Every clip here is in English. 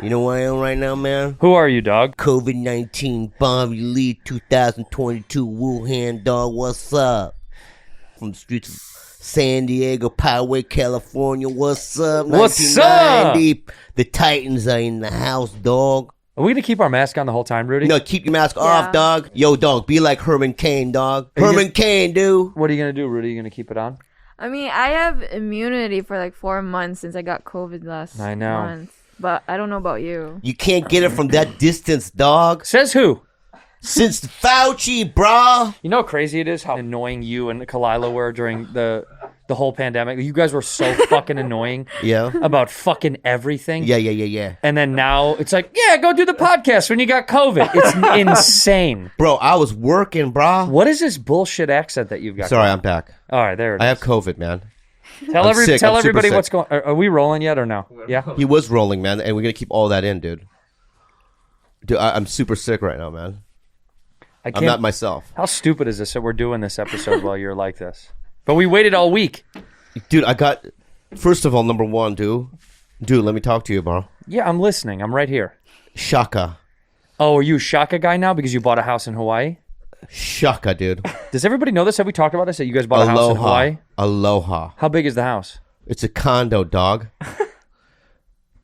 You know where I am right now, man? Who are you, dog? COVID-19, Bobby Lee, 2022, Wuhan, dog. What's up? From the streets of San Diego, Poway, California. What's up? What's 1990. The Titans are in the house, dog. Are we going to keep our mask on the whole time, Rudy? No, keep your mask off, dog. Yo, dog, be like Herman Cain, dog. Herman Cain, dude. What are you going to do, Rudy? You going to keep it on? I mean, I have immunity for like 4 months since I got COVID last month. But I don't know about you. You can't get it from that distance, dog. Says who? Since Fauci, brah. You know how crazy it is how annoying you and Kalila were during the whole pandemic? You guys were so fucking annoying about fucking everything. Yeah. And then now it's like, yeah, go do the podcast when you got COVID. It's insane. Bro, I was working, brah. What is this bullshit accent that you've got? Sorry, I'm back. All right, there it is. I have COVID, man. Tell everybody what's going on. Are we rolling yet or no? Yeah? He was rolling, man, and we're going to keep all that in, dude. Dude, I'm super sick right now, man. I'm not myself. How stupid is this that we're doing this episode while you're like this? But we waited all week. Dude, first of all, number one, dude, let me talk to you, bro. Yeah, I'm listening. I'm right here. Shaka. Oh, are you a Shaka guy now because you bought a house in Hawaii? Shaka, dude. Does everybody know this? Have we talked about this? That you guys bought a house in Hawaii? Aloha. How big is the house? It's a condo, dog.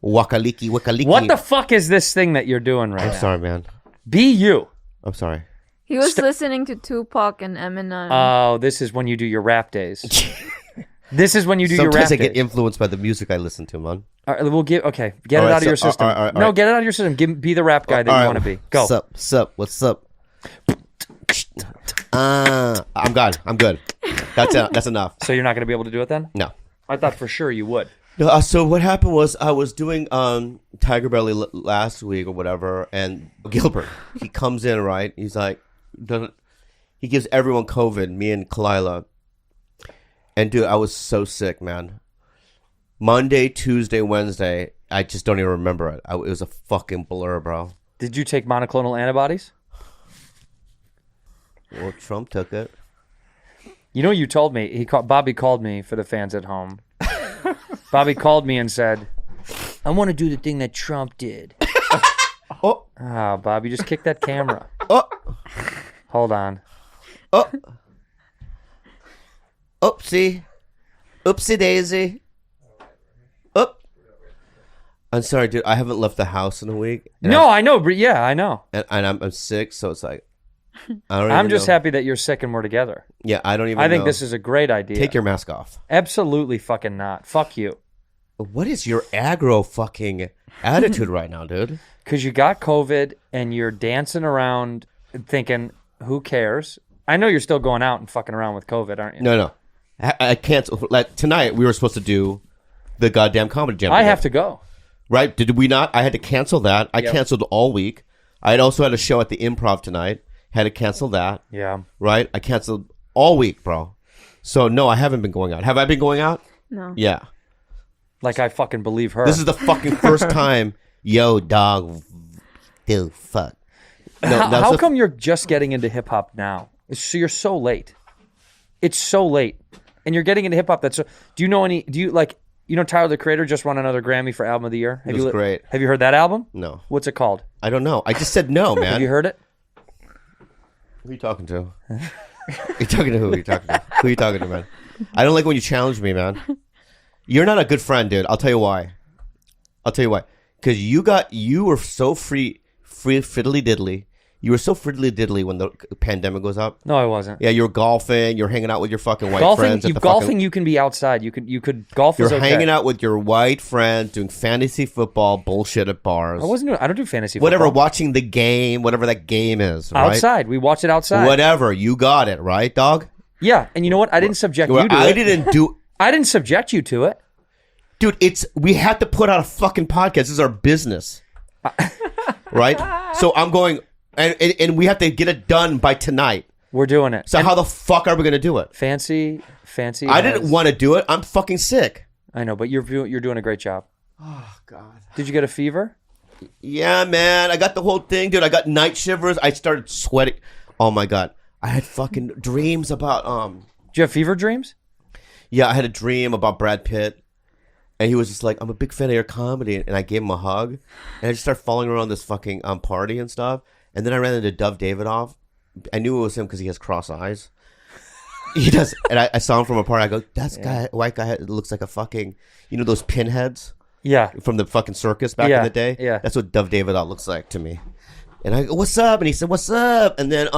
Wakaliki. What the fuck is this thing that you're doing right now? I'm sorry, man. Be you. I'm sorry. He was listening to Tupac and Eminem. Oh, this is when you do your rap days. This is when you do your rap days. Sometimes I get influenced by the music I listen to, man. All right, get it out of your system. Get it out of your system. Be the rap guy that you want to be. Go. What's up? I'm good. That's enough. So you're not going to be able to do it then? No. I thought for sure you would. So what happened was I was doing Tiger Belly last week or whatever, and Gilbert, he comes in, right? He's like, he gives everyone COVID, me and Kalila. And dude, I was so sick, man. Monday, Tuesday, Wednesday, I just don't even remember it. It was a fucking blur, bro. Did you take monoclonal antibodies? Well, Trump took it. You know, you told me, Bobby called me for the fans at home. Bobby called me and said, I want to do the thing that Trump did. Oh, Bob, you just kicked that camera. Oh. Hold on. Oh. Oopsie daisy. Oop. I'm sorry, dude. I haven't left the house in a week. No, I know. Yeah, I know. And I'm sick, so it's like, I'm just happy that you're sick and we're together. Yeah, I don't even I think this is a great idea. Take your mask off. Absolutely fucking not. Fuck you. What is your aggro fucking attitude right now, dude? Because you got COVID and you're dancing around thinking, who cares? I know you're still going out and fucking around with COVID, aren't you? No. I can't. Like, tonight, we were supposed to do the goddamn comedy jam. I have to go. Right? Did we not? I had to cancel that. I canceled all week. I had also had a show at the Improv tonight. Had to cancel that. Yeah. Right? I canceled all week, bro. So, no, I haven't been going out. Have I been going out? No. Yeah. Like I fucking believe her. This is the fucking first time. Yo, dog. Dude, fuck. No, how come you're just getting into hip hop now? You're so late. It's so late. And you're getting into hip hop. Do you know Tyler, the Creator just won another Grammy for Album of the Year? It was great. Have you heard that album? No. What's it called? I don't know. I just said no, man. Have you heard it? Who are you talking to? You're talking to who? Who are you talking to, man? I don't like when you challenge me, man. You're not a good friend, dude. I'll tell you why. Because you were so free fiddly diddly. You were so fiddly diddly when the pandemic was up. No, I wasn't. Yeah, you were golfing. You're hanging out with your fucking white friends. You can be outside. You could golf. You're hanging out with your white friends, doing fantasy football bullshit at bars. I don't do fantasy football. Whatever, watching the game, whatever that game is. Right? Outside. We watch it outside. Whatever. You got it, right, dog? Yeah, and you know what? I didn't subject you to it. I didn't subject you to it. Dude, we have to put out a fucking podcast. This is our business. Right? So I'm going... And we have to get it done by tonight. We're doing it. So how the fuck are we going to do it? Fancy. I didn't want to do it. I'm fucking sick. I know, but you're doing a great job. Oh, God. Did you get a fever? Yeah, man. I got the whole thing, dude. I got night shivers. I started sweating. Oh, my God. I had fucking dreams about... Did you have fever dreams? Yeah, I had a dream about Brad Pitt. And he was just like, I'm a big fan of your comedy. And I gave him a hug. And I just started following around this fucking party and stuff. And then I ran into Dov Davidoff. I knew it was him because he has cross eyes. He does. And I saw him from a party. I go, that's guy, white guy looks like a fucking, those pinheads? Yeah. From the fucking circus back in the day? Yeah. That's what Dov Davidoff looks like to me. And I go, what's up? And he said, what's up? And then,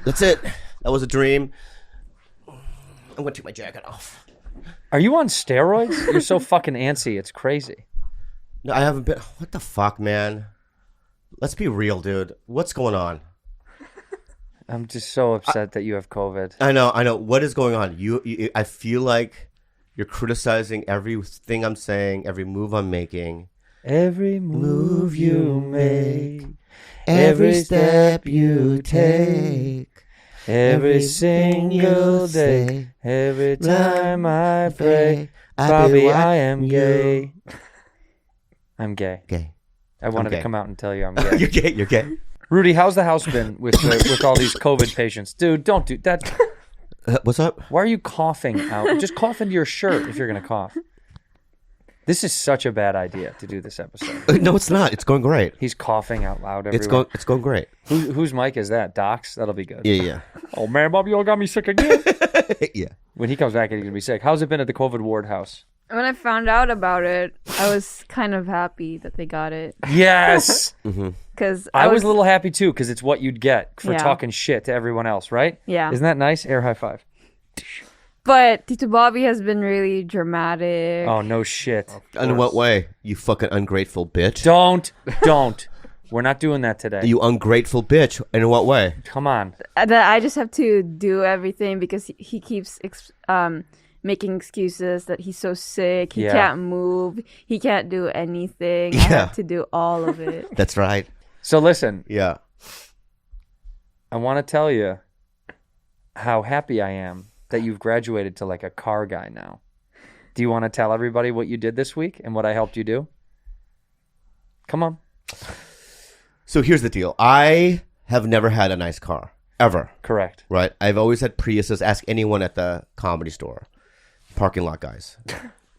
that's it. That was a dream. I'm going to take my jacket off. Are you on steroids? You're so fucking antsy. It's crazy. No, I haven't been. What the fuck, man? Let's be real, dude. What's going on? I'm just so upset that you have COVID. I know. What is going on? I feel like you're criticizing everything I'm saying, every move I'm making. Every move you make, every step you take, every single day, every time I pray, Bobby, I am gay. I'm gay. Gay. I wanted to come out and tell you I'm gay. You're gay. Rudy, how's the house been with all these COVID patients? Dude, don't do that. What's up? Why are you coughing out? Just cough into your shirt if you're going to cough. This is such a bad idea to do this episode. No, it's not. It's going great. He's coughing out loud everywhere. It's going great. Whose mic is that? Doc's? That'll be good. Yeah. Oh, man, Bob, you all got me sick again. Yeah. When he comes back, he's going to be sick. How's it been at the COVID ward house? When I found out about it, I was kind of happy that they got it. Yes! Because I was a little happy, too, because it's what you'd get for talking shit to everyone else, right? Yeah. Isn't that nice? Air high five. But Tito Bobby has been really dramatic. Oh, no shit. In what way? You fucking ungrateful bitch. Don't. We're not doing that today. You ungrateful bitch. In what way? Come on. That I just have to do everything because he keeps making excuses that he's so sick. He can't move. He can't do anything. I have to do all of it. That's right. So listen. Yeah. I want to tell you how happy I am that you've graduated to like a car guy now. Do you want to tell everybody what you did this week and what I helped you do? Come on. So here's the deal. I have never had a nice car. Ever. Correct. Right? I've always had Priuses. Ask anyone at the Comedy Store. Parking lot guys.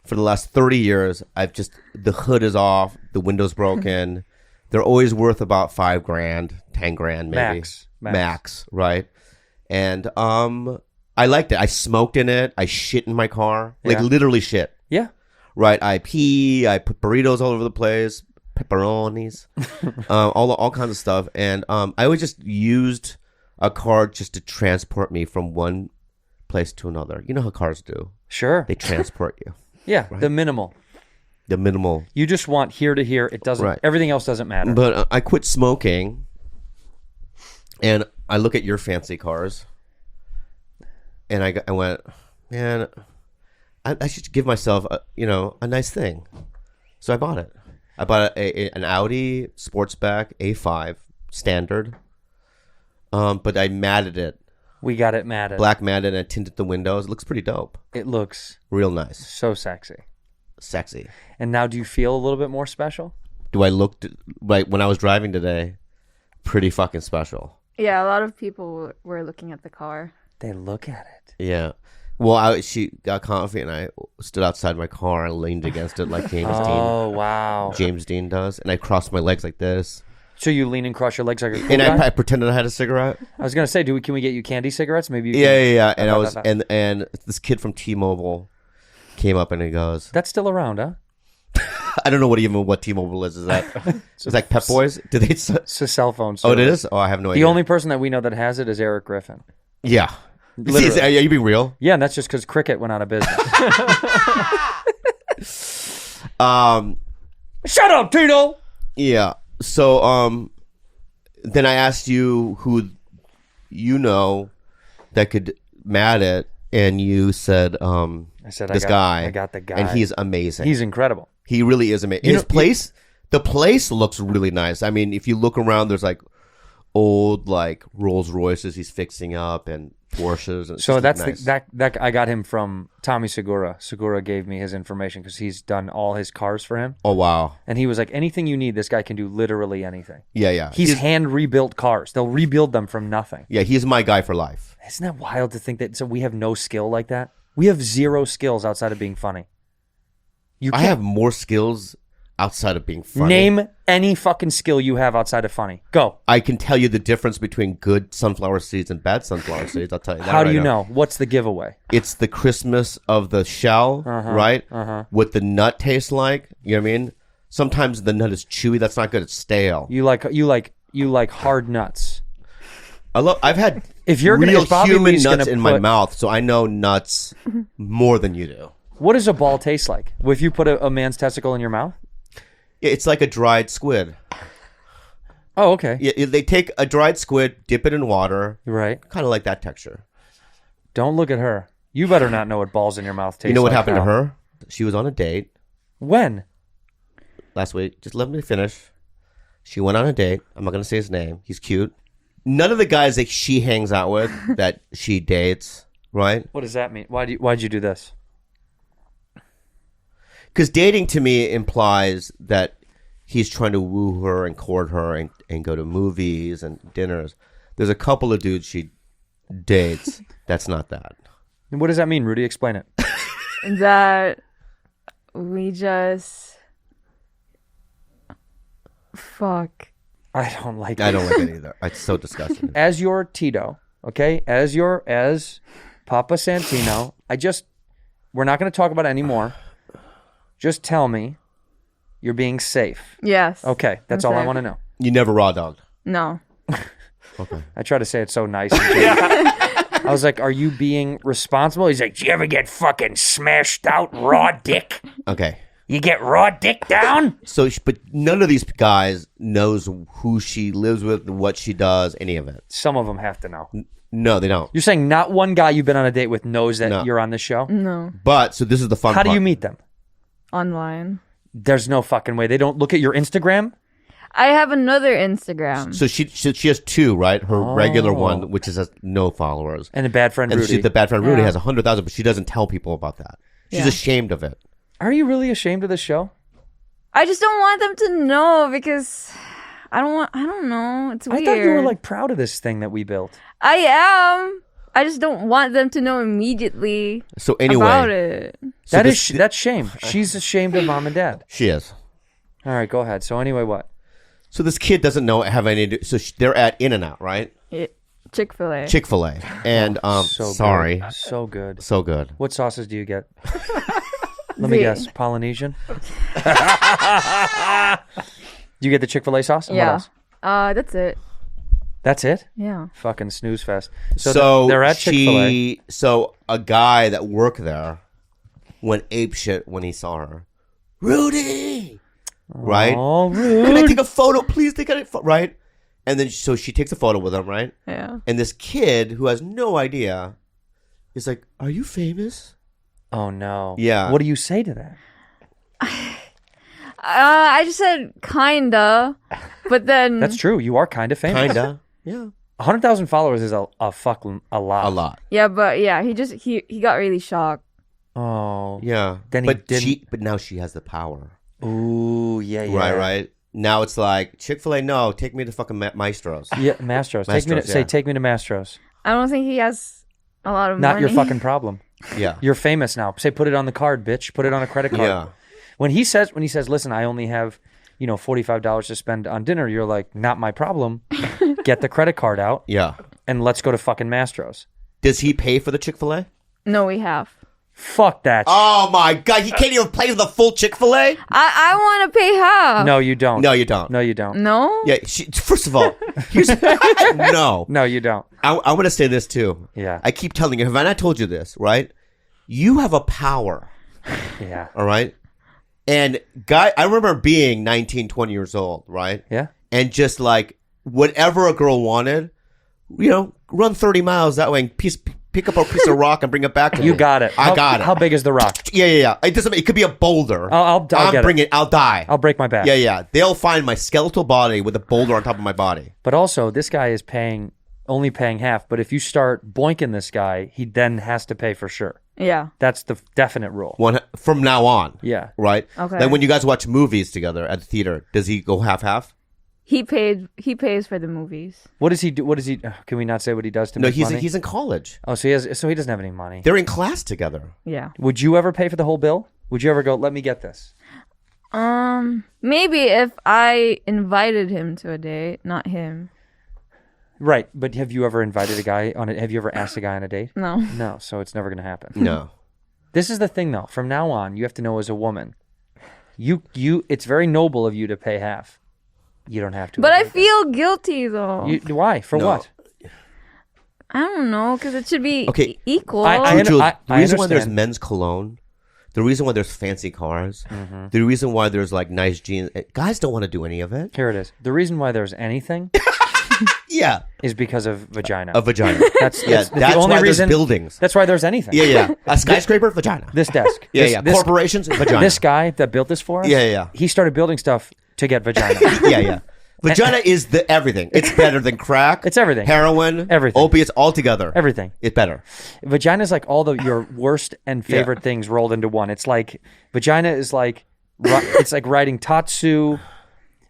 For the last 30 years, the hood is off, the window's broken. They're always worth about $5,000, $10,000 maybe. Max, right? And I liked it. I smoked in it. I shit in my car. Like literally shit. Yeah. Right. I pee. I put burritos all over the place. Pepperonis. all kinds of stuff. And I always just used a car just to transport me from one place to another. You know how cars do. Sure. They transport you. Yeah. Right? The minimal. You just want here to here. It doesn't. Right. Everything else doesn't matter. But I quit smoking. And I look at your fancy cars. And I went, man, I should give myself a nice thing. So I bought it. I bought an Audi Sportsback A5 standard. But I matted it. We got it matted. Black matted, and I tinted the windows. It looks pretty dope. It looks real nice. So sexy. And now do you feel a little bit more special? Do I look like when I was driving today? Pretty fucking special. Yeah, a lot of people were looking at the car. They look at it. Yeah. Well, she got comfy, and I stood outside my car and leaned against it like James Dean. Oh, wow. James Dean does. And I crossed my legs like this. So you lean and cross your legs like a cool and guy? I pretended I had a cigarette. I was gonna say, can we get you candy cigarettes? Maybe. Yeah. And I was, and this kid from T-Mobile came up and he goes, "That's still around, huh?" I don't know what T-Mobile is. Is that it's like Pep Boys? Do they? It's a cell phone service. Oh, it is. Oh, I have no idea. The only person that we know that has it is Eric Griffin. Yeah. Are you being real? Yeah, and that's just because Cricket went out of business. Shut up, Tito. Yeah. So then I asked you who you know that could mat it, and you said I said this guy. I got the guy, and he's amazing. He's incredible. He really is amazing. The place looks really nice. I mean, if you look around, there's like old like Rolls Royces he's fixing up and Porsches. And so that's nice. that I got him from Tommy Segura. Segura gave me his information because he's done all his cars for him. Oh wow! And he was like, anything you need, this guy can do literally anything. Yeah. He's hand rebuilt cars. They'll rebuild them from nothing. Yeah, he's my guy for life. Isn't that wild to think that? So we have no skill like that. We have zero skills outside of being funny. I have more skills outside of being funny. Name any fucking skill you have outside of funny. Go. I can tell you the difference between good sunflower seeds and bad sunflower seeds. I'll tell you that. How do you know? What's the giveaway? It's the crispness of the shell, right? What the nut tastes like. You know what I mean? Sometimes the nut is chewy. That's not good. It's stale. You like hard nuts. I've had If you're real if Bobby human Lee's nuts gonna in my put- mouth, so I know nuts more than you do. What does a ball taste like? If you put a man's testicle in your mouth? Yeah, it's like a dried squid. Oh, okay. Yeah, they take a dried squid, dip it in water, Right. kind of like that texture. Don't look at her. You better not know what balls in your mouth taste like. You know what happened now. to her? She was on a date When? last week. Just let me finish. She went on a date. I'm not going to say his name. He's cute. None of the guys that she hangs out with, that she dates, right? What does that mean? Why'd you do this? Because dating to me implies that he's trying to woo her and court her and go to movies and dinners. There's a couple of dudes she dates. That's not that. What does that mean, Rudy? Explain it. That we just fuck. I don't like it. I don't like it either. It's so disgusting. As your Tito, okay? As Papa Santino, we're not going to talk about it anymore. Just tell me you're being safe. Yes. Okay, that's all I want to know. You never raw dogged. No. Okay. I try to say it so nice. And I was like, are you being responsible? He's like, do you ever get fucking smashed out raw dick? Okay. You get raw dick down? So, but none of these guys knows who she lives with, what she does, any of it. Some of them have to know. No, they don't. You're saying not one guy you've been on a date with knows that No. you're on this show? No. But, so this is the fun How part. do you meet them? Online. There's no fucking way. They don't look at your Instagram? I have another Instagram. So she has two, right? Her regular one, which has no followers. And a bad friend And Rudy. the bad friend Rudy Yeah. has 100,000, but she doesn't tell people about that. She's Yeah. ashamed of it. Are you really ashamed of this show? I just don't want them to know because I don't know. It's weird. I thought you were like proud of this thing that we built. I am. I just don't want them to know immediately So anyway, about it. so That's shame. She's ashamed of mom and dad. she is. All right, go ahead. So anyway, what? So this kid doesn't have any. So they're at In-N-Out, right? Chick-fil-A. Chick-fil-A, and So sorry, good. So good. so good. What sauces do you get? Let me The- guess. Polynesian? Do you get the Chick-fil-A sauce? And What Yeah. else? That's it. That's it? Yeah. Fucking snooze fest. So they're at Chick-fil-A. So a guy that worked there went apeshit when he saw her. Rudy, right? Oh, Can I rude. take a photo, please? Take a photo, right? And then so she takes a photo with him, right? Yeah. And this kid who has no idea is like, "Are you famous?" Oh, no. Yeah. What do you say to that? I just said kinda, but then That's true. You are kind of famous. Kinda, yeah, 100,000 followers is a lot. a lot, Yeah, but yeah, he got really shocked. Oh. yeah. Then he but didn't- but now she has the power, Ooh, yeah. right? Now it's like Chick-fil-A. No, take me to fucking Maestro's. Yeah, Mastro's. Mastro's, yeah. Take me to Mastro's. I don't think he has a lot of Not money. your fucking problem. Yeah, You're famous now. Say, put it on the card, bitch. Put it on a credit card. yeah. When he says, listen, I only have, $45 to spend on dinner, you're like, not my problem. Get the credit card out Yeah. and let's go to fucking Mastro's. Does he pay for the Chick-fil-A? No, we have. Fuck that. Oh my God! He can't even pay for the full Chick-fil-A. I want to pay half. No, you don't. No, you don't. No, you don't. No. Yeah. First of all, here's no. No, you don't. I want to say this too. Yeah. I keep telling you, have I not told you this? Right? You have a power. Yeah. All right. And I remember being 19, 20 years old, right? Yeah. And just like whatever a girl wanted, run 30 miles that way and pick up a piece of rock and bring it back to me. You got it. I got it. How big is the rock? Yeah. It could be a boulder. I'll get bring it. it. I'll die. I'll break my back. Yeah. They'll find my skeletal body with a boulder on top of my body. But also, this guy is only paying half. But if you start boinking this guy, he then has to pay for sure. Yeah. That's the definite rule. From now on. Yeah. Right? Okay. Then when you guys watch movies together at the theater, does he go half-half? He pays for the movies. What does he do? Can we not say what he does to No, make money? he's in college. Oh, so he doesn't have any money. They're in class together. Yeah. Would you ever pay for the whole bill? Would you ever go, let me get this? Maybe if I invited him to a date, not him. Right, but have you ever invited a guy on it? Have you ever asked a guy on a date? No. No, so it's never going to happen. No. This is the thing, though. From now on, you have to know as a woman, it's very noble of you to pay half. You don't have to. But I feel guilty, though. Why? For what? I don't know, because it should be equal. The reason why understand. there's men's cologne, the reason why there's fancy cars, the reason why there's like nice jeans, guys don't want to do any of it. Here it is. The reason why there's anything Yeah. is because of vagina. A vagina. That's that's the only why reason. there's buildings. That's why there's anything. Yeah. A skyscraper, vagina. This desk. Yeah. This, Corporations, vagina. This guy that built this for us. Yeah. He started building stuff to get vagina. Yeah. Vagina is the everything. It's better than crack. It's everything. Heroin. Everything. Opiates all together. Everything. It's better. Vagina is like all your worst and favorite things rolled into one. It's like vagina is like it's like riding Tatsu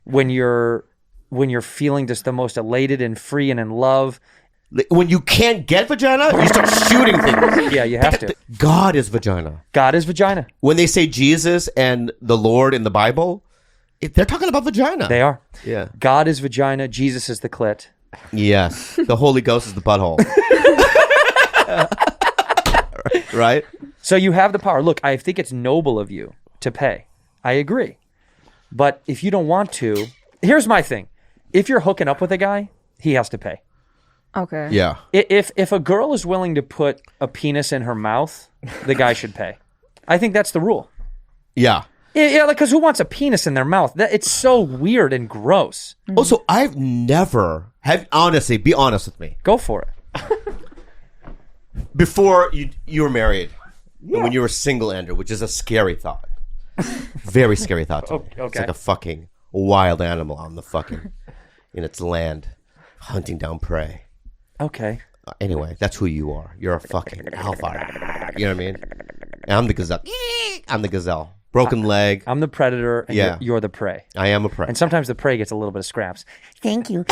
when you're feeling just the most elated and free and in love. When you can't get vagina, you start shooting things. Yeah, you have to. God is vagina. God is vagina. When they say Jesus and the Lord in the Bible, they're talking about vagina. They are. Yeah. God is vagina. Jesus is the clit. Yes. The Holy Ghost is the butthole. Right? So you have the power. Look, I think it's noble of you to pay. I agree. But if you don't want to, here's my thing. If you're hooking up with a guy, he has to pay. Okay. Yeah. If a girl is willing to put a penis in her mouth, the guy should pay. I think that's the rule. Yeah. Yeah, like, because who wants a penis in their mouth? It's so weird and gross. Also, I've never honestly, be honest with me. Go for it. Before you were married, when you were single, Andrew, which is a scary thought. Very scary thought to me. Okay. It's like a fucking wild animal on the fucking in its land, hunting down prey. Okay. Anyway, that's who you are. You're a fucking alpha. You know what I mean? And I'm the gazelle. I'm the gazelle. Broken leg. I'm the predator, and Yeah. you're the prey. I am a prey. And sometimes the prey gets a little bit of scraps. Thank you.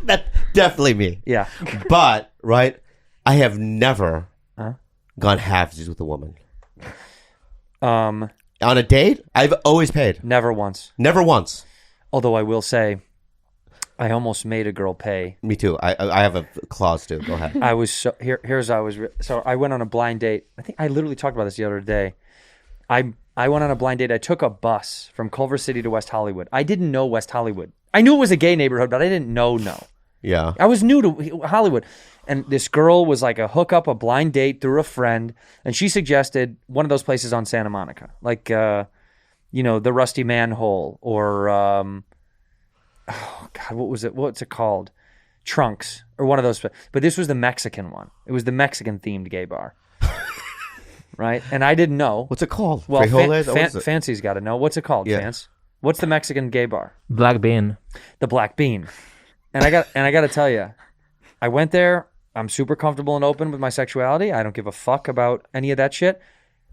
That's definitely me. Yeah. But, right, I have never gone halvesies with a woman. On a date, I've always paid. Never once. Never once. Although I will say, I almost made a girl pay. Me too. I have a clause too. Go ahead. I was so so I went on a blind date. I think I literally talked about this the other day. I went on a blind date. I took a bus from Culver City to West Hollywood. I didn't know West Hollywood. I knew it was a gay neighborhood, but I didn't know. Yeah. I was new to Hollywood. And this girl was like a hookup, a blind date through a friend. And she suggested one of those places on Santa Monica. Like, the Rusty Manhole or, oh God, what was it? What's it called? Trunks or one of those. But this was the Mexican one. It was the Mexican themed gay bar. Right? And I didn't know. What's it called? Well, Frijoles? What is it? Fancy's got to know. What's it called, Yeah. Fance? What's the Mexican gay bar? Black Bean. The Black Bean. And I got to tell you, I went there. I'm super comfortable and open with my sexuality. I don't give a fuck about any of that shit.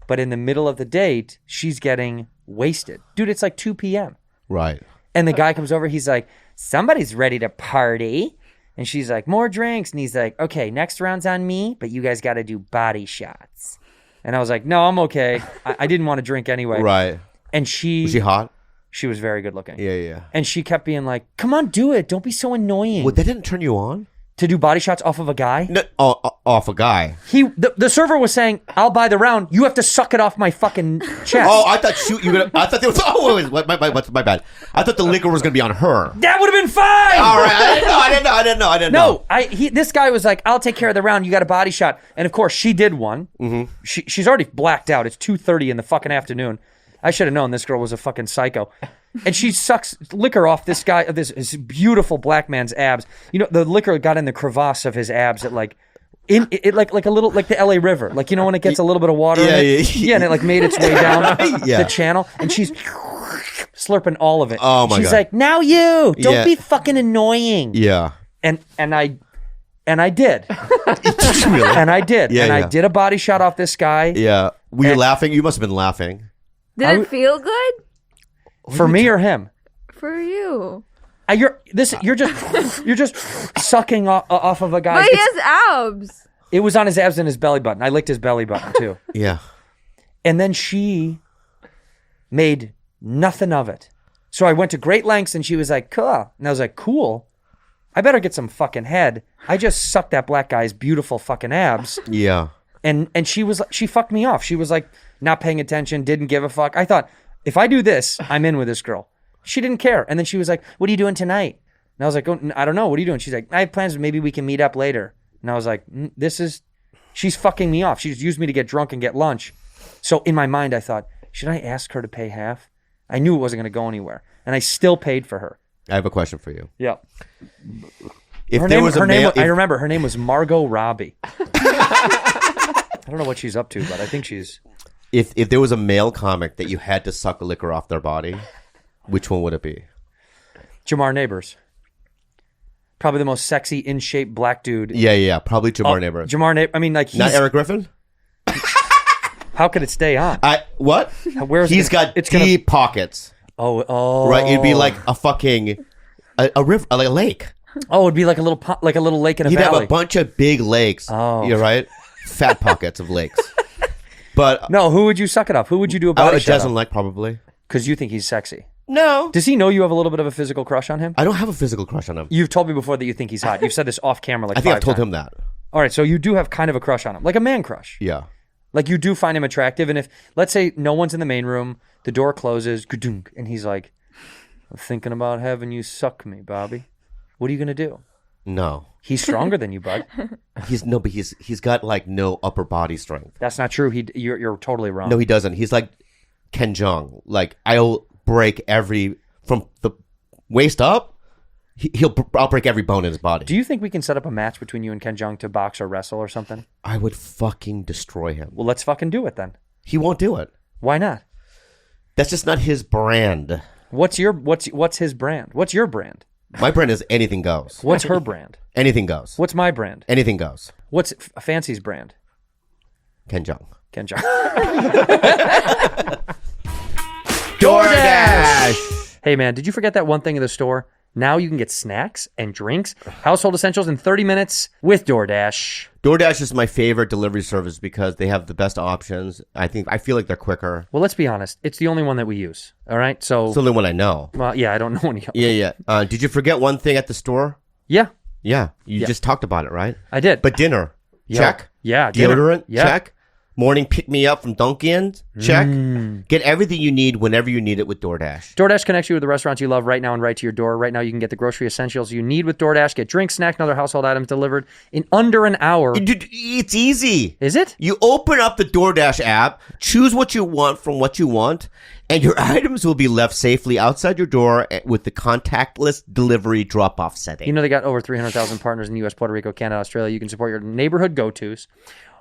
But in the middle of the date, she's getting wasted. Dude, it's like 2 p.m. Right. And the guy comes over. He's like, somebody's ready to party. And she's like, more drinks. And he's like, okay, next round's on me, but you guys got to do body shots. And I was like, no, I'm okay. I didn't want to drink anyway. Right. And Was she hot? She was very good looking. Yeah. And she kept being like, come on, do it. Don't be so annoying. Well, that didn't turn you on? To do body shots off of a guy? No, off a guy. The server was saying, I'll buy the round. You have to suck it off my fucking chest. Oh, I thought I thought there was. Oh, wait, my bad. I thought the liquor was gonna be on her. That would have been fine. All right, I didn't know. No, this guy was like, I'll take care of the round. You got a body shot. And of course, she did one. Mm-hmm. She's already blacked out. It's 2:30 in the fucking afternoon. I should have known this girl was a fucking psycho. And she sucks liquor off this guy, this beautiful black man's abs. You know, the liquor got in the crevasse of his abs at like a little, like the LA River. Like, you know, when it gets a little bit of water in it? Yeah, and it like made its way down the channel. And she's slurping all of it. Oh my God. She's like, now you, don't be fucking annoying. Yeah. And I did. Really? And I did. Yeah, I yeah. did a body shot off this guy. Yeah. Were you laughing? You must have been laughing. Did it feel good For me or him? for you? You're just sucking off of a guy. But he has abs. It was on his abs and his belly button. I licked his belly button too. Yeah. And then she made nothing of it. So I went to great lengths and she was like, cool. And I was like, cool. I better get some fucking head. I just sucked that black guy's beautiful fucking abs. Yeah. And she fucked me off. She was like not paying attention, didn't give a fuck. I thought, if I do this, I'm in with this girl. She didn't care. And then she was like, what are you doing tonight? And I was like, oh, I don't know. What are you doing? She's like, I have plans. Maybe we can meet up later. And I was like, she's fucking me off. She's used me to get drunk and get lunch. So in my mind, I thought, should I ask her to pay half? I knew it wasn't going to go anywhere. And I still paid for her. I have a question for you. Yeah. If her there name, was her a name, male, I remember her name was Margot Robbie. I don't know what she's up to, but I think she's... If there was a male comic that you had to suck liquor off their body, which one would it be? Jamar Neighbors. Probably the most sexy, in shape black dude. Yeah. Probably Jamar Neighbors. Jamar Neighbors. I mean, like, he's... Not Eric Griffin? How could it stay on? What? Where's He's got deep pockets. Oh. Right? It'd be like a fucking... A river, like a lake. Oh, it'd be like a little lake in a He'd valley. have a bunch of big lakes. Oh. You're right? Fat pockets of lakes. But... No, who would you suck it off? Who would you do a body shot doesn't on? like, probably. Because you think he's sexy. No. Does he know you have a little bit of a physical crush on him? I don't have a physical crush on him. You've told me before that you think he's hot. You've said this off camera like I think 5 I've told times. him that. All right, so you do have kind of a crush on him. Like a man crush. Yeah. Like you do find him attractive. And if, let's say no one's in the main room, the door closes, ka-dunk, and he's like, I'm thinking about having you suck me, Bobby. What are you going to do? No. He's stronger than you, bud. But he's got like no upper body strength. That's not true. You're totally wrong. No, he doesn't. He's like Ken Jeong. Like I'll break from the waist up. I'll break every bone in his body. Do you think we can set up a match between you and Ken Jeong to box or wrestle or something? I would fucking destroy him. Well, let's fucking do it then. He won't do it. Why not? That's just not his brand. What's his brand? What's your brand? My brand is anything goes. What's her brand? Anything goes. What's my brand? Anything goes. What's Fancy's brand? Ken Jeong. Ken Jeong. DoorDash! Hey man, did you forget that one thing in the store? Now you can get snacks and drinks, household essentials in 30 minutes with DoorDash. DoorDash is my favorite delivery service because they have the best options. I feel like they're quicker. Well, let's be honest. It's the only one that we use. All right? So It's the only one I know. Well, yeah, I don't know any else. Yeah. Did you forget one thing at the store? Yeah, Yeah. You just talked about it, right? I did. But dinner. Yeah. Check. Yeah, dinner. Deodorant. Yeah. Check. Morning pick me up from Dunkin'. Check. Get everything you need whenever you need it with DoorDash. DoorDash connects you with the restaurants you love right now and right to your door. Right now, you can get the grocery essentials you need with DoorDash. Get drinks, snacks, and other household items delivered in under an hour. It's easy. Is it? You open up the DoorDash app, choose what you want from what you want, and your items will be left safely outside your door with the contactless delivery drop-off setting. You know they got over 300,000 partners in the U.S., Puerto Rico, Canada, Australia. You can support your neighborhood go-tos.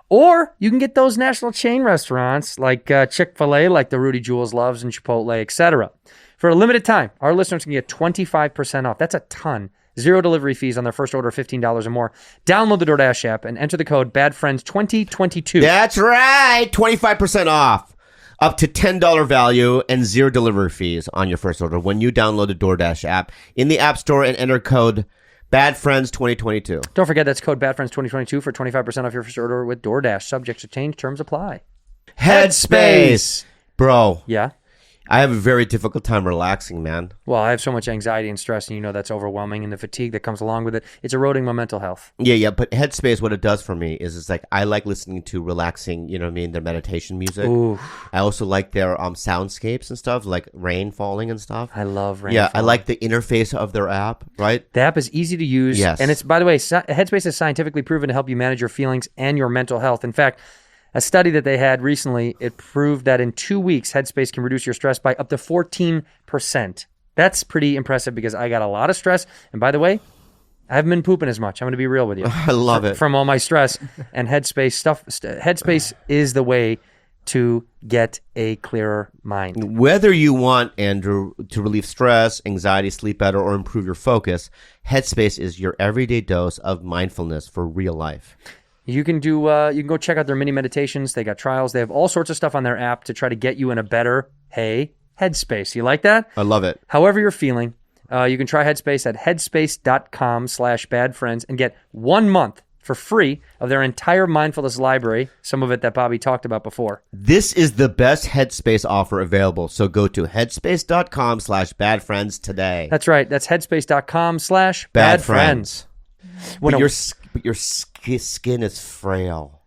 Or you can get those national chain restaurants like Chick-fil-A, like the Rudy Jules loves, and Chipotle, etc. For a limited time, our listeners can get 25% off. That's a ton. 0 delivery fees on their first order of $15 or more. Download the DoorDash app and enter the code BADFRIENDS2022. That's right. 25% off. Up to $10 value and 0 delivery fees on your first order when you download the DoorDash app in the App Store and enter code BADFRIENDS2022. Don't forget that's code BADFRIENDS2022 for 25% off your first order with DoorDash. Subject to change. Terms apply. Headspace. Bro, Yeah? I have a very difficult time relaxing, man. Well, I have so much anxiety and stress, and you know that's overwhelming, and the fatigue that comes along with it. It's eroding my mental health. Yeah, but Headspace, what it does for me is it's like I like listening to relaxing, you know what I mean, their meditation music. Ooh. I also like their soundscapes and stuff, like rain falling and stuff. I love rain. Yeah, I like the interface of their app, right? The app is easy to use. Yes. And it's, by the way, Headspace is scientifically proven to help you manage your feelings and your mental health. In fact, a study that they had recently, it proved that in 2 weeks, Headspace can reduce your stress by up to 14%. That's pretty impressive because I got a lot of stress. And by the way, I haven't been pooping as much. I'm going to be real with you. I love it. From all my stress and Headspace is the way to get a clearer mind. Whether you want, Andrew, to relieve stress, anxiety, sleep better, or improve your focus, Headspace is your everyday dose of mindfulness for real life. You can go check out their mini meditations. They got trials. They have all sorts of stuff on their app to try to get you in a better, headspace. You like that? I love it. However you're feeling, you can try Headspace at headspace.com/badfriends and get 1 month for free of their entire mindfulness library, some of it that Bobby talked about before. This is the best Headspace offer available. So go to headspace.com/badfriends today. That's right. That's headspace.com/badfriends. But your skin is frail.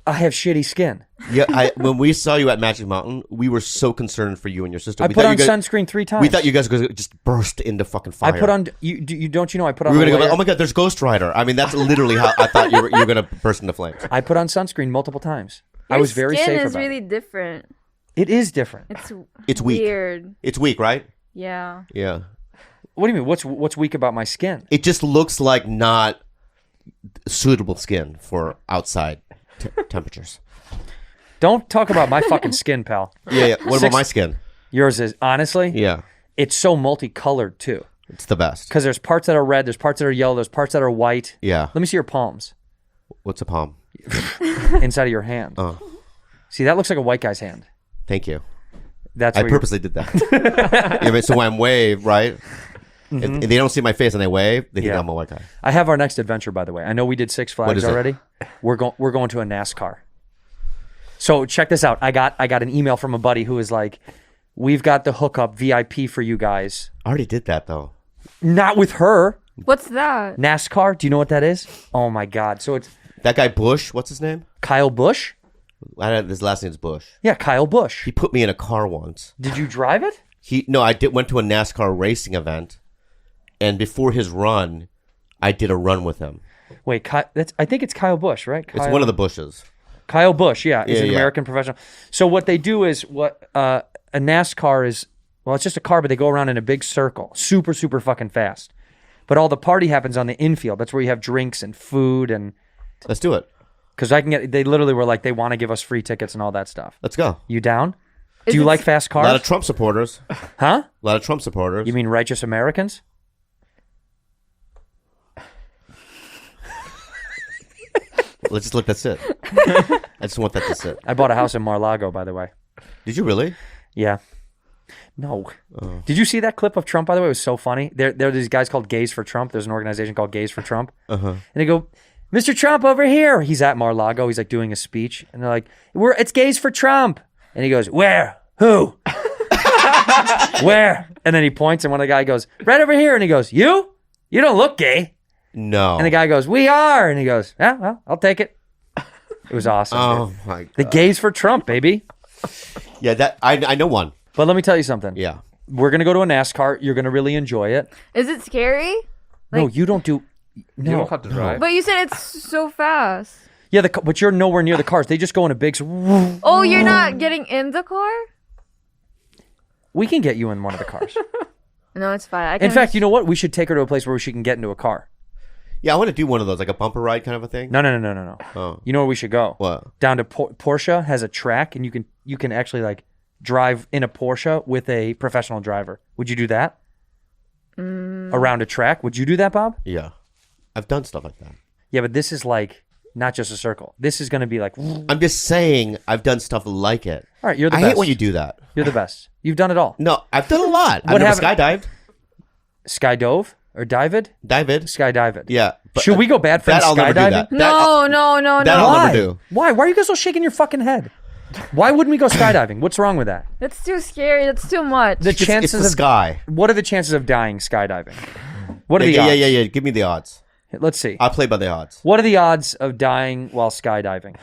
I have shitty skin. Yeah, when we saw you at Magic Mountain, we were so concerned for you and your sister. I put on sunscreen 3 times. We thought you guys were going to just burst into fucking fire. I put on. Don't you know? I put on. We were going to go. Oh my god, there's Ghost Rider. I mean, that's literally how I thought you were going to burst into flames. I put on sunscreen multiple times. Your I was very safe skin about is really different. It is different. It's weak. Weird. It's weak, right? Yeah. Yeah. What do you mean? What's weak about my skin? It just looks like not suitable skin for outside temperatures. Don't talk about my fucking skin, pal. Yeah. What about my skin? Yours is, honestly, Yeah. it's so multicolored too. It's the best. Because there's parts that are red, there's parts that are yellow, there's parts that are white. Yeah. Let me see your palms What's a palm? inside of your hand. Oh, See, that looks like a white guy's hand. thank you. That's I where you're- purposely did that. Yeah, but so when I'm wave, right? If they don't see my face and they wave, they think Yeah. I'm a white guy. I have our next adventure, by the way. I know we did Six Flags is it? already. We're going to a NASCAR. So check this out. I got an email from a buddy who was like, "We've got the hookup VIP for you guys." I already did that though. Not with her. What's that? NASCAR. Do you know what that is? Oh my God. So it's That guy Bush, what's his name? Kyle Busch. I don't know, his last name's Bush. Yeah, Kyle Busch. He put me in a car once. Did you drive it? Went to a NASCAR racing event, and before his run, I did a run with him. Wait, I think it's Kyle Busch, right? It's one of the Bushes. Kyle Busch, yeah, is an Yeah. American professional. So what they do is a NASCAR is, well, it's just a car, but they go around in a big circle, super, super fucking fast. But all the party happens on the infield. That's where you have drinks and food and Let's do it. because they literally were like they want to give us free tickets and all that stuff. Let's go. You down? Is Do you it- like fast A cars? lot of Trump supporters. Huh? A lot of Trump supporters. You mean righteous Americans? Let's just let that sit. I just want that to sit. I bought a house in Mar-a-Lago, by the way. Did you really? Yeah. No. Did you see that clip of Trump, by the way? It was so funny. There are these guys called Gays for Trump. There's an organization called Gays for Trump. Uh-huh. And they go, Mr. Trump, over here. He's at Mar-a-Lago. He's like doing a speech. And they're like, it's Gays for Trump. And he goes, where? Who? Where? And then he points and one of the guy goes, right over here. And he goes, you? You don't look gay. No. And the guy goes, we are. And he goes, yeah, well, I'll take it. It was awesome. Oh dude. my god. The Gays for Trump, baby. Yeah, that I know one. But let me tell you something. Yeah. We're going to go to a NASCAR. You're going to really enjoy it. Is it scary? No, Like- you don't do. You No. don't have to drive. But you said it's so fast. Yeah, but you're nowhere near the cars. They just go in a big. Oh, you're not getting in the car? We can get you in one of the cars. No, it's fine. I In can fact, you know what? We should take her to a place where she can get into a car. Yeah, I want to do one of those, like a bumper ride kind of a thing. No. Oh. You know where we should go? What? Down to Porsche has a track, and you can actually like drive in a Porsche with a professional driver. Would you do that? Around a track? Would you do that, Bob? Yeah. I've done stuff like that. Yeah, but this is like not just a circle. This is going to be like. All I'm just saying I've done stuff like it. right, you're the I best. hate when you do that. You're the best. You've done it all. No, I've done a lot. What I've never happened- skydived. Skydove or dived? David. Skydived. Yeah. but- Should we go bad friends That I'll never do skydiving? that. No. that I'll Why? never do. Why? Why are you guys all shaking your fucking head? Why wouldn't we go skydiving? What's wrong with that? That's too scary. That's too much. The It's chances the of sky. what are the chances of dying skydiving? What are the Yeah, odds? yeah. Give me the odds. Let's see. I'll play by the odds. What are the odds of dying while skydiving?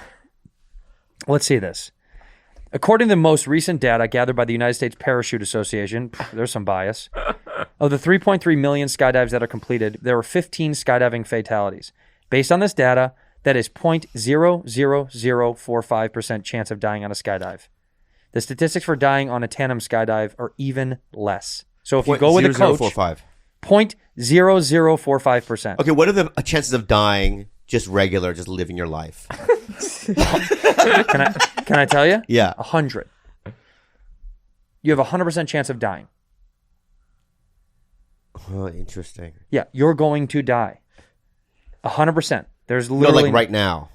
Let's see this. According to the most recent data gathered by the United States Parachute Association, there's some bias. Of the 3.3 million skydives that are completed, there were 15 skydiving fatalities. Based on this data, that is 0.00045% chance of dying on a skydive. The statistics for dying on a tandem skydive are even less. So if you go with a coach, 0.0045. 0.0045%. Okay, what are the chances of dying just regular, just living your life? Can I tell you? Yeah. 100. You have a 100% chance of dying. Oh, interesting. Yeah, you're going to die. 100%. There's No, literally like right now.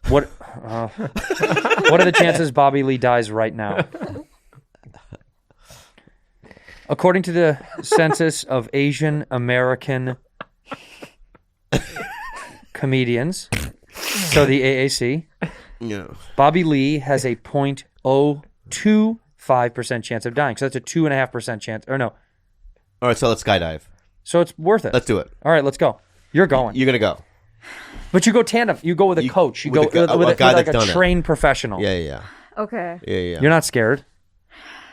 What? What are the chances Bobby Lee dies right now? According to the census of Asian American comedians. So the AAC. Yeah. Bobby Lee has a 0.025% chance of dying. So that's a 2.5% chance. Or no. All right, so let's skydive. So it's worth it. Let's do it. All right, let's go. You're going. You're gonna go. But you go tandem. You go with a coach. You with go a with guy like that's a done it. trained professional. Yeah. Okay. Yeah. You're not scared.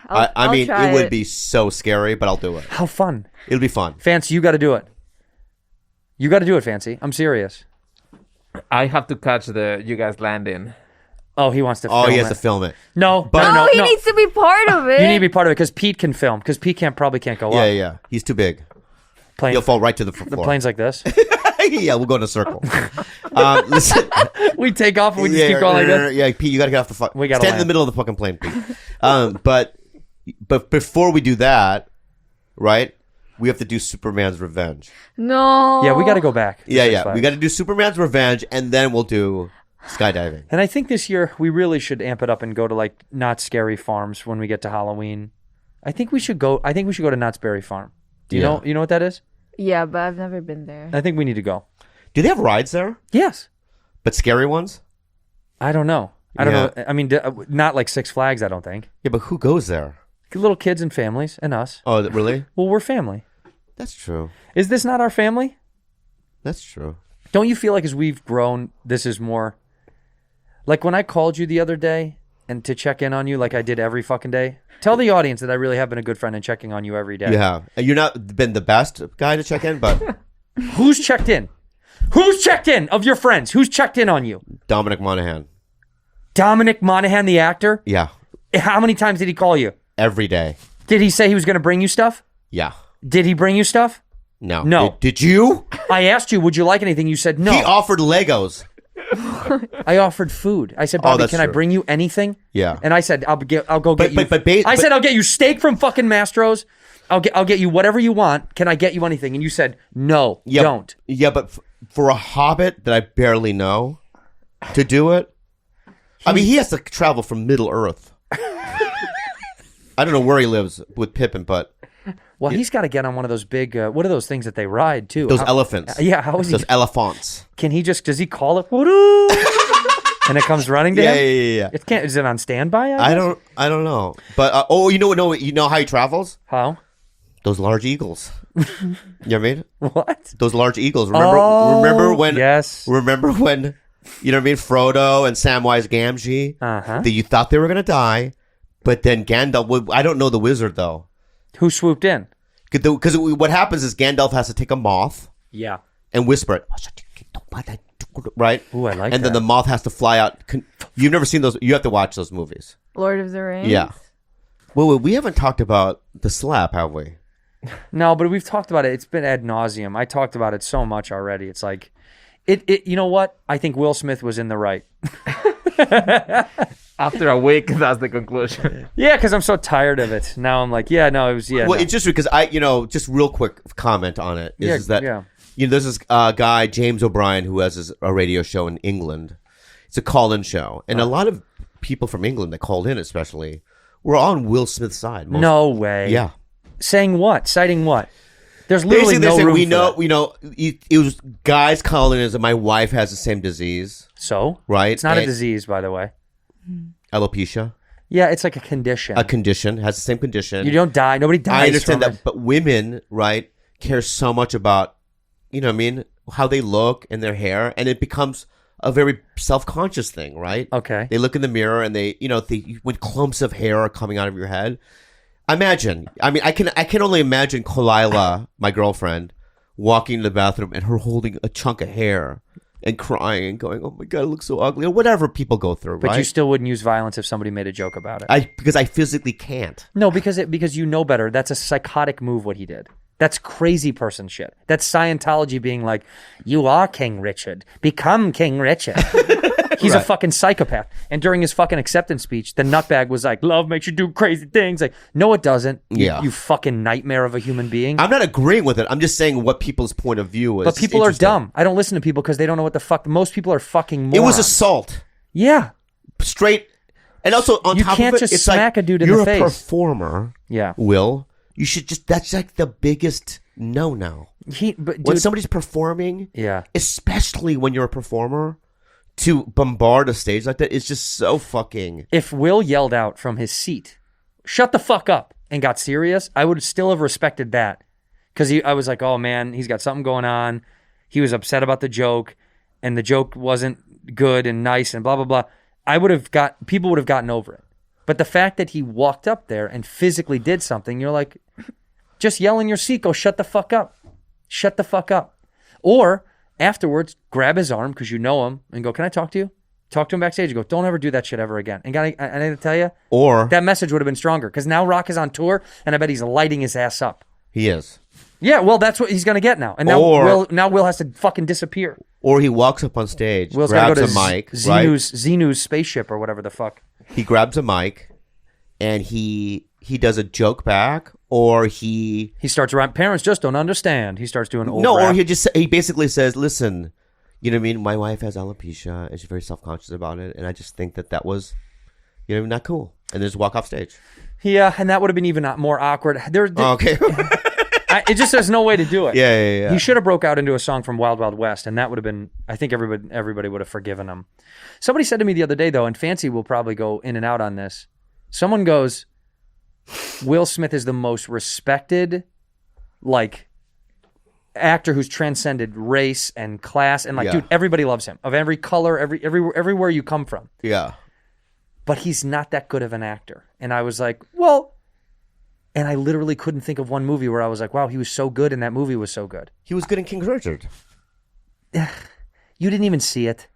I mean, try it would be so scary, but I'll do it. How fun. It'll be fun. Fancy, you got to do it. You got to do it, Fancy. I'm serious. I have to catch you guys landing. Oh, he wants to film He has it. to film it. No, No, he needs to be part of it. You need to be part of it because Pete can film. Because Pete probably can't go up. Yeah. He's too big. Plane, He'll fall right to the the floor. plane's like this. Yeah, we'll go in a circle. Listen. We take off and we just keep going like this. Yeah, Pete, you gotta get off the fuck. We gotta stand in land. the middle of the fucking plane, Pete. But before we do that, right? We have to do Superman's Revenge. No. Yeah, we got to go back. to Six Yeah. Flags. We got to do Superman's Revenge, and then we'll do skydiving. And I think this year we really should amp it up and go to like Not Scary Farms when we get to Halloween. I think we should go to Knott's Berry Farm. Do you Yeah. know? You know what that is? Yeah, but I've never been there. I think we need to go. Do they have rides there? Yes. But scary ones? I don't know. I don't Yeah. know. I mean, not like Six Flags. I don't think. Yeah, but who goes there? Little kids and families and us. Oh, really? Well, we're family. That's true. Is this not our family? That's true. Don't you feel like as we've grown, this is more like when I called you the other day and to check in on you like I did every fucking day? Tell the audience that I really have been a good friend and checking on you every day. You have. You're not been the best guy to check in, but Who's checked in? Who's checked in of your friends? Who's checked in on you? Dominic Monaghan. Dominic Monaghan, the actor? Yeah. How many times did he call you? Every day. Did he say he was going to bring you stuff? Yeah. Did he bring you stuff? No. No. Did you? I asked you, would you like anything? You said no. He offered Legos. I offered food. I said, Bobby, that's can I true. bring you anything? Yeah. And I said, I'll go get you. I but- said, I'll get you steak from fucking Mastro's. I'll get you whatever you want. Can I get you anything? And you said, no, Yeah, don't. Yeah, but for a hobbit that I barely know to do it, I mean, he has to travel from Middle Earth. I don't know where he lives with Pippin, but Well, he's got to get on one of those big, what are those things that they ride too? those elephants. Yeah, how is he? Those elephants. Can he does he call it? Woo-doo? And it comes running to Yeah, him? yeah. It can't, is it on standby? I don't know. But you know how he travels? How? Those large eagles. You know what I mean? What? Those large eagles. Remember when? Yes. Remember when? You know what I mean? Frodo and Samwise Gamgee. Uh-huh. That you thought they were gonna die, but then Gandalf. I don't know the wizard though. Who swooped in? Because what happens is Gandalf has to take a moth Yeah. and whisper it, right? Ooh, I like And then that. the moth has to fly out. You've never seen those. You have to watch those movies. Lord of the Rings. Yeah. Well, we haven't talked about the slap, have we? No, but we've talked about it. It's been ad nauseum. I talked about it so much already. It's like, it. You know what? I think Will Smith was in the right. After a week, that's the conclusion. Yeah, because I'm so tired of it. Now I'm like, yeah, no, it was, yeah. Well, no. it's just because just real quick comment on it is that yeah. there's this guy James O'Brien who has a radio show in England. It's a call-in show, and a lot of people from England that called in, especially, were on Will Smith's side. No way. Yeah. Saying what? Citing what? There's literally Basically, no they said, room for that. it was guys calling in as my wife has the same disease, So? right? It's not a And disease, by the way. alopecia, Yeah, it's like a condition. a condition, has the same condition. You don't die. Nobody dies. I understand from that, it. but women, right, care so much about, what I mean, how they look and their hair, and it becomes a very self-conscious thing, right? Okay. They look in the mirror and when clumps of hair are coming out of your head. Imagine, I can only imagine Kalila, my girlfriend, walking in the bathroom and her holding a chunk of hair and crying and going, "Oh my God, it looks so ugly," or whatever people go through, But right? you still wouldn't use violence if somebody made a joke about it. Because I physically can't. No, because you know better. That's a psychotic move what he did. That's crazy person shit. That's Scientology being like, you are King Richard. Become King Richard. He's a fucking psychopath. And during his fucking acceptance speech, the nutbag was like, love makes you do crazy things. Like, no, it doesn't. You fucking nightmare of a human being. I'm not agreeing with it. I'm just saying what people's point of view is. But people are interesting. dumb. I don't listen to people because they don't know what the fuck. Most people are fucking morons. It was assault. Yeah. Straight. And also on You top can't of it, just it's smack like, a dude in you're the face. You're a performer. Yeah. Will. You should just, that's like the biggest no. But When dude, somebody's performing, yeah. especially when you're a performer, to bombard a stage like that is just so fucking. If Will yelled out from his seat, "Shut the fuck up," and got serious, I would still have respected that. Because I was like, oh man, he's got something going on. He was upset about the joke, and the joke wasn't good and nice and blah, blah, blah. People would have gotten over it. But the fact that he walked up there and physically did something, you're like, just yell in your seat, go shut the fuck up. Shut the fuck up. Or afterwards, grab his arm because you know him and go, can I talk to you? Talk to him backstage. You go, don't ever do that shit ever again. And I gotta tell you, Or that message would have been stronger because now Rock is on tour and I bet he's lighting his ass up. he is. Yeah, well, that's what he's going to get now. And now Will has to fucking disappear. Or he walks up on stage, Will's got to grabs go to a mic, right? Xenu's spaceship or whatever the fuck. He grabs a mic, and he does a joke back, or he starts around. Parents just don't understand. He starts doing old no, rap. or he basically says, "Listen, you know what I mean? My wife has alopecia, and she's very self-conscious about it, and I just think that was, you know, not cool." And just walk off stage. Yeah, and that would have been even more awkward. Okay. It just there's no way to do it. Yeah. He should have broke out into a song from Wild Wild West, and that would have been. I think everybody would have forgiven him. Somebody said to me the other day, though, and Fancy will probably go in and out on this. Someone goes, Will Smith is the most respected, like, actor who's transcended race and class, and dude, everybody loves him of every color, everywhere you come from. Yeah. But he's not that good of an actor, and I was like, well. And I literally couldn't think of one movie where I was like, wow, he was so good and that movie was so good. He was good in King Richard. You didn't even see it.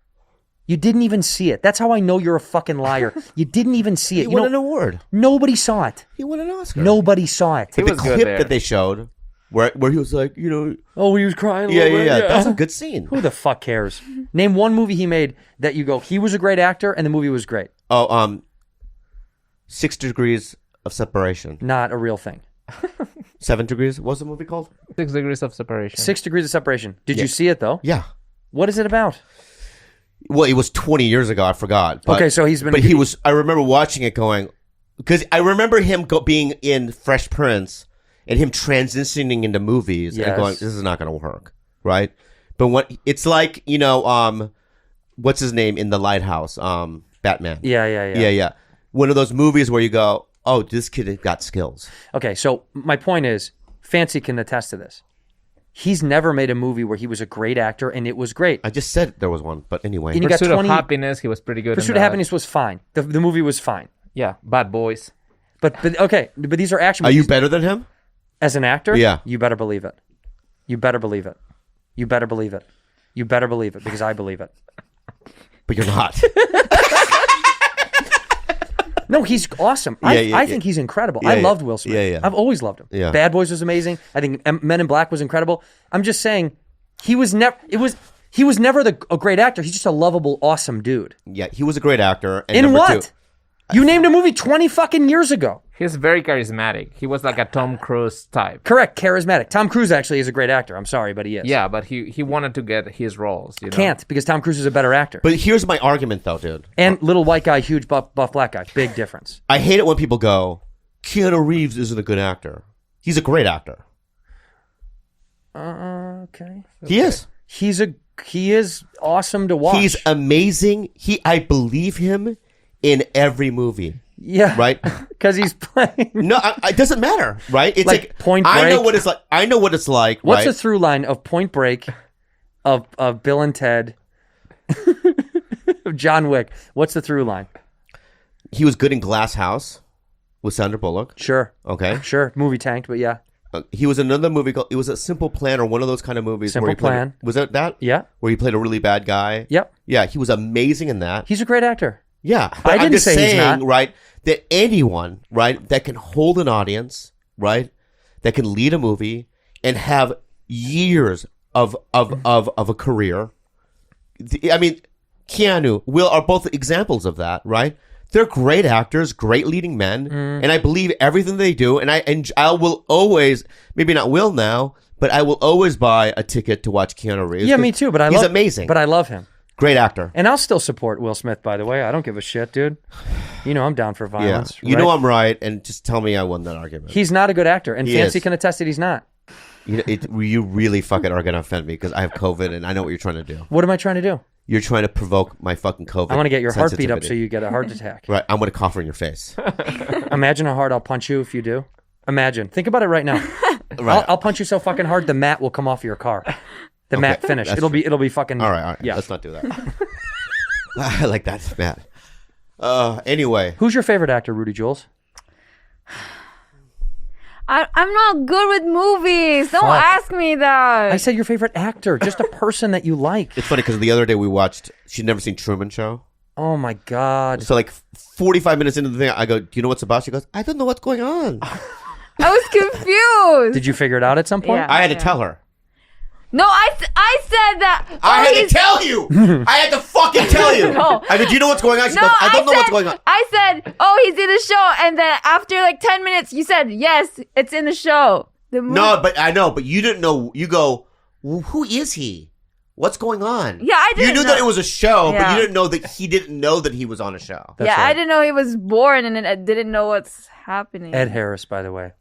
You didn't even see it. That's how I know you're a fucking liar. You didn't even see it. He won an award. Nobody saw it. He won an Oscar. Nobody saw it. He the was good clip there. that they showed, where he was like, you know, Oh, he was crying a yeah. little bit. That's a good scene. Who the fuck cares? Name one movie he made that you go, he was a great actor and the movie was great. Oh, 6 Degrees of Separation. Not a real thing. 7 Degrees. What's the movie called? 6 Degrees of Separation. 6 Degrees of Separation. Did you see it though? Yeah. What is it about? Well, it was 20 years ago. I forgot. But, Okay, so he's been. But he was. I remember watching it, going, because I remember him being in Fresh Prince and him transitioning into movies and going, "This is not going to work," right? But what it's like, you know, what's his name in The Lighthouse? Batman. Yeah. One of those movies where you go, "Oh, this kid has got skills." Okay, so my point is, Fancy can attest to this. He's never made a movie where he was a great actor and it was great. I just said there was one, but anyway. And you got Pursuit 20 of Happiness, he was pretty good. Pursuit of Happiness was fine. The movie was fine. Yeah, Bad Boys. But okay, but these are action Are movies. you better than him? As an actor? Yeah. You better believe it. You better believe it. You better believe it. You better believe it because I believe it. But you're not. No, he's awesome. I think he's incredible. I loved Will Smith. Yeah. I've always loved him. Yeah. Bad Boys was amazing. I think Men in Black was incredible. I'm just saying, he was never a great actor. He's just a lovable, awesome dude. Yeah, he was a great actor. And In number what? two, You named a movie 20 fucking years ago. He's very charismatic. He was like a Tom Cruise type. Correct, charismatic. Tom Cruise actually is a great actor. I'm sorry, but he is. Yeah, but he wanted to get his roles. You know? Can't because Tom Cruise is a better actor. But here's my argument, though, dude. And little white guy, huge buff black guy. Big difference. I hate it when people go, Keanu Reeves isn't a good actor. He's a great actor. Okay. He is. He is awesome to watch. He's amazing. I believe him in every movie. Yeah. Right? Because he's playing. No, it doesn't matter, right? It's Like Point I know Break. what it's like. I know what it's like. What's right? the through line of Point Break, of Bill and Ted, of John Wick? What's the through line? He was good in Glass House with Sandra Bullock. Sure. Okay. Sure. Movie tanked, but yeah. He was in another movie called. It was a Simple Plan or one of those kind of movies. Simple where he played, Plan. Was it that? Yeah. Where he played a really bad guy. Yep. Yeah, he was amazing in that. He's a great actor. Yeah, I but I'm didn't just say he's saying, not. right, that anyone, right, that can hold an audience, right, that can lead a movie and have years of a career. I mean, Keanu, Will are both examples of that, right? They're great actors, great leading men, and I believe everything they do. And I will always, maybe not Will now, but I will always buy a ticket to watch Keanu Reeves. Yeah, me too. But he's amazing. But I love him. Great actor. And I'll still support Will Smith, by the way. I don't give a shit, dude. You know I'm down for Yeah, violence. you right? know I'm right, and just tell me I won that argument. He's not a good actor, and He Fancy is. can attest that he's not. You really fucking are gonna offend me because I have COVID and I know what you're trying to do. What am I trying to do? You're trying to provoke my fucking COVID. I want to get your heartbeat up sensitivity. so you get a heart attack. Right, I'm gonna cough in your face. Imagine how hard I'll punch you if you do. Imagine. Think about it right now. Right. I'll punch you so fucking hard the mat will come off your car. The mat finish. It'll be fucking. All right. Yeah. Let's not do that. I like that, Matt. Anyway, Who's your favorite actor, Rudy Jules? I'm not good with movies. Don't ask me that. I said your favorite actor, just a person that you like. it's funny because the other day we watched. She'd never seen Truman Show. Oh my God. So like 45 minutes into the thing, I go, "Do you know what's about?" She goes, "I don't know what's going on." I was confused. Did you figure it out at some point? Yeah. I had to tell her. No, I said that. I had he's- to tell you. I had to fucking tell you. No. I go, "Do you know what's going on?" She No, goes, "I don't know what's going on." I said, "Oh, he's in the show," and then after like 10 minutes, you said, "Yes, it's in the show." The movie. No, but I know, but you didn't know. You go, well, "Who is he? What's going on?" Yeah, I didn't You knew know. that it was a show, but Yeah. you didn't know that he didn't know that he was on a show. That's yeah, right. I didn't know he was born, and then I didn't know what's happening. Ed Harris, by the way.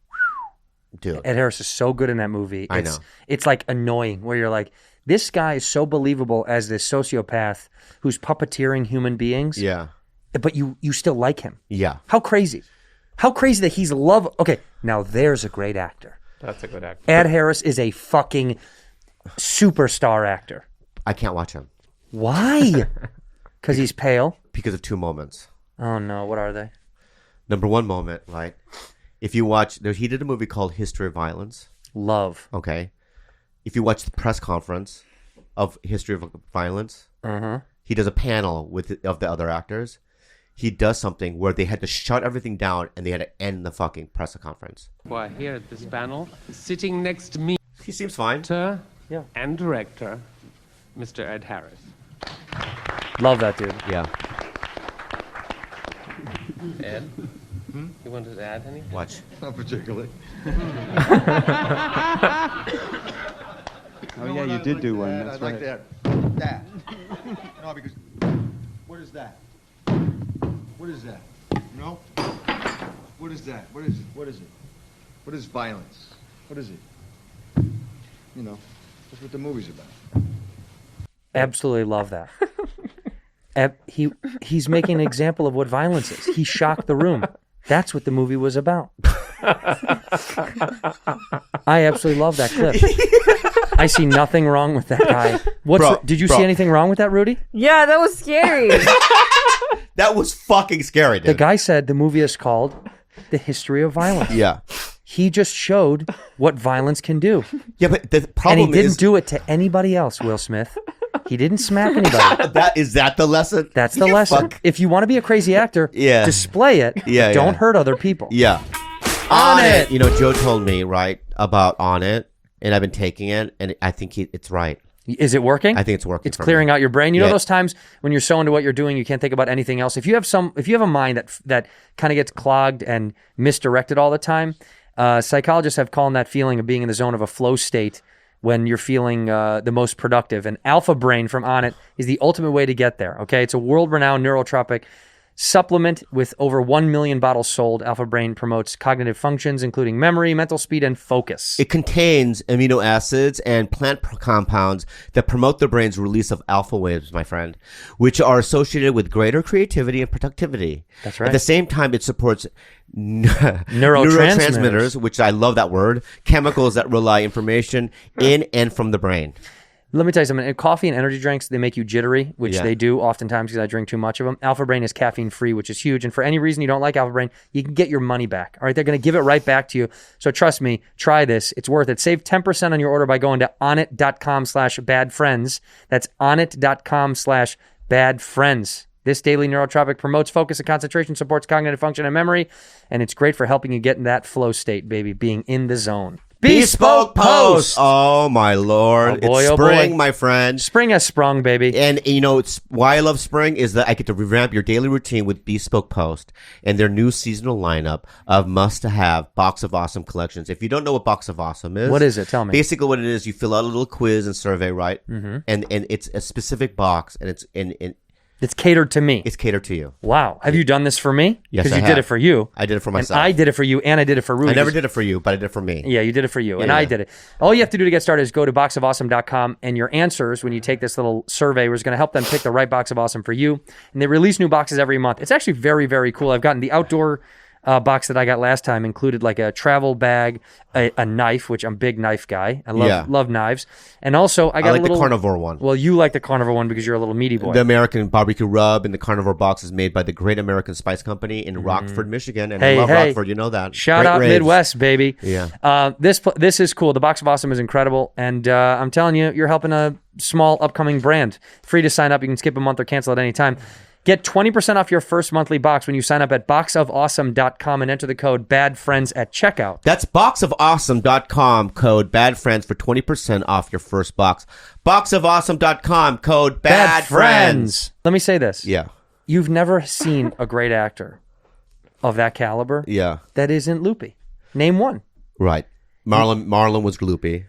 Dude, Ed Harris is so good in that movie. I know. It's like annoying where you're like, this guy is so believable as this sociopath who's puppeteering human beings. yeah, But you still like him. yeah. How crazy. How crazy that he's love. Okay, now there's a great actor. That's a good actor. Ed Harris is a fucking superstar actor. I can't watch him Why? Because he's pale. because of two moments. Oh no, what are they? Number one moment, right? If you watch, he did a movie called History of Violence. Love. Okay, if you watch the press conference of History of Violence, he does a panel of the other actors. He does something where they had to shut everything down and they had to end the fucking press conference. Why, here at this panel, sitting next to me, He seems fine. actor Yeah. and director, Mr. Ed Harris. Love that dude. Yeah, Ed, you wanted to add anything? watch. Not particularly. Oh yeah, you did do one. That's I like right. that. That. No, because what is that? What is that? No. What is that? What is it? What is it? What is violence? What is it? You know, that's what the movie's about. Absolutely love that. He's making an example of what violence is. He shocked the room. That's what the movie was about. I absolutely love that clip. I see nothing wrong with that guy. Did you see anything wrong with that, Rudy? Yeah, that was scary. That was fucking scary, dude. The guy said the movie is called The History of Violence. Yeah. He just showed what violence can do. Yeah, but the And problem he didn't is do it to anybody else, Will Smith. He didn't smack anybody. that the lesson? That's the You lesson. fuck- If you want to be a crazy actor, Yeah. display it. Yeah, Don't yeah. hurt other people. Yeah. On it. You know, Joe told me, right, about On It, and I've been taking it, and I think it's right. Is it working? I think it's working. It's for clearing me. out your brain. You know Yeah. those times when you're so into what you're doing, you can't think about anything else. If you have a mind that kind of gets clogged and misdirected all the time, psychologists have called that feeling of being in the zone of a flow state when you're feeling the most productive. And Alpha Brain from On It is the ultimate way to get there. Okay, it's a world-renowned neurotropic supplement with over 1 million bottles sold. Alpha Brain promotes cognitive functions, including memory, mental speed, and focus. It contains amino acids and plant compounds that promote the brain's release of alpha waves, my friend, which are associated with greater creativity and productivity. That's right. At the same time, it supports Neurotransmitters. which I love that word, chemicals that rely information in and from the brain. Let me tell you something. Coffee and energy drinks, they make you jittery, which Yeah. they do oftentimes because I drink too much of them. Alpha Brain is caffeine free, which is huge. And for any reason you don't like Alpha Brain, you can get your money back. All right, they're going to give it right back to you. So trust me, try this. It's worth it. Save 10% on your order by going to onit.com/badfriends. That's onit.com/badfriends. This daily neurotropic promotes focus and concentration, supports cognitive function and memory, and it's great for helping you get in that flow state, baby, being in the zone. Bespoke Post. Oh my lord! Oh, boy, it's oh, spring, boy. my friend. Spring has sprung, baby. And you know, it's why I love spring is that I get to revamp your daily routine with Bespoke Post and their new seasonal lineup of must-have Box of Awesome collections. If you don't know what Box of Awesome is, What is it? Tell me. Basically, what it is, you fill out a little quiz and survey, right? Mm-hmm. And it's a specific box, and It's catered to me. It's catered to you. Wow. Have you done this for me? Yes, Because I you have. did it for you. I did it for And myself. I did it for you, and I did it for Rudy. I never did it for you, but I did it for me. Yeah, you did it for you, and Yeah. I did it. All you have to do to get started is go to boxofawesome.com, and your answers, when you take this little survey, is going to help them pick the right box of awesome for you. And they release new boxes every month. It's actually very, very cool. I've gotten the outdoor box that I got last time included like a travel bag, a knife, which I'm a big knife guy. I love knives. And also I got I like a little the carnivore one. Well, you like the carnivore one because you're a little meaty boy. The American barbecue rub in the carnivore box is made by the Great American Spice Company in Rockford, Michigan. And Hey, I love hey. Rockford, you know that. Shout Great out raves. Midwest, baby. Yeah. This is cool. The Box of Awesome is incredible, and I'm telling you, you're helping a small upcoming brand. Free to sign up. You can skip a month or cancel at any time. Get 20% off your first monthly box when you sign up at boxofawesome.com and enter the code BADFRIENDS at checkout. That's boxofawesome.com, code BADFRIENDS for 20% off your first box. Boxofawesome.com, code BADFRIENDS. Let me say this. Yeah. You've never seen a great actor of that caliber Yeah. that isn't loopy. Name one. Right. Marlon was gloopy.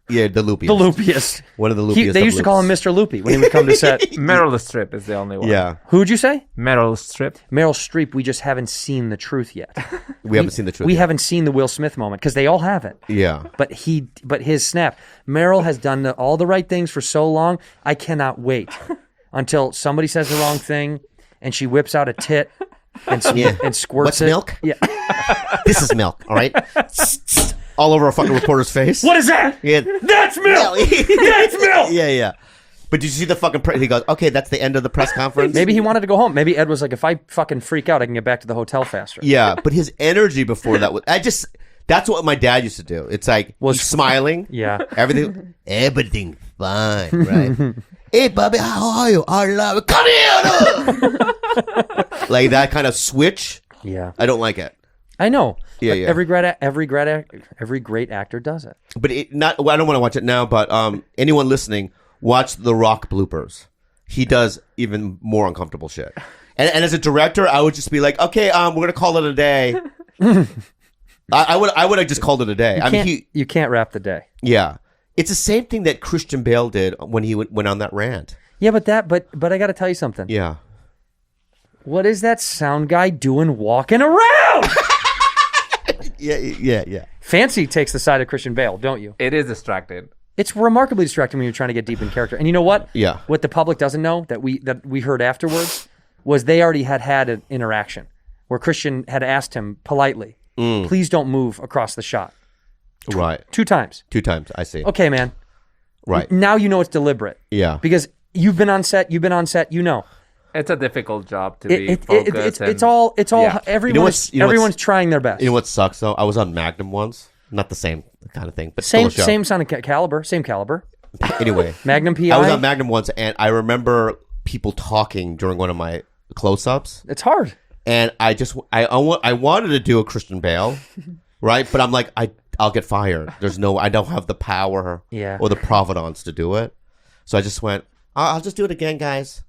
Yeah, the loopiest. The loopiest. One of the loopiest. They of used to call him loops. Mr. Loopy when he would come to set. Meryl Streep is the only one. Yeah. Who'd you say? Meryl Streep. Meryl Streep. We just haven't seen the truth yet. We haven't seen the truth We yet. haven't seen the Will Smith moment because they all have it. Yeah. But his snap. Meryl has done all the right things for so long. I cannot wait until somebody says the wrong thing and she whips out a tit and, Yeah. and squirts What's it. milk? Yeah. This is milk, all right? All over a fucking reporter's face. What is that? Yeah. That's milk. That's milk. Yeah, yeah. But did you see the fucking he goes, okay, that's the end of the press conference? Maybe he wanted to go home. Maybe Ed was like, if I fucking freak out, I can get back to the hotel faster. Yeah, but his energy before that was that's what my dad used to do. It's like he's smiling. Yeah. Everything's fine, right? Hey, Bobby, how are you? I love it. Come here. Like that kind of switch. Yeah. I don't like it. I know. Yeah, But yeah. Every great actor does it. But I don't want to watch it now, but anyone listening, watch the Rock bloopers. He does even more uncomfortable shit. And as a director, I would just be like, okay, we're gonna call it a day. I would have just called it a day. You can't wrap the day. Yeah, it's the same thing that Christian Bale did when he went on that rant. Yeah, but I got to tell you something. Yeah. What is that sound guy doing walking around? Yeah. Fancy takes the side of Christian Bale, don't you? It is distracted. It's remarkably distracting when you're trying to get deep in character. And you know what? Yeah. What the public doesn't know that we heard afterwards was they already had an interaction where Christian had asked him politely, please don't move across the shot. Right. 2 times. 2 times. I see. Okay, man. Right. Now you know it's deliberate. Yeah. Because you've been on set, you know. It's a difficult job to be focused. It's all yeah. everyone's trying their best. You know what sucks though? I was on Magnum once. Not the same kind of thing, but Same still a show. sound of caliber, same caliber. Anyway, Magnum PI. I was on Magnum once, and I remember people talking during one of my close-ups, It's hard. and I wanted to do a Christian Bale, right? But I'm like, I'll get fired. I don't have the power or the provenance to do it. So I just went, I'll just do it again, guys.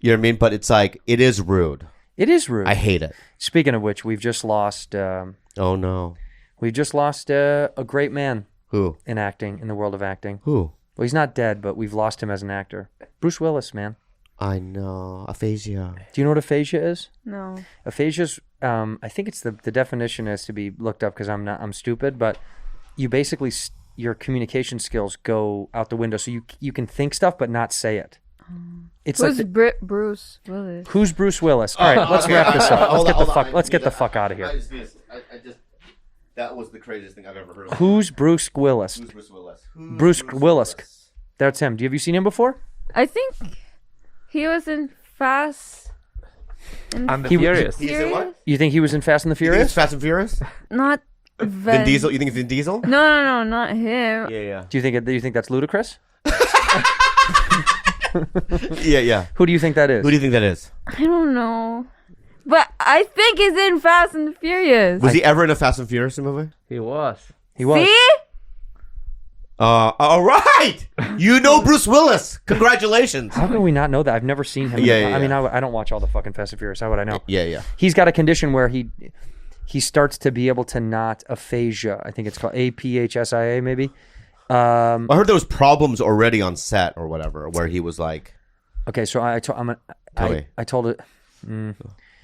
You know what I mean? But it's like, it is rude. It is rude. I hate it. Speaking of which, we've just lost. Oh no. We've just lost a great man Who? in acting, in the world of acting. Who? Well, he's not dead, but we've lost him as an actor. Bruce Willis, man. I know. Aphasia. Do you know what aphasia is? No. Aphasia's, I think it's the definition is to be looked up because I'm stupid, but you basically, your communication skills go out the window. So you can think stuff but not say it. It's Who's like Bruce Willis? Who's Bruce Willis? All right, let's wrap this up. Let's get the fuck out of here. That was the craziest thing I've ever heard of. Who's Bruce Willis? Who's Bruce Willis? Bruce Willis. That's him. Have you seen him before? I think he was in Fast And the He- Furious. He's in what? You think he was in Fast and the You think it's Furious? Fast and Furious? Not Vin Diesel? You think it's Vin Diesel? No, not him. Yeah. Do you think that's ludicrous? Yeah. Who do you think that is? Who do you think that is? I don't know. But I think he's in Fast and the Furious. Was he ever in a Fast and Furious movie? He was. He was. See? All right. You know Bruce Willis. Congratulations. How can we not know that? I've never seen him. Yeah. I mean, I don't watch all the fucking Fast and Furious. How would I know? Yeah. He's got a condition where he starts to be able to not aphasia. I think it's called APHSIA, maybe. I heard there was problems already on set or whatever, where he was like, Okay, so Tell me. I told it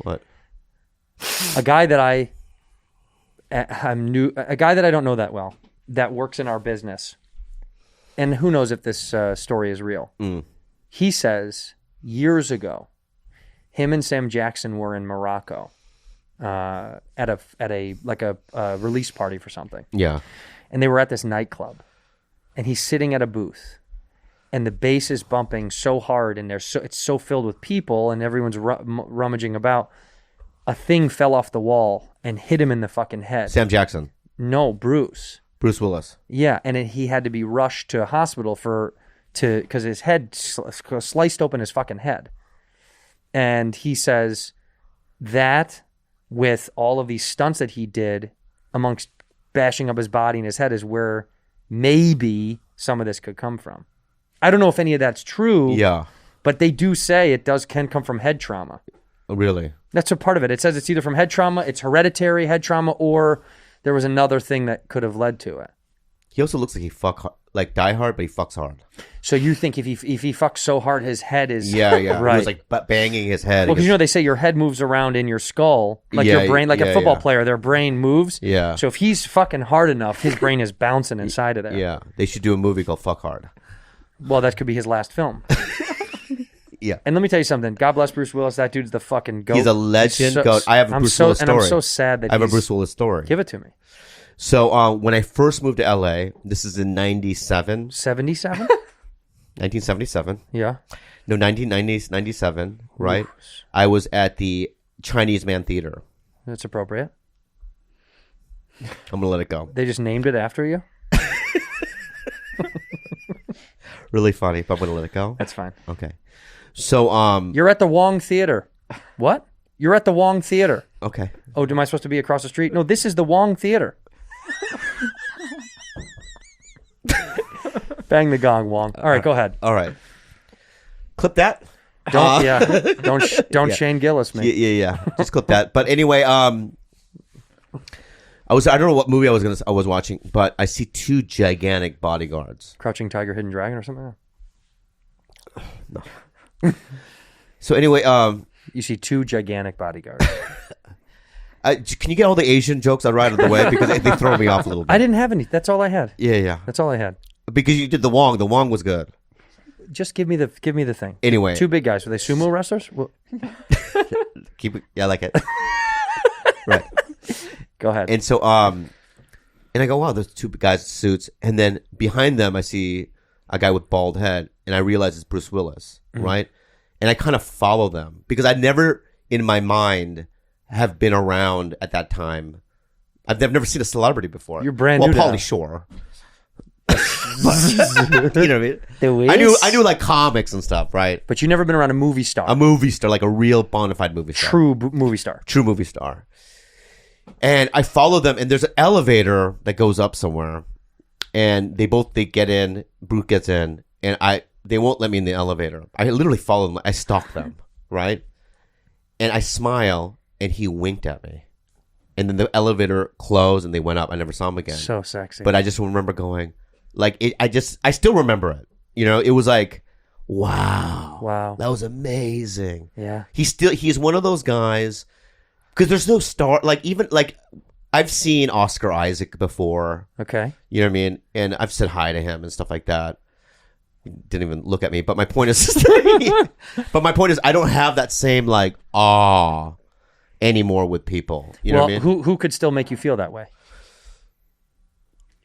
What? a guy that I'm new, a guy that I don't know that well, that works in our business, and who knows if this story is real. He says years ago, him and Sam Jackson were in Morocco at a release party for something. Yeah. And they were at this nightclub, and he's sitting at a booth, and the bass is bumping so hard, and it's so filled with people, and everyone's rummaging about. A thing fell off the wall and hit him in the fucking head. Sam Jackson. No, Bruce. Bruce Willis. Yeah, and he had to be rushed to a hospital because his head sliced open his fucking head. And he says that with all of these stunts that he did amongst bashing up his body and his head is where maybe some of this could come from. I don't know if any of that's true. Yeah. But they do say it can come from head trauma. Oh, really? That's a part of it. It says it's either from head trauma, it's hereditary head trauma, or there was another thing that could have led to it. He also looks like he die hard, but he fucks hard. So you think if he fucks so hard, his head is Yeah. right. He was like banging his head. Well, because they say your head moves around in your skull, like Yeah, your brain, like yeah, a football yeah. player, their brain moves. Yeah. So if he's fucking hard enough, his brain is bouncing inside of there. Yeah. They should do a movie called Fuck Hard. Well, that could be his last film. Yeah. And let me tell you something. God bless Bruce Willis. That dude's the fucking goat. He's a legend. So- goat. I have a Bruce Willis story. And I'm so sad that I have a Bruce Willis story. Give it to me. So when I first moved to LA, this is in 97. 77? 1977. Yeah. No, 1997, right? I was at the Chinese Man Theater. That's appropriate. I'm going to let it go. They just named it after you? Really funny, but I'm going to let it go. That's fine. Okay. So, You're at the Wong Theater. What? You're at the Wong Theater. okay. Oh, am I supposed to be across the street? No, this is the Wong Theater. Bang the gong, Wong. All right, go ahead. All right. Clip that. Don't don't Shane Gillis me. Yeah. Just clip that. But anyway, I don't know what movie I was watching, but I see two gigantic bodyguards. Crouching Tiger, Hidden Dragon, or something. So anyway, You see two gigantic bodyguards. can you get all the Asian jokes out right out of the way because they throw me off a little bit? I didn't have any. That's all I had. Yeah. That's all I had. Because you did the Wong. The Wong was good. Just give me the thing. Anyway, Two big guys. Were they sumo wrestlers? Well, keep it. Yeah, I like it. Right. go ahead. And so, and I go, wow, there's two guys in suits, and then behind them, I see a guy with bald head, and I realize it's Bruce Willis, right? And I kind of follow them because I never, in my mind, have been around at that time. I've never seen a celebrity before. You're brand new to Pauly that. Shore. But, you know what I mean? The I knew like comics and stuff, right? But you never been around a movie star. A movie star, like a real bona fide movie star. Movie star. True movie star. And I follow them, and there's an elevator that goes up somewhere, and they get in. Bruce gets in, and they won't let me in the elevator. I literally follow them. I stalk them, right? And I smile, and he winked at me, and then the elevator closed, and they went up. I never saw him again. So sexy. But I just remember going, like, I still remember it. You know, it was like, wow, that was amazing. Yeah. He's one of those guys. Because there's no star, like, even, like, I've seen Oscar Isaac before. Okay. You know what I mean? And I've said hi to him and stuff like that. He didn't even look at me. But my point is, I don't have that same, like, awe anymore with people. You know what I mean? Who could still make you feel that way?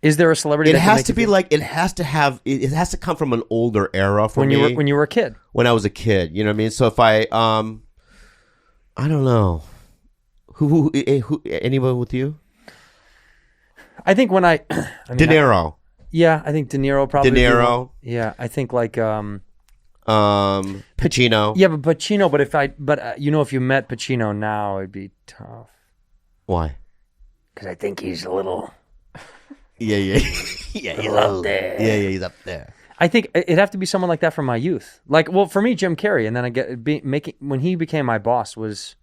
Is there a celebrity It that can has make to you be feel- like, it has to come from an older era for me. when you were a kid? When I was a kid. You know what I mean? So if I don't know. Who anyone with you? I think when I mean, De Niro. Yeah, I think De Niro probably. De Niro. Yeah, I think like Pacino. Yeah, but Pacino. But if you met Pacino now, it'd be tough. Why? Because I think he's a little. Yeah, he's up there. Yeah, he's up there. I think it'd have to be someone like that from my youth. Like, well, for me, Jim Carrey, and then when he became my boss that was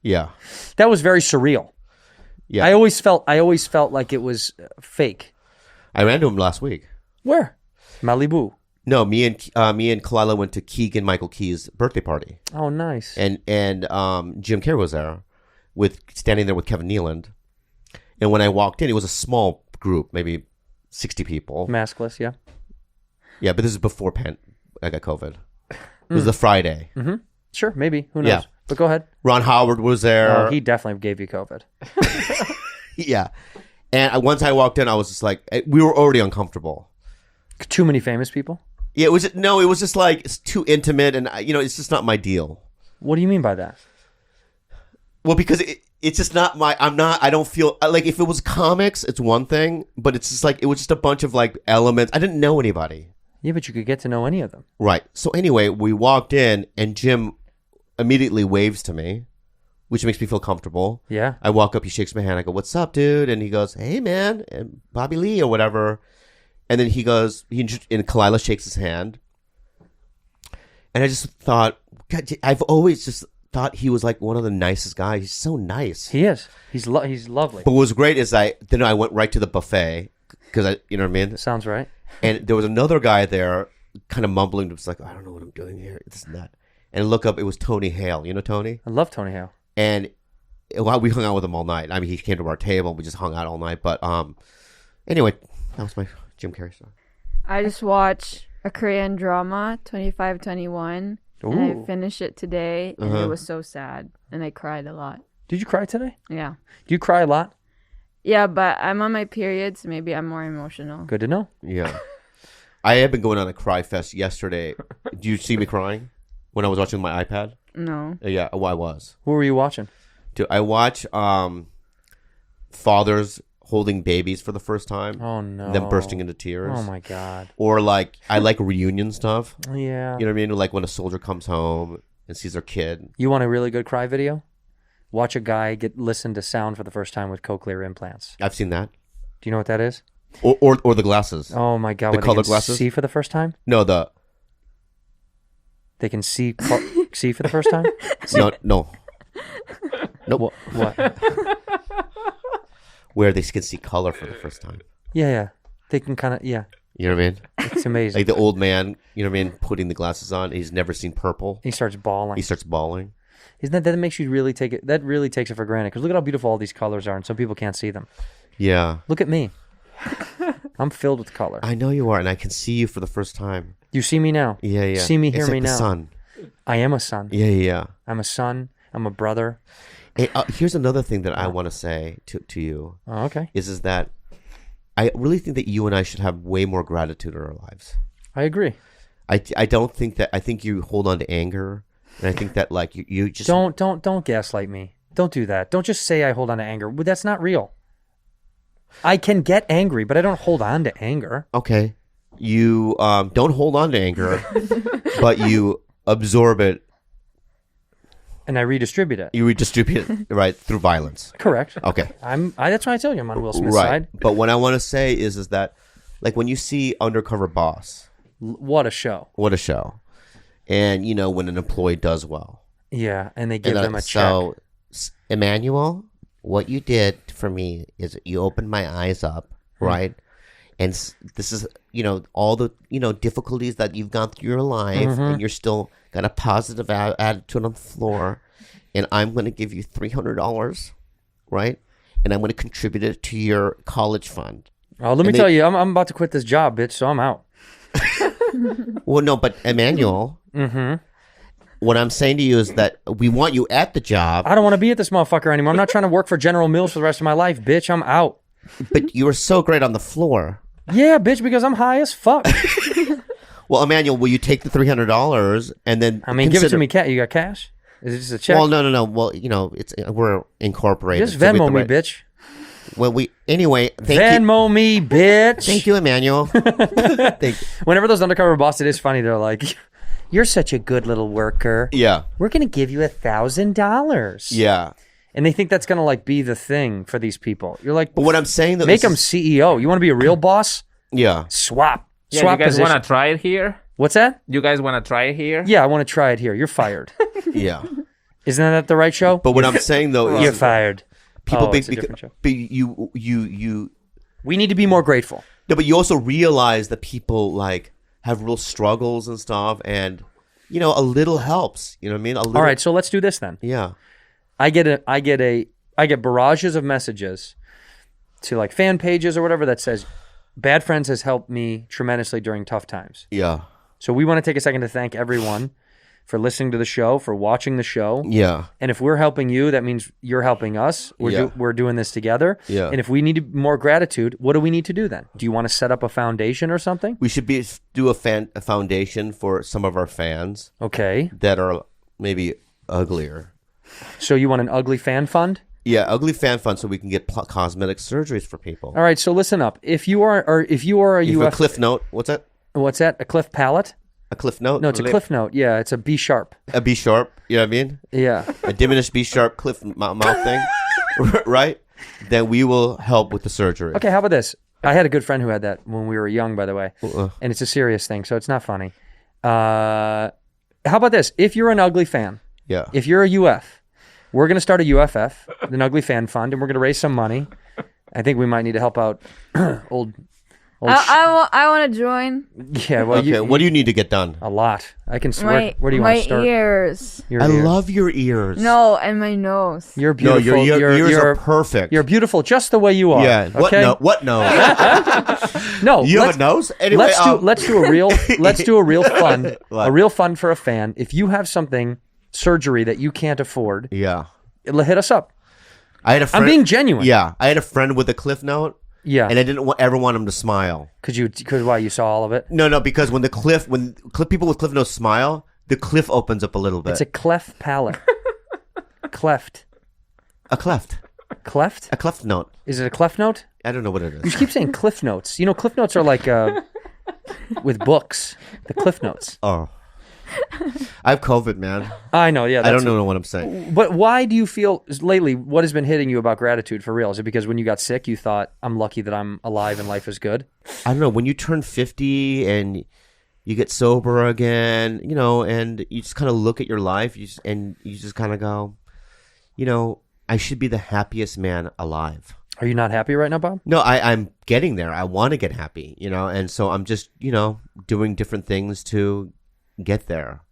very surreal. Yeah, I always felt like it was fake. I ran to him last week. Where? Malibu. No, me and Kalila went to Keegan Michael Key's birthday party, Oh, nice. and Jim Carrey was there, standing there with Kevin Nealon. And when I walked in, it was a small group, maybe 60 people. Maskless, yeah. Yeah, but this is before I got COVID. It was the Friday. Mm-hmm. Sure, maybe. Who knows? Yeah. But go ahead. Ron Howard was there. Oh, he definitely gave you COVID. Yeah. And once I walked in, I was just like, we were already uncomfortable. Too many famous people? Yeah, it was just like, it's too intimate, and it's just not my deal. What do you mean by that? Well, because it's just not I don't feel like, if it was comics, it's one thing, but it's just like, it was just a bunch of like elements. I didn't know anybody. Yeah, but you could get to know any of them. Right. So anyway, we walked in and Jim immediately waves to me, which makes me feel comfortable. Yeah. I walk up, he shakes my hand. I go, "What's up, dude?" And he goes, "Hey, man," and Bobby Lee or whatever. And then he goes, and Kalila shakes his hand. And I just thought, God, I've always just thought he was like one of the nicest guys. He's so nice. He is. He's lovely. But what was great is I went right to the buffet because you know what I mean? Sounds right. And there was another guy there kind of mumbling, just like, "I don't know what I'm doing here. This and that." And look up, it was Tony Hale. You know Tony? I love Tony Hale. And we hung out with him all night. I mean, he came to our table. We just hung out all night. But anyway, that was my Jim Carrey story. I just watched a Korean drama, 2521, and I finished it today, and it was so sad, and I cried a lot. Did you cry today? Yeah. Do you cry a lot? Yeah, but I'm on my period, so maybe I'm more emotional. Good to know. Yeah. I had been going on a cry fest yesterday. Did you see me crying when I was watching my iPad? No. Yeah, well, I was. Who were you watching? Dude, I watch fathers holding babies for the first time. Oh, no. Them bursting into tears. Oh, my God. Or like, I like reunion stuff. Yeah. You know what I mean? Like when a soldier comes home and sees their kid. You want a really good cry video? Watch a guy listen to sound for the first time with cochlear implants. I've seen that. Do you know what that is? Or the glasses. Oh, my God. The What, color they can glasses? see for the first time? No, They can see see for the first time? no. Nope. What? Where they can see color for the first time. Yeah. They can kind of, yeah. You know what I mean? It's amazing. Like the old man, you know what I mean, putting the glasses on. He's never seen purple. He starts bawling. He starts bawling. Isn't that makes you really take it? That really takes it for granted. Because look at how beautiful all these colors are, and some people can't see them. Yeah. Look at me. I'm filled with color. I know you are, and I can see you for the first time. You see me now. Yeah. See me, hear it's like me the now. sun. I am a son. Yeah. I'm a son. I'm a brother. Hey, here's another thing that I want to say to you. Oh, okay. Is that I really think that you and I should have way more gratitude in our lives. I agree. I don't think that. I think you hold on to anger, and I think that like you just don't gaslight me. Don't do that. Don't just say I hold on to anger. Well, that's not real. I can get angry, but I don't hold on to anger. Okay. You don't hold on to anger, but you absorb it. And I redistribute it. You redistribute it, right, through violence. Correct. Okay. That's why I tell you I'm on Will Smith's Right. side. But what I want to say is that, like, when you see Undercover Boss, What a show. what a show. And, you know, when an employee does well. Yeah, and they give And, them a so, check. Emmanuel, what you did for me is you opened my eyes up, right? And this is, you know, all the, you know, difficulties that you've gone through your life, and you're still got a positive attitude on the floor. And I'm going to give you $300, right? And I'm going to contribute it to your college fund. Oh, let me tell you, I'm about to quit this job, bitch, so I'm out. Well, no, but Emmanuel, what I'm saying to you is that we want you at the job. I don't want to be at this motherfucker anymore. I'm not trying to work for General Mills for the rest of my life, bitch. I'm out. But you were so great on the floor. Yeah, bitch, because I'm high as fuck. Well, Emmanuel, will you take the $300 and then I mean, give it to me, cat. You got cash? Is it just a check? Well, no. Well, you know, we're incorporated. Just Venmo me, bitch. Well, anyway, thank you. Venmo me, bitch. Thank you, Emmanuel. Thank you. Whenever those undercover bosses, it is funny. They're like, "You're such a good little worker. Yeah. We're gonna give you $1,000." Yeah. And they think that's gonna like be the thing for these people. You're like, But what I'm saying though, make them CEO. You want to be a real boss? Yeah. Swap. Yeah, Swap you guys position. want to try it here? What's that? You guys want to try it here? Yeah, I want to try it here. You're fired. Yeah. Isn't that the right show? But what I'm saying though is You're fired. people it's a different show. but you We need to be more grateful. no, but you also realize that people like have real struggles and stuff, and a little helps. You know what I mean? A little, All right, so let's do this then. Yeah. I get barrages of messages to like fan pages or whatever that says, Bad Friends has helped me tremendously during tough times. Yeah. So we want to take a second to thank everyone for listening to the show, for watching the show. Yeah. And if we're helping you, that means you're helping us. We're doing this together. Yeah. And if we need more gratitude, what do we need to do then? Do you want to set up a foundation or something? We should do a foundation for some of our fans. Okay. That are maybe uglier. So you want an ugly fan fund? Yeah, ugly fan fund, so we can get cosmetic surgeries for people. All right, so listen up. If you are a cliff note, what's that? What's that? A cliff palate? A cliff note? No, it's a cliff note. Yeah, it's a B sharp. A B sharp. You know what I mean? Yeah. A diminished B sharp cliff mouth thing, right? Then we will help with the surgery. Okay, how about this? I had a good friend who had that when we were young, by the way, and it's a serious thing, so it's not funny. How about this? If you're an ugly fan, if you're a UF. We're going to start a UFF, an Ugly Fan Fund, and we're going to raise some money. I think we might need to help out old I want to join. Yeah, well, okay. What do you need to get done? A lot. I can. Where do you want to start? My ears. I love your ears. No, and my nose. You're beautiful. No, your ears are perfect. You're beautiful, just the way you are. Yeah. Okay? What nose? No. You have a nose. Anyway, let's do a real fund. A real fund for a fan. If you have something. Surgery that you can't afford. Yeah. Hit us up. I had a friend. I'm being genuine. Yeah. I had a friend with a cliff note. Yeah. And I didn't ever want him to smile. Because why? You saw all of it? No, because when people with cliff notes smile, the cliff opens up a little bit. It's a cleft palate. Cleft. A cleft. Cleft? A cleft note. Is it a cleft note? I don't know what it is. You keep saying cliff notes. Cliff notes are like with books. The cliff notes. Oh. I have COVID, man. I know, yeah. I don't know what I'm saying. But why do you feel, lately, what has been hitting you about gratitude for real? Is it because when you got sick, you thought, I'm lucky that I'm alive and life is good? I don't know. When you turn 50 and you get sober again, and you just kind of look at your life and you just kind of go, I should be the happiest man alive. Are you not happy right now, Bob? No, I'm getting there. I want to get happy, and so I'm just, doing different things to get there.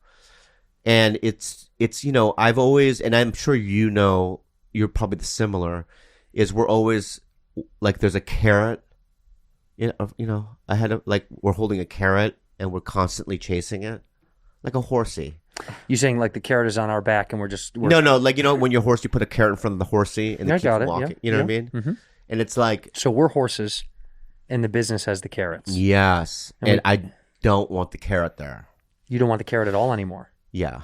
And it's I've always, and I'm sure you're probably the similar, is we're always like there's a carrot, we're holding a carrot and we're constantly chasing it like a horsey. You saying like the carrot is on our back and we're no, like when your horse, you put a carrot in front of the horsey and it keeps walking. Yeah. You know what I mean? Mm-hmm. And it's like, so we're horses and the business has the carrots. Yes. And I don't want the carrot there. You don't want the carrot at all anymore. Yeah.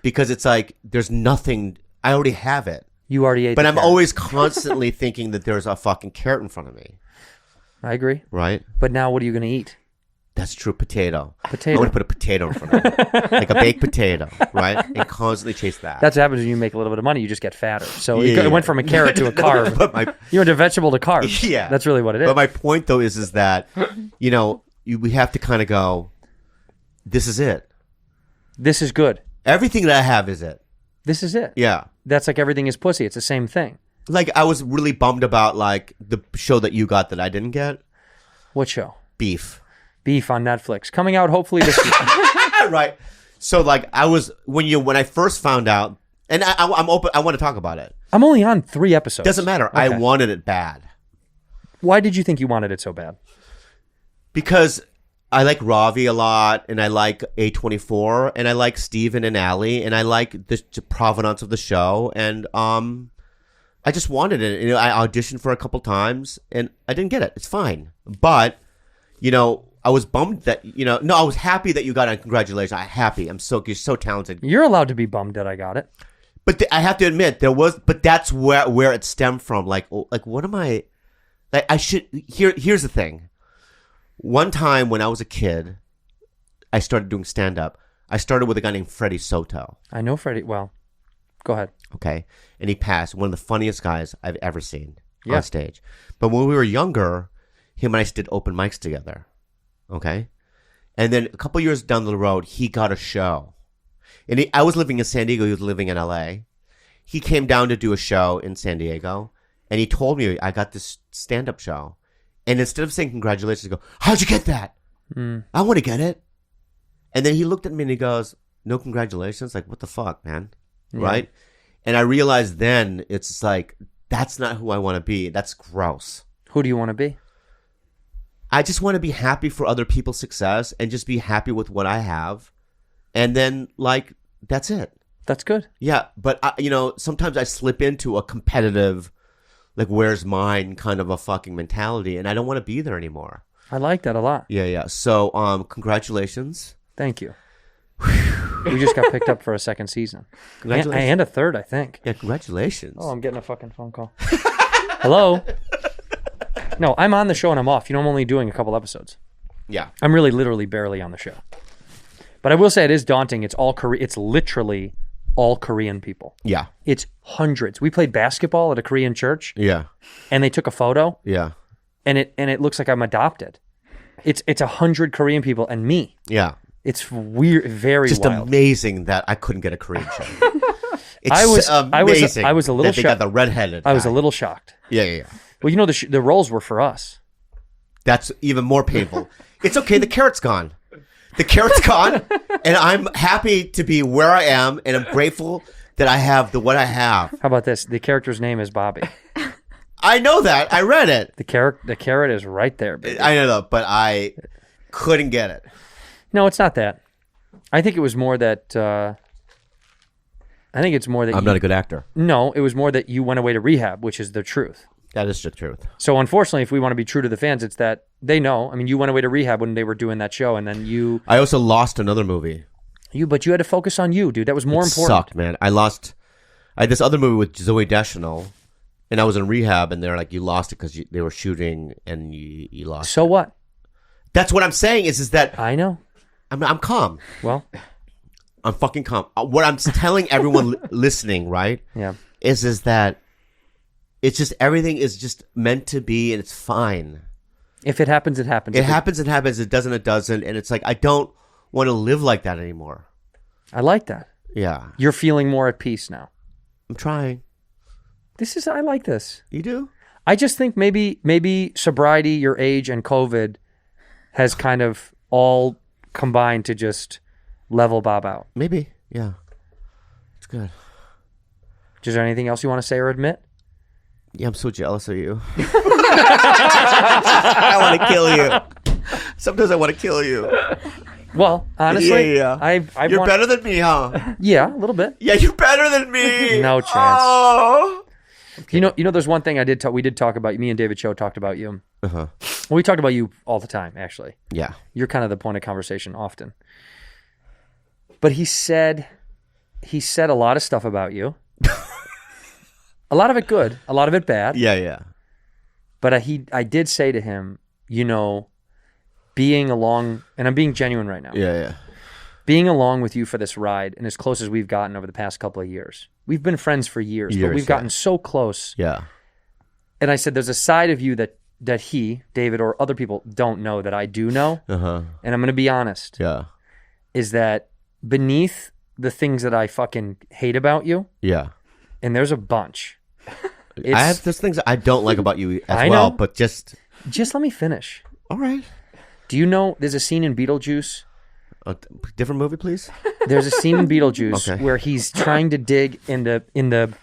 Because it's like, there's nothing, I already have it. You already ate But the I'm carrot. always constantly thinking that there's a fucking carrot in front of me. I agree. Right? But now what are you going to eat? That's true. Potato. I'm Potato. going to put a potato in front of me. Like a baked potato. Right? And constantly chase that. That's what happens when you make a little bit of money. You just get fatter. So Yeah. it went from a carrot to a carb. You went to vegetable to carbs. Yeah. That's really what it is. But my point, though, is that, we have to kind of go, this is it. This is good. Everything that I have is it. This is it. Yeah. That's like everything is pussy. It's the same thing. Like, I was really bummed about, like, the show that you got that I didn't get. What show? Beef. Beef on Netflix. Coming out hopefully this week. Right. So, like, I was, when I first found out, and I'm open, I want to talk about it. I'm only on 3 episodes. Doesn't matter. Okay. I wanted it bad. Why did you think you wanted it so bad? Because I like Ravi a lot, and I like A24, and I like Steven and Allie, and I like the provenance of the show, and I just wanted it. I auditioned for a couple times, and I didn't get it. It's fine. But, I was bummed that, no, I was happy that you got it. Congratulations. I'm happy. You're so talented. You're allowed to be bummed that I got it. But I have to admit, but that's where it stemmed from. Like, what am I, like, here's the thing. One time when I was a kid, I started doing stand-up. I started with a guy named Freddie Soto. I know Freddie. Well, go ahead. Okay. And he passed. One of the funniest guys I've ever seen on stage. But when we were younger, him and I did open mics together. Okay. And then a couple years down the road, he got a show. And I was living in San Diego. He was living in LA. He came down to do a show in San Diego. And he told me, I got this stand-up show. And instead of saying congratulations, I go, how'd you get that? I want to get it. And then he looked at me and he goes, no congratulations. Like, what the fuck, man? Yeah. Right? And I realized then it's like, that's not who I want to be. That's gross. Who do you want to be? I just want to be happy for other people's success and just be happy with what I have. And then, like, that's it. That's good. Yeah. But, sometimes I slip into a competitive, like, where's mine kind of a fucking mentality. And I don't want to be there anymore. I like that a lot. Yeah. So, congratulations. Thank you. We just got picked up for a second season. Congratulations. And a third, I think. Yeah, congratulations. Oh, I'm getting a fucking phone call. Hello? No, I'm on the show and I'm off. I'm only doing a couple episodes. Yeah. I'm really literally barely on the show. But I will say it is daunting. It's literally all Korean people. Yeah. It's hundreds. We played basketball at a Korean church. Yeah. And they took a photo. Yeah. And it looks like I'm adopted. It's 100 Korean people and me. Yeah. It's weird, very just wild. Amazing that I couldn't get a Korean show. It's amazing I was a little that they got shocked. the redheaded I was guy. a little shocked. Yeah. Well, the roles were for us. That's even more painful. It's okay. The carrot's gone. The carrot's gone, and I'm happy to be where I am, and I'm grateful that I have what I have. How about this? The character's name is Bobby. I know that. I read it. The carrot is right there, baby. I know that, but I couldn't get it. No, it's not that. I think it was more that. I'm not a good actor. No, it was more that you went away to rehab, which is the truth. That is the truth. So unfortunately, if we want to be true to the fans, it's that they know. I mean, you went away to rehab when they were doing that show, and then you. I also lost another movie. But you had to focus on you, dude. That was more important. Sucked, man. I had this other movie with Zoe Deschanel, and I was in rehab, and they're like, "You lost it because they were shooting, and you lost." So what? That's what I'm saying. Is that I know. I'm calm. Well, I'm fucking calm. What I'm telling everyone listening, right? Yeah. Is that it's just everything is just meant to be, and it's fine. If it happens, it happens. It happens. It happens. It doesn't. It doesn't. And it's like I don't want to live like that anymore. I like that. Yeah. You're feeling more at peace now. I'm trying. I like this. You do? I just think maybe sobriety, your age, and COVID has kind of all combined to just level Bob out. Maybe. Yeah. It's good. Is there anything else you want to say or admit? Yeah, I'm so jealous of you. I want to kill you. Sometimes I want to kill you. Well, honestly, yeah. You're better than me, huh? Yeah, a little bit. Yeah, you're better than me. No chance. Oh. Okay. You know, there's one thing we did talk about. Me and David Cho talked about you. Uh-huh. Well, we talked about you all the time, actually. Yeah. You're kind of the point of conversation often. But he said a lot of stuff about you. A lot of it good, a lot of it bad. Yeah. But I did say to him, being along, and I'm being genuine right now. Yeah. Being along with you for this ride, and as close as we've gotten over the past couple of years. We've been friends for years, but we've gotten so close. Yeah. And I said, there's a side of you that he, David, or other people don't know that I do know. Uh-huh. And I'm going to be honest. Yeah. Is that beneath the things that I fucking hate about you? Yeah. And there's a bunch. There's things I don't like about you I well, know. but just let me finish. All right. Do you know there's a scene in Beetlejuice? A different movie, please. There's a scene in Beetlejuice Okay. where he's trying to dig in the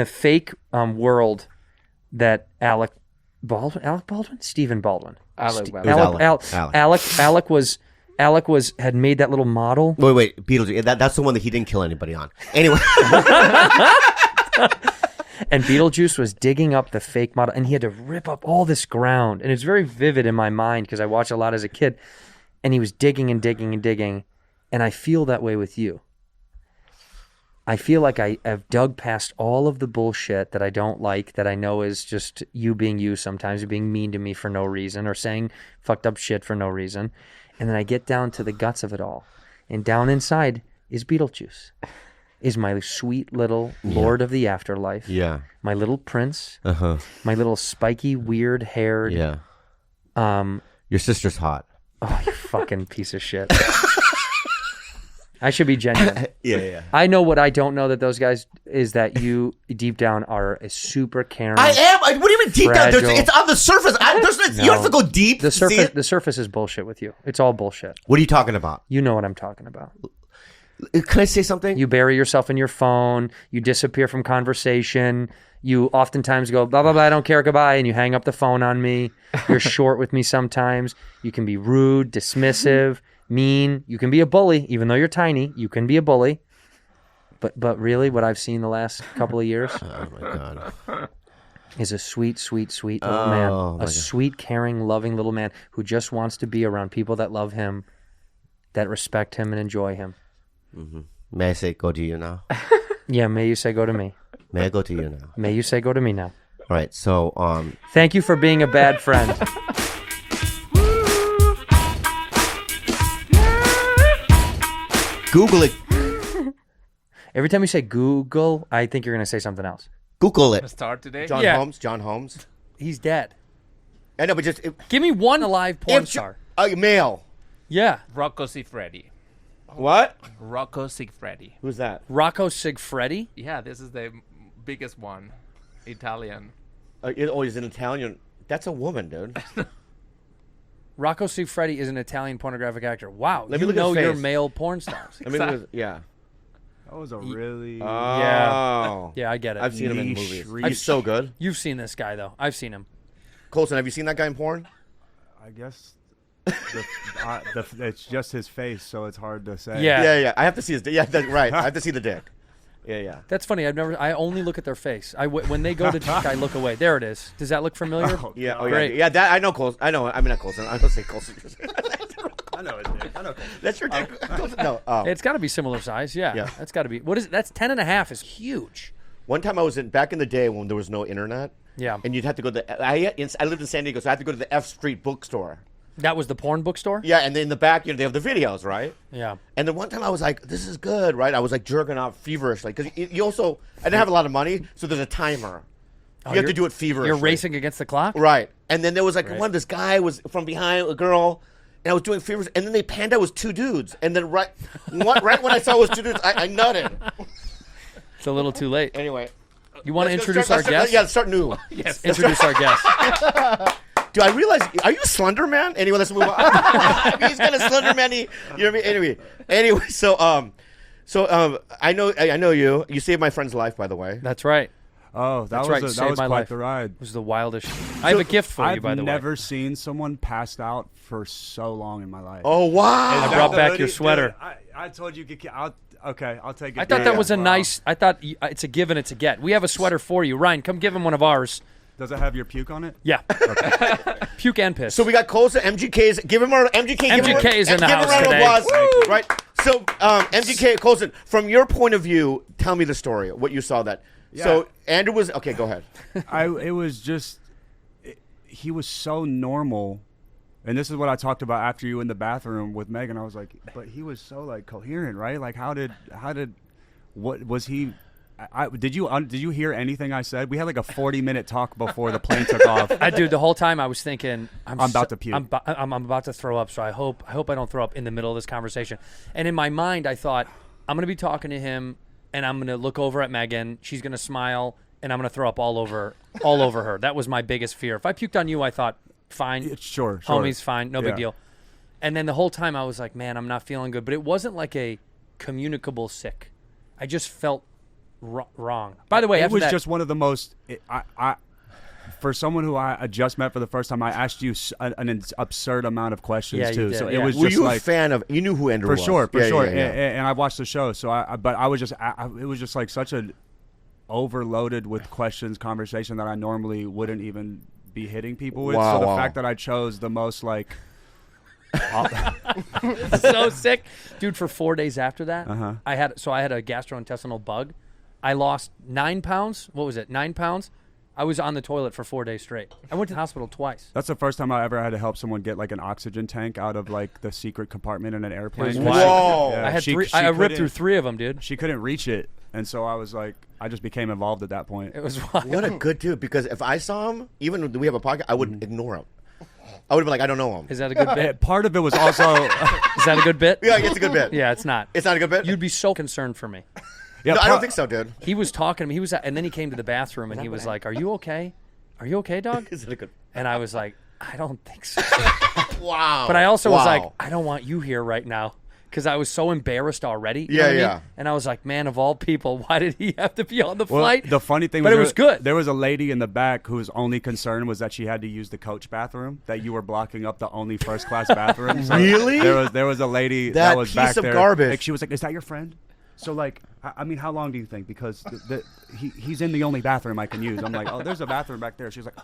fake world that Alec Baldwin? Stephen Baldwin. Alec Alec had made that little model. Wait, Beetlejuice. That's the one that he didn't kill anybody on. Anyway. And Beetlejuice was digging up the fake model, and he had to rip up all this ground. And it's very vivid in my mind because I watched a lot as a kid. And he was digging and digging and digging. And I feel that way with you. I feel like I have dug past all of the bullshit that I don't like, that I know is just you being you sometimes, you being mean to me for no reason or saying fucked up shit for no reason. And then I get down to the guts of it all. And down inside is Beetlejuice. Is my sweet little Lord of the Afterlife. Yeah. My little prince. Uh-huh. My little spiky, weird-haired. Yeah. Your sister's hot. Oh, you fucking piece of shit. I should be genuine. Yeah. I know what I don't know that those guys is that you deep down are a super caring. I am. What do you mean deep down? fragile. It's on the surface. You don't have to go deep. The to see surface. it. The surface is bullshit with you. It's all bullshit. What are you talking about? You know what I'm talking about. Can I say something? You bury yourself in your phone. You disappear from conversation. You oftentimes go, blah, blah, blah, I don't care, goodbye, and you hang up the phone on me. You're short with me sometimes. You can be rude, dismissive, mean. You can be a bully. Even though you're tiny, you can be a bully. But really, what I've seen the last couple of years Oh, my God. is a sweet, sweet, sweet little man. A sweet, caring, loving little man who just wants to be around people that love him, that respect him and enjoy him. Mm-hmm. May I say go to you now? Yeah, may you say go to me. May I go to you now? May you say go to me now. All right, so Thank you for being a bad friend. Google it. Every time you say Google, I think you're going to say something else. Google it. Start today. John Yeah. Holmes. John Holmes. He's dead. I know, but just Give me one alive porn star. male. Yeah. Rocco Siffredi. What? Rocco Siffredi. Who's that? Rocco Sigfredi. Yeah, this is the biggest one. Italian. He's an Italian. That's a woman, dude. Rocco Sigfredi is an Italian pornographic actor. Wow. Let me you look at know his your face. male porn stars. I mean, yeah. That was a really Oh. Yeah, I get it. I've seen him in Niche movies. reach. He's so good. You've seen this guy, though. I've seen him. Colson, have you seen that guy in porn? I guess it's just his face, so it's hard to say. Yeah. Yeah. I have to see his dick. Yeah, that's right. I have to see the dick. Yeah. That's funny. I only look at their face. When they go to dick, I look away. There it is. Does that look familiar? Yeah. Oh, Great. yeah. That I know. Colson. I know. I mean, not Colson. I don't say Colson. I know his dick. I know. That's your dick. Colson. No. It's got to be similar size. Yeah. Yeah. That's got to be. What is it? That's 10.5 is huge. One time I was back in the day when there was no internet. Yeah. And you'd have to go to I lived in San Diego, so I had to go to the F Street bookstore. That was the porn bookstore? Yeah, and then in the back, they have the videos, right? Yeah. And then one time I was like, this is good, right? I was like jerking off feverishly. Because you also, I didn't have a lot of money, so there's a timer. You have to do it feverishly. You're racing against the clock? Right. And then there was like this guy was from behind a girl, and I was doing fevers, and then they panned out it was two dudes. And then right when I saw it was two dudes, I nutted. It's a little too late. Anyway. You want to let's introduce start- our guest? Yeah, let's start new. Yes. Introduce our guest. Do I realize? Are you Slender Man? Anyway, let's move on. He's got a Slender Man. You know what I mean? Anyway, so I know you. You saved my friend's life, by the way. That's right. Oh, That's that right. was Saved quite my life. the ride. It was the wildest. I have a gift for you, by the I've way. never seen someone passed out for so long in my life. Oh wow! I brought back your sweater. Dude, I told you. Okay, I'll take it. I thought that was a Wow. nice. I thought it's a give and it's a get. We have a sweater for you, Ryan. Come give him one of ours. Does it have your puke on it? Yeah. Puke and piss. So we got Colson, MGK's. Give him our MGK. MGK is in the house give him a round today. of applause. Right. So MGK, Colson, from your point of view, tell me the story. What you saw that. Yeah. So Andrew was okay. Go ahead. It was just he was so normal. And this is what I talked about after you in the bathroom with Megan. I was like, but he was so like coherent, right? Like what was he? Did you hear anything I said? We had like a 40-minute talk before the plane took off. I do. The whole time I was thinking, I'm about to puke. I'm about to throw up. So I hope I don't throw up in the middle of this conversation. And in my mind, I thought I'm going to be talking to him, and I'm going to look over at Megan. She's going to smile, and I'm going to throw up all over her. That was my biggest fear. If I puked on you, I thought, fine, Sure. homie's fine, no big Yeah. deal. And then the whole time I was like, man, I'm not feeling good. But it wasn't like a communicable sick. I just felt wrong. By the way, it after was that, just one of the most. For someone who I just met for the first time, I asked you an absurd amount of questions Yeah, you too. did, So yeah. it was Were just you like a fan of? You knew who Andrew for was. sure. Yeah. And I watched the show. So but I was just it was just like such a overloaded with questions conversation that I normally wouldn't even be hitting people with. Wow, So the wow. fact that I chose the most like. so sick, dude. For 4 days after that, Uh-huh. I had a gastrointestinal bug. I lost 9 pounds. What was it? 9 pounds. I was on the toilet for 4 days straight. I went to the hospital twice. That's the first time I ever had to help someone get like an oxygen tank out of like the secret compartment in an airplane. It was Because wild. yeah, I had she- three. she I ripped couldn't- through 3 of them, dude. She couldn't reach it, and so I was like, I just became involved at that point. It was wild. What a good dude! Because if I saw him, even when we have a podcast, I would ignore him. I would have been like, I don't know him. Is that a good bit? Part of it was also. Is that a good bit? Yeah, it's a good bit. Yeah, it's not. It's not a good bit? You'd be so concerned for me. Yeah, No, I don't think so, dude. He was talking to me. And then he came to the bathroom and he was like, "Are you okay? Are you okay, dog?" Is it a good? And I was like, "I don't think so." Wow. But I also was like, Wow. "I don't want you here right now." Because I was so embarrassed already. You know Yeah, what I mean? yeah. And I was like, man, of all people, why did he have to be on the Well, flight? the funny thing But was, it was good. There was a lady in the back whose only concern was that she had to use the coach bathroom. That you were blocking up the only first class bathroom. So Really? There was a lady That that was piece back of there. garbage. Like, she was like, "Is that your friend?" So like, I mean, how long do you think? Because he's in the only bathroom I can use. I'm like, "Oh, there's a bathroom back there." She was like,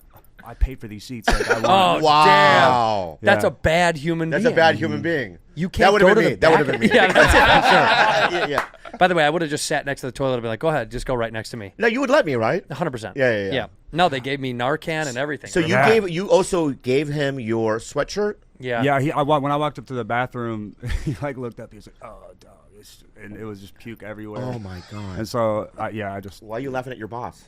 I paid for these seats. Like, I want Oh, Wow. damn. That's Yeah. a bad human being. That's a bad human being. You can't That would go have to been the me. That would have back- been me. Yeah, that's it, for sure. yeah. By the way, I would have just sat next to the toilet and been like, go ahead, just go right next to me. No, you would let me, right? 100%. Yeah. No, they gave me Narcan and everything. So you also gave him your sweatshirt? Yeah. Yeah, when I walked up to the bathroom, he like looked up. He was like, "Oh, dog," and it was just puke everywhere. Oh my god. And so, I just Why are you laughing at your boss?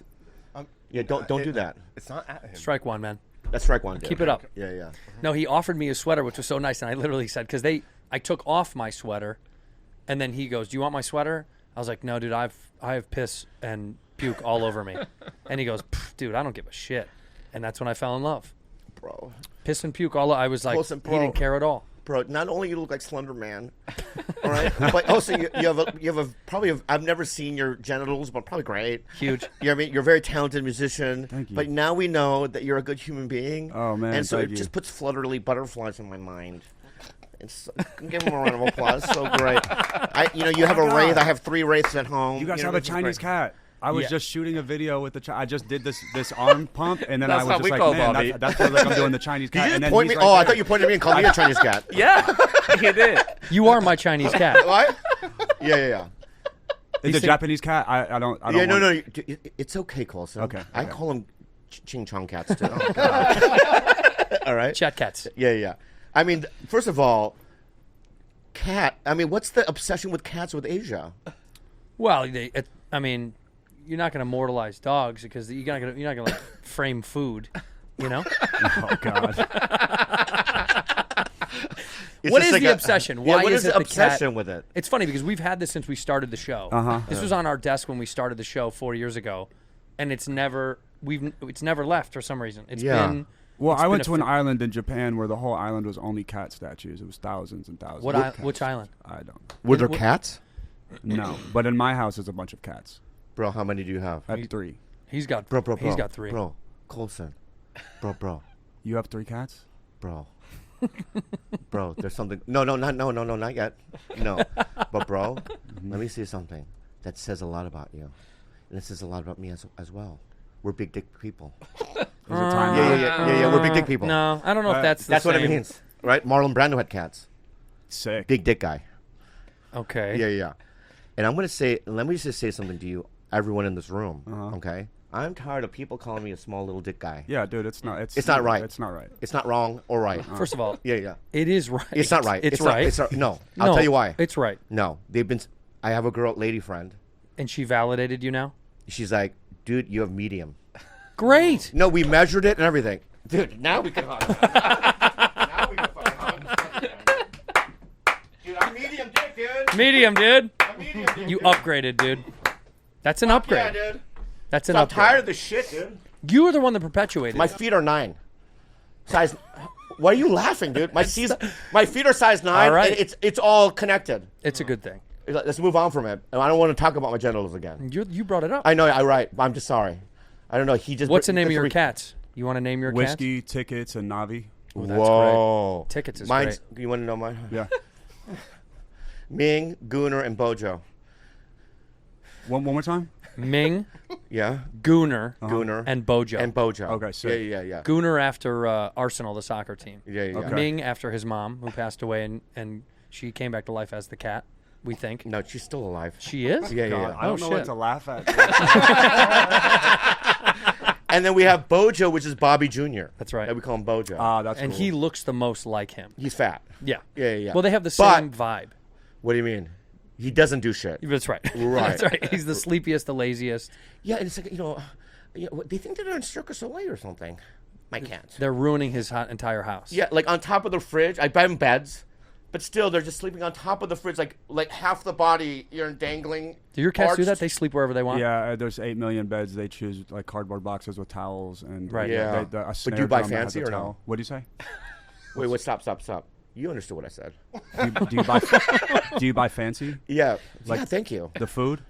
Yeah, don't do that. It's not at him. Strike one, man. That's strike one. Dude. Keep it up. Yeah. No, he offered me a sweater, which was so nice, and I literally said, because I took off my sweater, and then he goes, "Do you want my sweater?" I was like, "No, dude, I have piss and puke all over me." And he goes, "Dude, I don't give a shit." And that's when I fell in love. Bro. Piss and puke all. I was like, Listen, he bro. didn't care at all. Bro, not only you look like Slender Man, all right, but also you have a I've never seen your genitals, but probably great. Huge. You know what I mean? You're a very talented musician. Thank you. But now we know that you're a good human being. Oh, man, And so thank it you. just puts fluttery butterflies in my mind. It's give him a round of applause. So great. You have a wraith. I have 3 wraiths at home. You guys know, have a this is Chinese great. cat. I was Yeah. just shooting a video with the. I just did this arm pump, and then That's I was what just we like, call man, Bobby. that feels like I'm doing the Chinese Did cat. you and just then point me? he's right I there. thought you pointed at me and called me a Chinese cat. Yeah, he did. You are my Chinese cat. What? Yeah. Is it Japanese cat? I don't. Yeah, no. want- It's okay, Colson. Okay, I okay. call them ching chong cats too. Oh, God. All right. Chat cats. Yeah. I mean, first of all, cat. I mean, what's the obsession with cats with Asia? Well, I mean, you're not going to mortalize dogs because you're not going to like frame food, you know? Oh God. It's What just is like the obsession? Yeah, Why what is is it the the cat- obsession with it? It's funny because we've had this since we started the show. This was on our desk when we started the show 4 years ago, and it's never left for some reason. It's Yeah. been Well, it's I been went a to an f- island in Japan where the whole island was only cat statues. It was thousands and thousands. What of I- cats. which island? I don't. Were there What- cats? No, but in my house, there's a bunch of cats. Bro, how many do you have? I have 3. He's got Bro. He's got 3. Bro, Colson. Bro. You have 3 cats? Bro. Bro, there's something. No, not yet. No. But, bro, let me say something that says a lot about you. And it says a lot about me as well. We're big dick people. Is it time? Yeah. We're big dick people. No, I don't know if that's the That's what it same. means. Right? Marlon Brando had cats. Sick. Big dick guy. Okay. Yeah. And I'm going to say, let me just say something to you, everyone in this room, okay? I'm tired of people calling me a small little dick guy. Yeah, dude, it's not. It's not right. It's not right. It's not wrong or right. First of all, Yeah. it is right. It's not right. It's not- right. It's not, no. I'll No, tell you why. It's right. No. I have a lady friend. And she validated you now? She's like, dude, you have medium. Great. No, we measured it and everything. Dude, now we can hug. Now we can fucking hug. Dude, I'm medium dick, dude. Medium, dude. I'm medium dick, You dude. upgraded, dude. That's an upgrade. Yeah, dude. That's an I'm upgrade. tired of this shit, dude. You were the one that perpetuated My it. feet are 9. Size. Why are you laughing, dude? My feet are size 9. All right. And it's all connected. It's a good thing. Let's move on from it. I don't want to talk about my genitals again. You brought it up. I know. I'm right. I'm just sorry. I don't know. He just. What's the name of your cats? You want to name your Whiskey, Tickets, and Navi. cats? That's Whoa. great. Tickets is Mine's, great. You want to know mine? Yeah. Ming, Gooner, and Bojo. One more time. Ming, Yeah. Gooner, Gooner and Bojo. and Bojo. Okay, sick. Yeah. Gooner after Arsenal, the soccer team. Yeah. Okay. Ming after his mom, who passed away, and she came back to life as the cat, we think. No, she's still alive. She is? Yeah. I don't know shit. what to laugh at. And then we have Bojo, which is Bobby Jr. That's right. And we call him Bojo. That's And cool. he looks the most like him. He's fat. Yeah. Yeah. Well, they have the But- same vibe. What do you mean? He doesn't do shit. That's right. Right. That's right. He's the sleepiest, the laziest. Yeah, and it's like, they think that they're in Cirque du Soleil or something. my cats. They're ruining his entire house. Yeah, like on top of the fridge. I buy them beds, but still they're just sleeping on top of the fridge, like half the body you're dangling. Do your cats do arched. that? They sleep wherever they want. Yeah, there's 8 million beds. They choose like cardboard boxes with towels and Right. Yeah. a But do you buy snare drum that has fancy a or no? towel. What do you say? Wait, stop. You understood what I said. Do you buy? Do you buy fancy? Yeah. Like- Yeah, thank you. The food?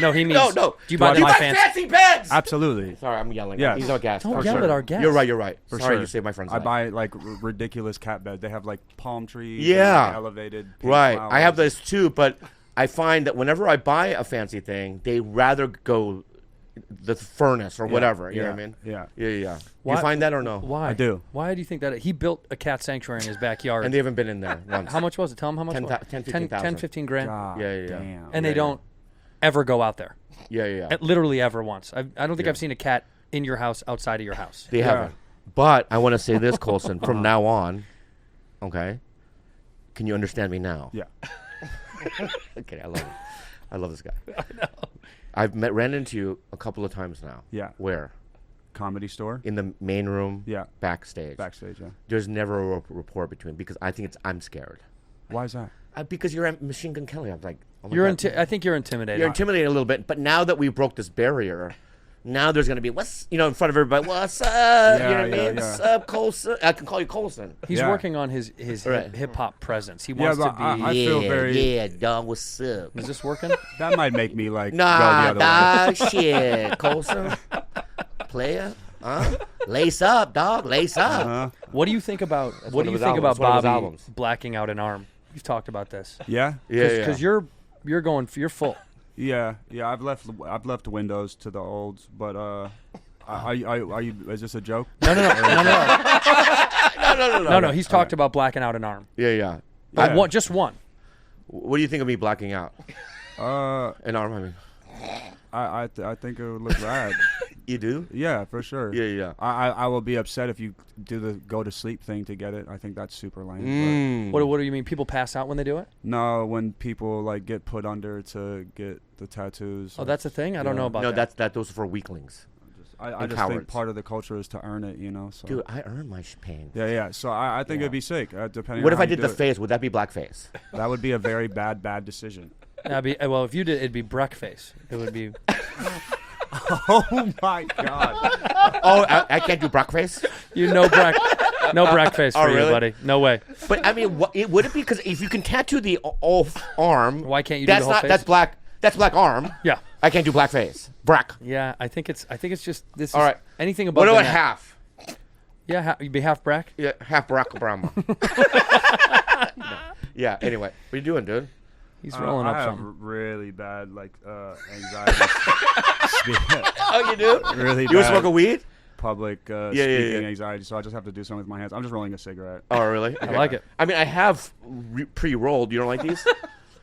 No, he means. No. Do you Do I buy the buy fancy beds? Absolutely. Sorry, I'm yelling. Yeah. He's our guest. Don't For yell sure. at our guest. You're right. For Sorry, sure. you saved my friend's I life. buy like ridiculous cat beds. They have like palm trees. Yeah. And, like, elevated. pink Right. flowers. I have those too, but I find that whenever I buy a fancy thing, they rather go the furnace or whatever. You know what I mean? Yeah. Yeah. Why- You find that or no? Why? I do. Why do you think that? He built a cat sanctuary in his backyard. And they haven't been in there once. How much was it? Tell him how much. 10, was it? 10, 15,000. 15 grand. God Yeah. damn. And they don't ever go out there. Yeah. Literally ever once. I don't think I've seen a cat in your house outside of your house. They haven't. But I want to say this, Colson. From now on, okay? Can you understand me now? Yeah. Okay, I love it. I love this guy. I know. I've ran into you a couple of times now. Yeah. Where? Comedy store. In the main room. Yeah. Backstage. Backstage. Yeah. There's never a rapport between because I think I'm scared. Why is that? Because you're at Machine Gun Kelly. I'm like, oh my You're God. I think you're intimidated. You're intimidated a little bit. But now that we broke this barrier, now there's going to be, in front of everybody, what's up? You know what I mean? Yeah. What's up, Colson? I can call you Colson. He's Yeah. working on his Right. hip hop presence. He wants but to be. I feel very. Yeah, dog, what's up? Is this working? That might make me like Nah, go the other way. dog, shit, Colson. Player, huh? Lace up, dog, lace up. Uh-huh. What do you think about? What one do of you his think albums. about One of his Bobby albums. blacking out an arm? You've talked about this. Yeah. Because you're you're full. Yeah. I've left windows to the olds, but are you? Is this a joke? No. No. He's talked about blacking out an arm. Yeah. Just one. What do you think of me blacking out? An arm, I mean. I think it would look rad. You do? Yeah, for sure. Yeah. I will be upset if you do the go to sleep thing to get it. I think that's super lame. Mm. What do you mean? People pass out when they do it? But no, when people like get put under to get the tattoos. Oh, that's a thing. I don't know about No, that. those are for weaklings. I just think cowards. part of the culture is to earn it, you know. So. Dude, I earn my pain. Yeah. So I think it'd be sick. Depending. What on if how I you did do the it. face? Would that be blackface? That would be a very bad decision. Well, if you did, it'd be breakface. It would be. Oh my God. Oh, I can't do blackface? No breakfast for you, really? buddy. No way. But I mean, would it be because if you can tattoo the whole arm, Why can't you do that's the whole not face? that's black. That's black arm. Yeah. I can't do blackface. Brack. Yeah, I think it's just this. All is right. Anything above. What the about neck. half? Yeah, you'd be half Brack. Yeah, half Barack Obama. Yeah. Anyway, what are you doing, dude? He's rolling I up have something. really bad anxiety. Oh, you do? Really You were bad smoking weed? public yeah, speaking yeah. anxiety, so I just have to do something with my hands. I'm just rolling a cigarette. Oh, really? I like it. I mean, I have pre-rolled. You don't like these?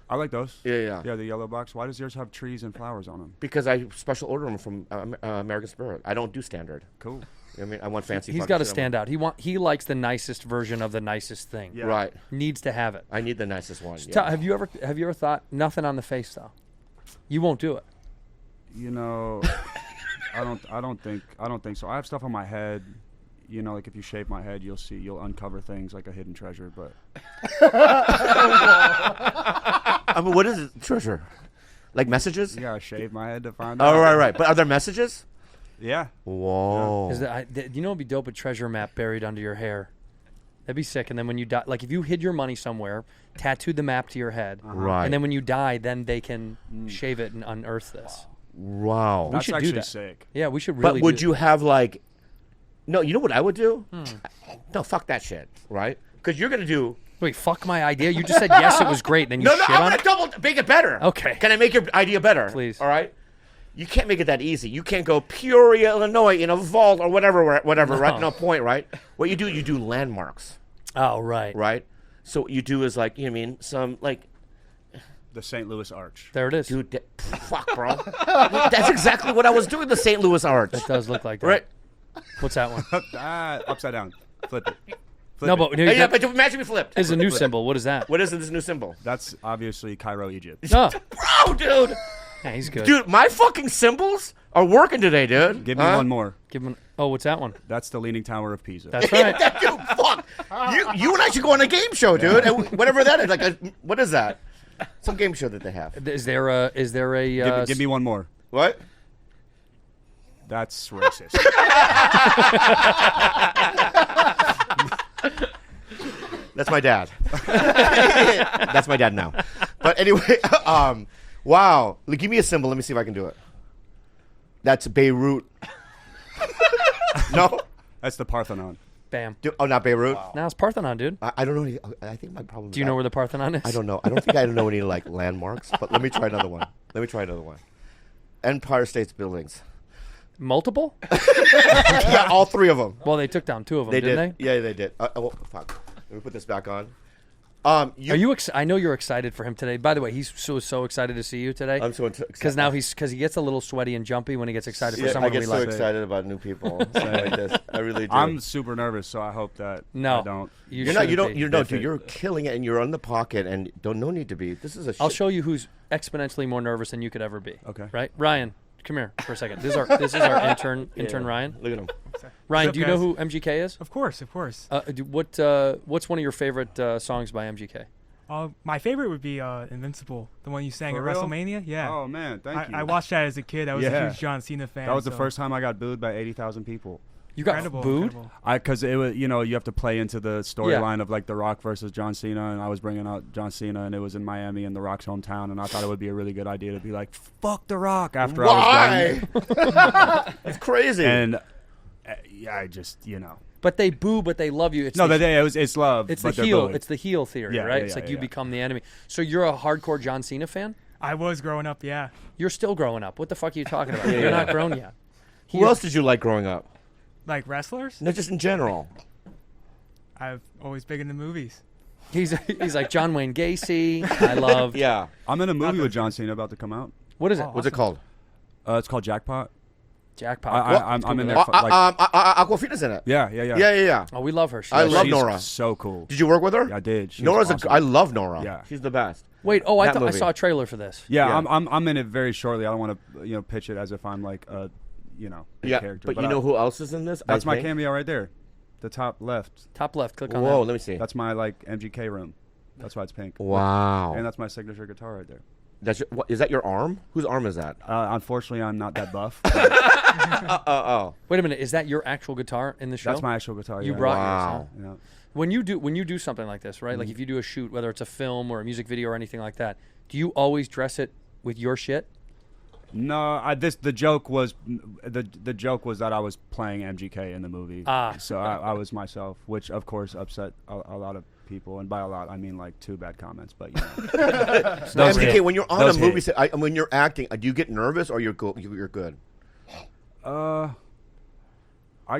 I like those. Yeah. Yeah, the yellow box. Why does yours have trees and flowers on them? Because I special order them from American Spirit. I don't do standard. Cool. I mean, I want fancy. He's fucking got to shit. stand out. He likes the nicest version of the nicest thing. Yeah. Right. Needs to have it. I need the nicest one. So Yeah. have you ever thought nothing on the face though? You won't do it. You know, I don't think so. I have stuff on my head. You know, like if you shave my head, you'll uncover things like a hidden treasure. But I mean, what is it? Treasure? Like messages? you gotta shave my head to find out. Oh, right. But are there messages? Yeah. Whoa. You know, it'd be dope a treasure map buried under your hair. That'd be sick. And then when you die, like if you hid your money somewhere, tattooed the map to your head, Right. and then when you die, then they can shave it and unearth this. Wow. That's should do actually that. sick. Yeah, we should really. But would do you have like? No, you know what I would do? No, fuck that shit, right? Because you're gonna do. Wait, fuck my idea. You just said yes, it was great. Then you No, shit I'm on gonna it. make it better. Okay. Can I make your idea better? Please. All right. You can't make it that easy. You can't go Peoria, Illinois, in a vault or whatever, right? No point, right? What you do landmarks, Oh right. right? So what you do is like, you know what I mean, some like, The St. Louis Arch. There it is. dude, fuck, bro. That's exactly what I was doing. The St. Louis Arch, It does look like that. right? What's that one? Upside down. Flip it. No, but Oh, yeah, but imagine we flipped. there's a new symbol. What is that? What is this new symbol? That's obviously Cairo, Egypt. Oh, Bro, dude. yeah, he's good. Dude, my fucking symbols are working today, dude. Give me one more. Give him. Oh, what's that one? That's the Leaning Tower of Pisa. That's right. Dude, fuck. You and I should go on a game show, dude. And whatever that is. What is that? Some game show that they have. Is there a? Give me one more. What? That's racist. That's my dad. That's my dad now. But anyway, wow. Give me a symbol. Let me see if I can do it. That's Beirut. No? That's the Parthenon. Bam. Not Beirut? Wow. Now it's Parthenon, dude. I don't know. I think my problem is Do you know where the Parthenon is? I don't know. I don't think I know any landmarks, but let me try another one. Empire State's buildings. Multiple? Yeah, all three of them. Well, they took down 2 of them, didn't they? Yeah, they did. Fuck. Let me put this back on. Are you? I know you're excited for him today. By the way, he's so excited to see you today. I'm so excited because now he gets a little sweaty and jumpy when he gets excited for someone. I get we so like. excited about new people like this. I really do. I'm super nervous, so I hope that I don't. You're not. You don't. You don't. Dude, you're killing it, and you're on the pocket, and no need to be. This is a. I'll show you who's exponentially more nervous than you could ever be. Okay. Right, Ryan. Come here for a second. This is our intern Ryan. Look at him. Ryan, do you know who MGK is? Of course. What's one of your favorite songs by MGK? My favorite would be Invincible, the one you sang For at real? WrestleMania. Yeah. Oh man, thank you. I watched that as a kid. I was a huge John Cena fan. That was the first time I got booed by 80,000 people. You got booed? Incredible. Because it was, you have to play into the storyline of like The Rock versus John Cena, and I was bringing out John Cena, and it was in Miami in The Rock's hometown, and I thought it would be a really good idea to be like, "Fuck The Rock" after I was done. That's crazy. And I just, But they boo, but they love you. it's love. It's but the they're heel. bullied. It's the heel theory, Yeah, right? yeah, It's like yeah, you yeah. become the enemy. So you're a hardcore John Cena fan? I was growing up. Yeah. You're still growing up. What the fuck are you talking about? You're not grown yet. Who else did you like growing up? Like wrestlers? No, just in general. I've always big into movies. He's like John Wayne Gacy. I love. Yeah. I'm in a movie with John Cena about to come out. What is it? What's it called? It's called Jackpot. Jackpot. I'm in there. Aquafina's in it. Yeah. Oh, we love her. I love She's Nora. So cool. Did you work with her? Yeah, I did. She Nora's was awesome. I love Nora. Yeah. She's the best. Wait. Oh, I That thought I movie. saw a trailer for this. Yeah, Yeah. I'm in it very shortly. I don't want to pitch it as if I'm like a big character. But you know who else is in this? That's I my think? cameo right there, the top left. Top left. Click on Whoa, that. let me see. That's my like MGK room. That's why it's pink. Wow. And that's my signature guitar right there. Is that your arm? Whose arm is that? Unfortunately, I'm not that buff. Oh. Wait a minute. Is that your actual guitar in the show? That's my actual guitar. You yeah. brought Wow. yours. Huh? Yeah. When you do something like this, right? Like if you do a shoot, whether it's a film or a music video or anything like that, do you always dress it with your shit? No, the joke was the joke was that I was playing MGK in the movie. So I was myself, which of course upset a lot of people, and by a lot I mean like 2 bad comments. But MGK, when you're on a movie set, when you're acting, do you get nervous or you're good? I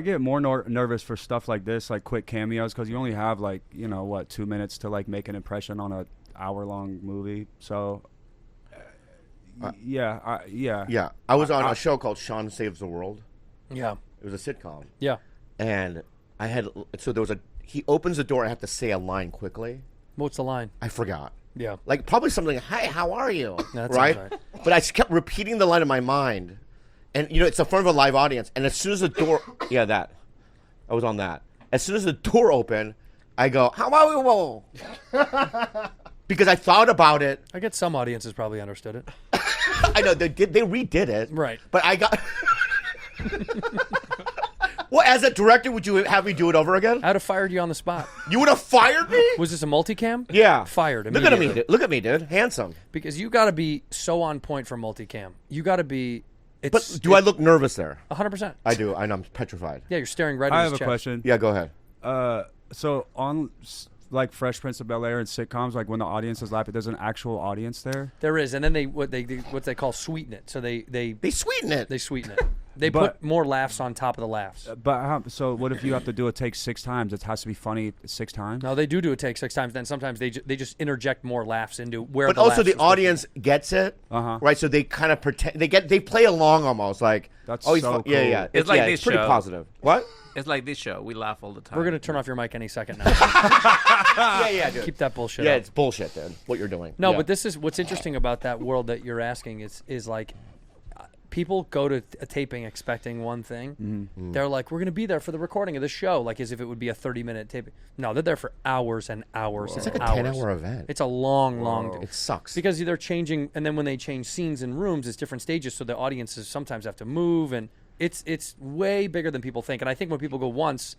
get more nervous for stuff like this, like quick cameos, because you only have like 2 minutes to like make an impression on a hour-long movie. So yeah. I was on a show called Sean Saves the World. Yeah. It was a sitcom. Yeah. And he opens the door. I have to say a line quickly. What's the line? I forgot. Yeah. Like probably something like, "Hey, how are you?" That sounds right? But I just kept repeating the line in my mind. And, it's in front of a live audience. And as soon as the door, I was on that. As soon as the door opened, I go, "How are you?" Because I thought about it. I get some audiences probably understood it. I know, they redid it. Right. But I got... Well, as a director, would you have me do it over again? I'd have fired you on the spot. You would have fired me? Was this a multicam? Yeah. Fired Look at immediately. me. Look at me, dude. Handsome. Because you got to be so on point for multicam. You got to be... But do I look nervous there? 100%. I do. I'm petrified. Yeah, you're staring right I at have his a chest. question. Yeah, go ahead. So on like Fresh Prince of Bel-Air and sitcoms, like when the audience is laughing, there's an actual audience there. There is, and then what they call sweeten it. So they sweeten it. They sweeten it. They But- put more laughs on top of the laughs. So what if you have to do a take 6 times? It has to be funny 6 times. No, they do a take 6 times. Then sometimes they just interject more laughs into where. But the also laughs the are supposed to audience gets it, right? So they kind of pretend they play along almost like. That's he's so Yeah, cool. yeah. It's like it's this pretty show. positive. What? It's like this show. We laugh all the time. We're gonna turn off your mic any second now. Yeah, dude. Keep that bullshit. Yeah, up. it's bullshit, dude. What you're doing. No, Yeah. but this is what's interesting about that world that you're asking is like people go to a taping expecting one thing. Mm-hmm. They're like, we're going to be there for the recording of the show, like as if it would be a 30-minute taping. No, they're there for hours and hours. It's and like a hours. 10-hour event. It's a long. It sucks. Because they're changing, and then when they change scenes and rooms, it's different stages, so the audiences sometimes have to move, and it's way bigger than people think. And I think when people go once,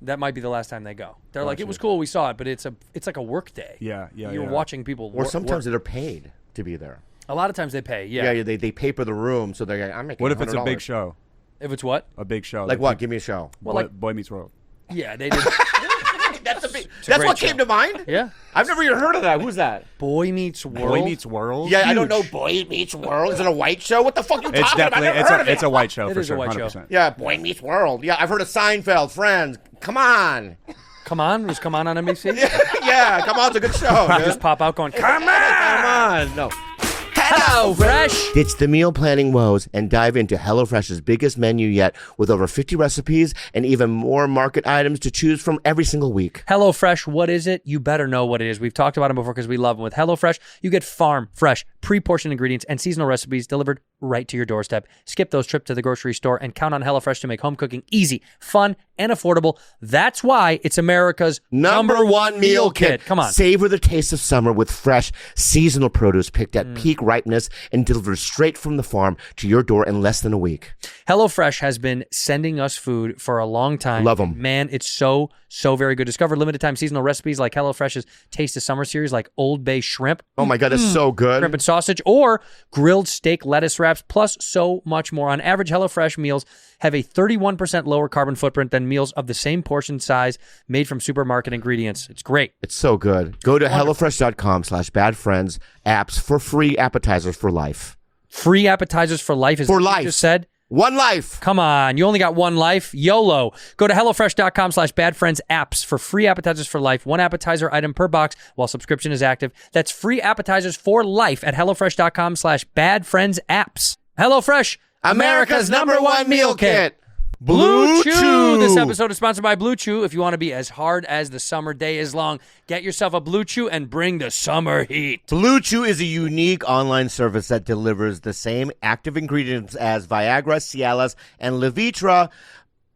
that might be the last time they go. They're like, it was cool, we saw it, but it's like a work day. Yeah. You're watching people Or sometimes work. they're paid to be there. A lot of times they pay, yeah. Yeah, they paper the room, so they're like, I'm making What if it's a $100. big show? If it's what? A big show. Like what? Give me a show. Well, Boy Meets World. Yeah, they did. That's a that's great what show. came to mind? Yeah. I've never even heard of that. Who's that? Boy Meets World. Boy Meets World? Yeah, I don't know. Boy Meets World. Is it a white show? What the fuck are you It's talking about? definitely I've never heard of it. it's a white show It for is a sure. white show. 100%. Yeah, Boy Meets World. Yeah, I've heard of Seinfeld, Friends. Come on. Come on, was Come On NBC? Yeah, come on, it's a good show. You dude. just pop out going, come on! Come on. No. Hello, Fresh! Ditch the meal planning woes and dive into HelloFresh's biggest menu yet with over 50 recipes and even more market items to choose from every single week. HelloFresh, what is it? You better know what it is. We've talked about them before because we love them. With HelloFresh, you get farm, fresh, pre-portioned ingredients and seasonal recipes delivered right to your doorstep. Skip those trips to the grocery store and count on HelloFresh to make home cooking easy, fun, and affordable. That's why it's America's Number one meal kit. Come on. Savor the taste of summer with fresh, seasonal produce picked at peak ripeness and delivered straight from the farm to your door in less than a week. HelloFresh has been sending us food for a long time. Love 'em. Man, it's so very good. Discover limited time seasonal recipes like HelloFresh's Taste of Summer series, like Old Bay shrimp. Oh my God, that's so good. Shrimp and sausage, or grilled steak lettuce wraps, plus so much more. On average, HelloFresh meals have a 31% lower carbon footprint than meals of the same portion size made from supermarket ingredients. It's great. It's so good. Go to HelloFresh.com/badfriends apps for free appetizers for life. Free appetizers for life is For what you life. just said. One life. Come on, you only got one life. YOLO. Go to HelloFresh.com/badfriendsapps for free appetizers for life. One appetizer item per box while subscription is active. That's free appetizers for life at HelloFresh.com/badfriendsapps. HelloFresh, America's number one meal kit. Blue Chew. This episode is sponsored by Blue Chew. If you want to be as hard as the summer day is long, get yourself a Blue Chew and bring the summer heat. Blue Chew is a unique online service that delivers the same active ingredients as Viagra, Cialis, and Levitra,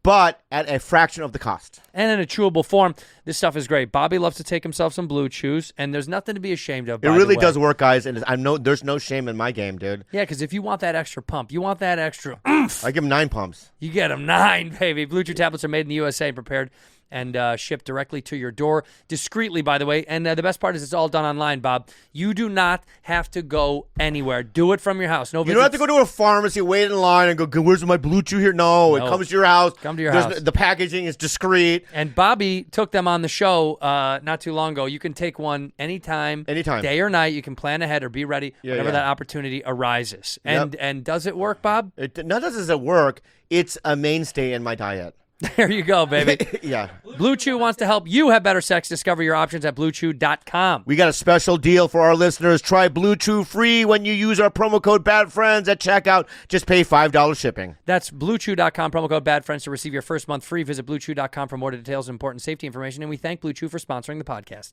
but at a fraction of the cost. And in a chewable form, this stuff is great. Bobby loves to take himself some Blue Chews, and there's nothing to be ashamed of. It by really the way. does work, guys, and there's no shame in my game, dude. Yeah, because if you want that extra pump, you want that extra oomph, I give him 9 pumps. you get them 9, baby. Blue Chew tablets are made in the USA and prepared and shipped directly to your door discreetly, by the way. And the best part is it's all done online, Bob. You do not have to go anywhere. Do it from your house. No, You don't have to go to a pharmacy, wait in line, and go, where's my Blue Chew here? No, it No. comes to your house. Come to your There's house. The packaging is discreet. And Bobby took them on the show not too long ago. You can take one anytime, day or night. You can plan ahead or be ready whenever that opportunity arises. And does it work, Bob? Not just does it work, it's a mainstay in my diet. There you go, baby. Yeah. Blue Chew wants to help you have better sex. Discover your options at BlueChew.com. We got a special deal for our listeners. Try Blue Chew free when you use our promo code BADFRIENDS at checkout. Just pay $5 shipping. That's BlueChew.com, promo code BADFRIENDS to receive your first month free. Visit BlueChew.com for more details and important safety information. And we thank Blue Chew for sponsoring the podcast.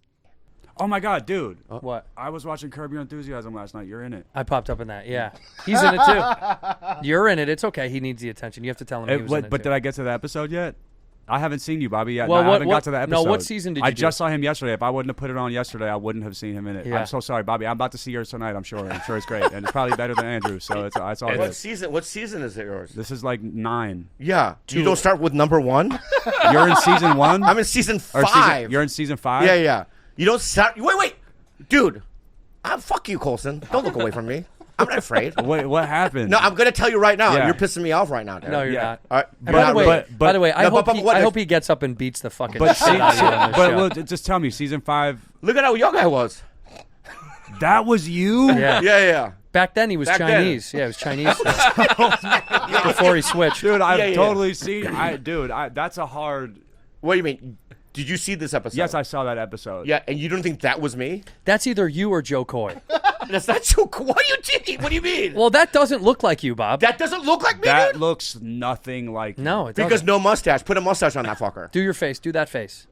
Oh my God, dude! What? I was watching Curb Your Enthusiasm last night. You're in it. I popped up in that, yeah. He's in it too. You're in it. It's okay. He needs the attention. You have to tell him he was in it But too. did I get to the episode yet? I haven't seen you, Bobby, yet. Well, I haven't got to the episode. No, what season did you I do? just saw him yesterday. If I wouldn't have put it on yesterday, I wouldn't have seen him in it. Yeah. I'm so sorry, Bobby. I'm about to see yours tonight, I'm sure. I'm sure it's great. And it's probably better than Andrew's, so it's all What good. season is it yours? This is like 9. Yeah. You don't start with number 1? You're in season 1? I'm in season 5. You're in season 5? Yeah. You don't start. Wait. Dude. Fuck you, Colson. Don't look away from me. I'm not afraid. Wait, what happened? No, I'm going to tell you right now. Yeah. You're pissing me off right now, dude. No, you're not. All right. And by the way, I but hope he gets up and beats the fucking But, shit out of you on this show. well, just tell me, season 5. Look at how young I was. That was you? Yeah. Yeah. Back then he was Chinese. Yeah, he was Chinese. Before he switched. Dude, I've totally seen. That's a hard. What do you mean? Did you see this episode? Yes, I saw that episode. Yeah, and you don't think that was me? That's either you or Joe Coy. That's not so cool. What are you doing? What do you mean? Well, that doesn't look like you, Bob. That doesn't look like me, That dude? looks nothing like. No, it doesn't. Because no mustache. Put a mustache on that fucker. Do your face. Do that face.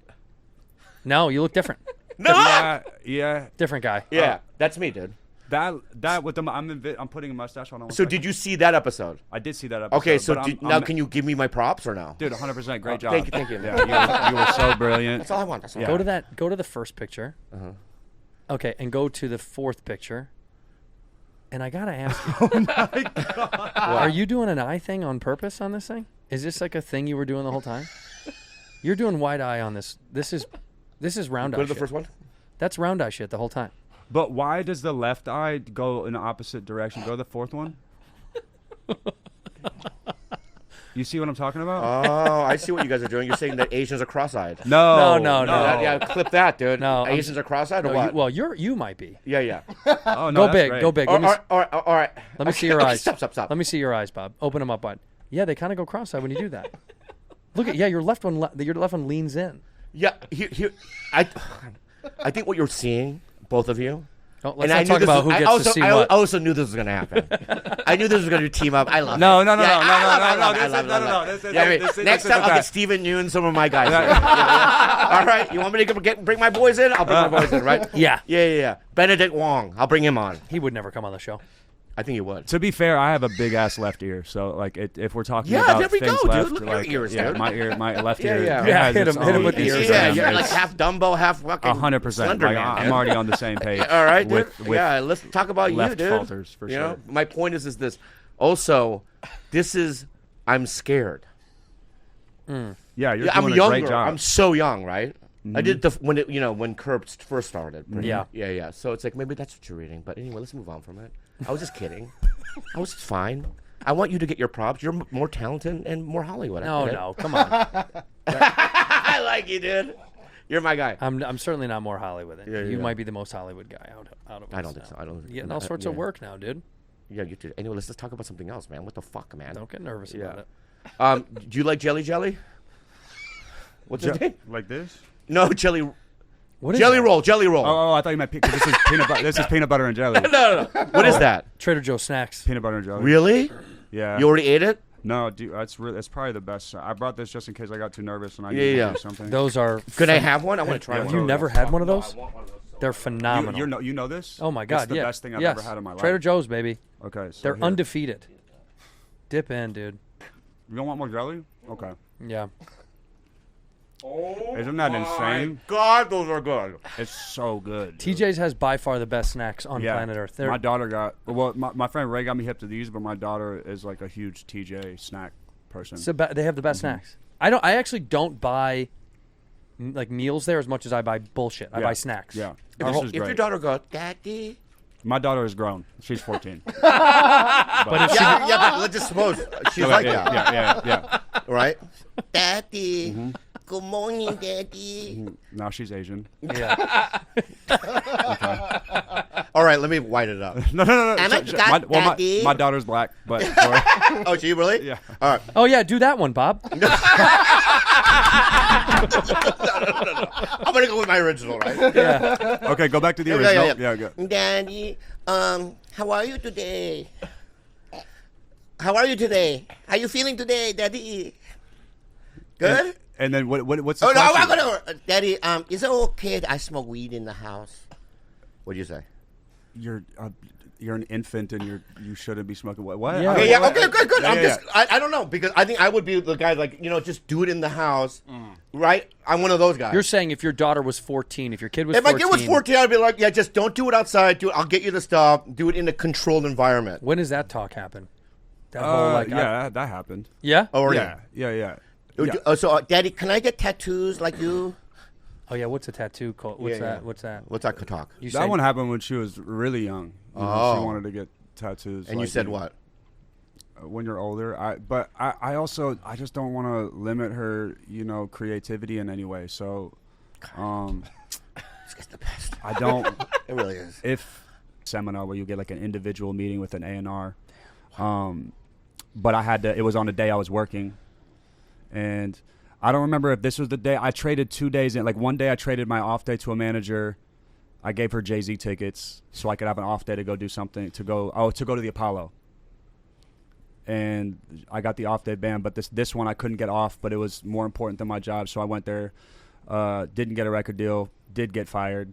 No, you look different. No! Yeah. Different guy. Yeah, that's me, dude. That with the I'm putting a mustache on. So did you see that episode? I did see that episode. Okay, so but now can you give me my props or no? Dude, 100%, great job. Thank you. Yeah, you were so brilliant. That's all I want. That's all. Yeah. Go to the first picture. Uh-huh. Okay, and go to the fourth picture. And I gotta ask you, Oh my God. are you doing an eye thing on purpose on this thing? Is this like a thing you were doing the whole time? You're doing wide eye on this. This is round eye. Go to the shit. first one. That's round eye shit the whole time. But why does the left eye go in the opposite direction? Go to the fourth one. You see what I'm talking about? Oh, I see what you guys are doing. You're saying that Asians are cross-eyed. No. Yeah, clip that, dude. No, Asians are cross-eyed or what? Well, you might be. Yeah. Oh, no, Go big. great. Go big. All right. Let me see your eyes. Stop. Let me see your eyes, Bob. Open them up wide. Yeah, they kind of go cross-eyed when you do that. Look at your left one. Your left one leans in. Yeah, here. I think what you're seeing, both of you. Oh, let's not talk about who gets to see I what. also knew this was going to happen. I knew this was going to team up. I love it. No. Next time I'll get Steven Yeun and some of my guys. All right, you want me to bring my boys in? I'll bring my boys in, right? Yeah. Benedict Wong, I'll bring him on. He would never come on the show. I think he would. To be fair, I have a big ass left ear, so like if we're talking Yeah, about there we things go, dude. left, Look at like, your ears, yeah, dude. my left Yeah, ear. yeah. it has hit its him own with the ears. Yeah, exam. you're like It's half Dumbo, half fucking 100%. Slender Like, Man, I'm dude. already on the same page. All right, dude. with Yeah, let's talk about you, left dude. falters for You sure. know, my point is this. Also, I'm scared. Yeah, you're doing I'm a younger. great job. I'm so young, right? I did when Curb first started. Yeah. So it's like maybe that's what you're reading. But anyway, let's move on from it. I was just kidding. I was fine. I want you to get your props. You're more talented and more Hollywood. No, come on. I like you, dude. You're my guy. I'm certainly not more Hollywood than you. Yeah. You might be the most Hollywood guy out of us. I don't think so. I don't. You're getting all sorts of work now, dude. Yeah, you do. Anyway, let's just talk about something else, man. What the fuck, man? Don't get nervous about it. Do you like jelly? What's his name? Like this? No, jelly. What is Jelly that? roll. Oh, I thought you meant because this is peanut butter. This is peanut butter and jelly. No. What is that? Trader Joe's snacks. Peanut butter and jelly. Really? Yeah. You already ate it? No, dude, that's probably the best. I brought this just in case I got too nervous and I Yeah, needed yeah. to do something. Those are. Could I have one? I want to try Have one. you never had one of those? They're phenomenal. You know this? Oh my God! It's the yeah. best thing I've Yes. ever had in my life. Trader Joe's, baby. Okay, so They're here. undefeated. Dip in, dude. You don't want more jelly? Okay. Yeah. Isn't that insane? God, those are good. It's so good. dude. TJ's has by far the best snacks on planet Earth. They're, My daughter my friend Ray got me hip to these, but my daughter is like a huge TJ snack person. they have the best snacks. I actually don't buy like meals there as much as I buy bullshit. I buy snacks. Yeah. If your daughter goes, Daddy. My daughter is grown. She's 14. But if But let's just suppose she's like that. Yeah. Right? Daddy. Good morning, Daddy. Now she's Asian. yeah. All right, let me white it up. No. Daddy. My daughter's black, but Oh, she really? yeah. All right. Oh yeah, do that one, Bob. I'm gonna go with my original, right? Yeah. Okay, go back to the original. Yeah, go. Daddy, how are you today? How are you today? How you feeling today, Daddy? Good. And then what's the Oh no, question? I'm not gonna. Daddy, is it okay that I smoke weed in the house? What do you say? You're an infant and you shouldn't be smoking. What? Yeah. Okay, okay, good. Yeah, I'm yeah, just, I don't know, because I think I would be the guy, like, just do it in the house, right? I'm one of those guys. You're saying if your daughter was 14, if your kid was If 14. my kid was 14, I'd be like, yeah, just don't do it outside. I'll get you the stuff. Do it in a controlled environment. When does that talk happen? That whole that happened. Yeah? Oh, Yeah. Daddy, can I get tattoos like you? Oh yeah, what's a tattoo called? What's that? What's that? What's that talk? You That say- one happened when she was really young. You know, she wanted to get tattoos. And you said what? When you're older, I also just don't want to limit her, creativity in any way. So, This guy's the best. I don't. It really is. If seminar where you get like an individual meeting with an A&R, but I had to. It was on the day I was working, and I don't remember if this was the day I traded 2 days in. Like one day I traded my off day to a manager. I gave her Jay-Z tickets so I could have an off day to go do something, to go to the Apollo. And I got the off day band, but this one I couldn't get off, but it was more important than my job, so I went there, didn't get a record deal, did get fired.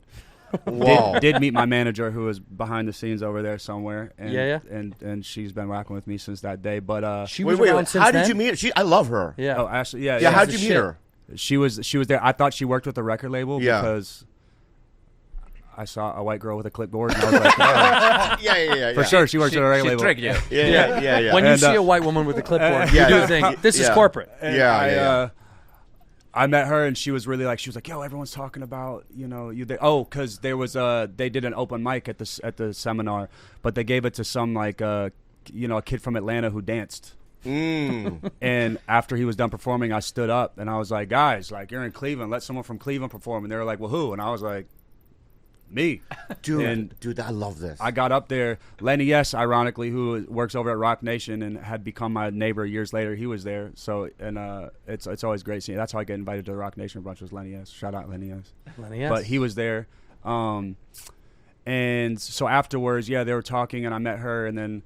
Whoa. did meet my manager who was behind the scees over there somewhere. And, Yeah. And she's been rocking with me since that day. But She was Wait. around since How did then? you meet her? I love her. Yeah. oh, Ashley, yeah. Yeah. How'd She's you the meet shit. her? She was there. I thought she worked with the record label Yeah. because I saw a white girl with a clipboard, and I was like, oh, Yeah. for sure, she works at a record She label. tricked you. Yeah. When you And, see a white woman with a clipboard, Yeah. you do think this is Yeah. corporate. And Yeah. I met her and she was really like, yo, everyone's talking about, you there. Oh, because there was they did an open mic at the seminar, but they gave it to some like a kid from Atlanta who danced. And after he was done performing, I stood up and I was like, guys, like, you're in Cleveland, let someone from Cleveland perform. And they were like, well, who? And I was like, me. Dude, I love this. I got up there. Lenny S, ironically, who works over at Rock Nation and had become my neighbor years later, he was there. So, and it's always great seeing. That's how I get invited to the Rock Nation brunch was Lenny S. Shout out Lenny S. Lenny S. But he was there. And so afterwards, they were talking, and I met her, and then,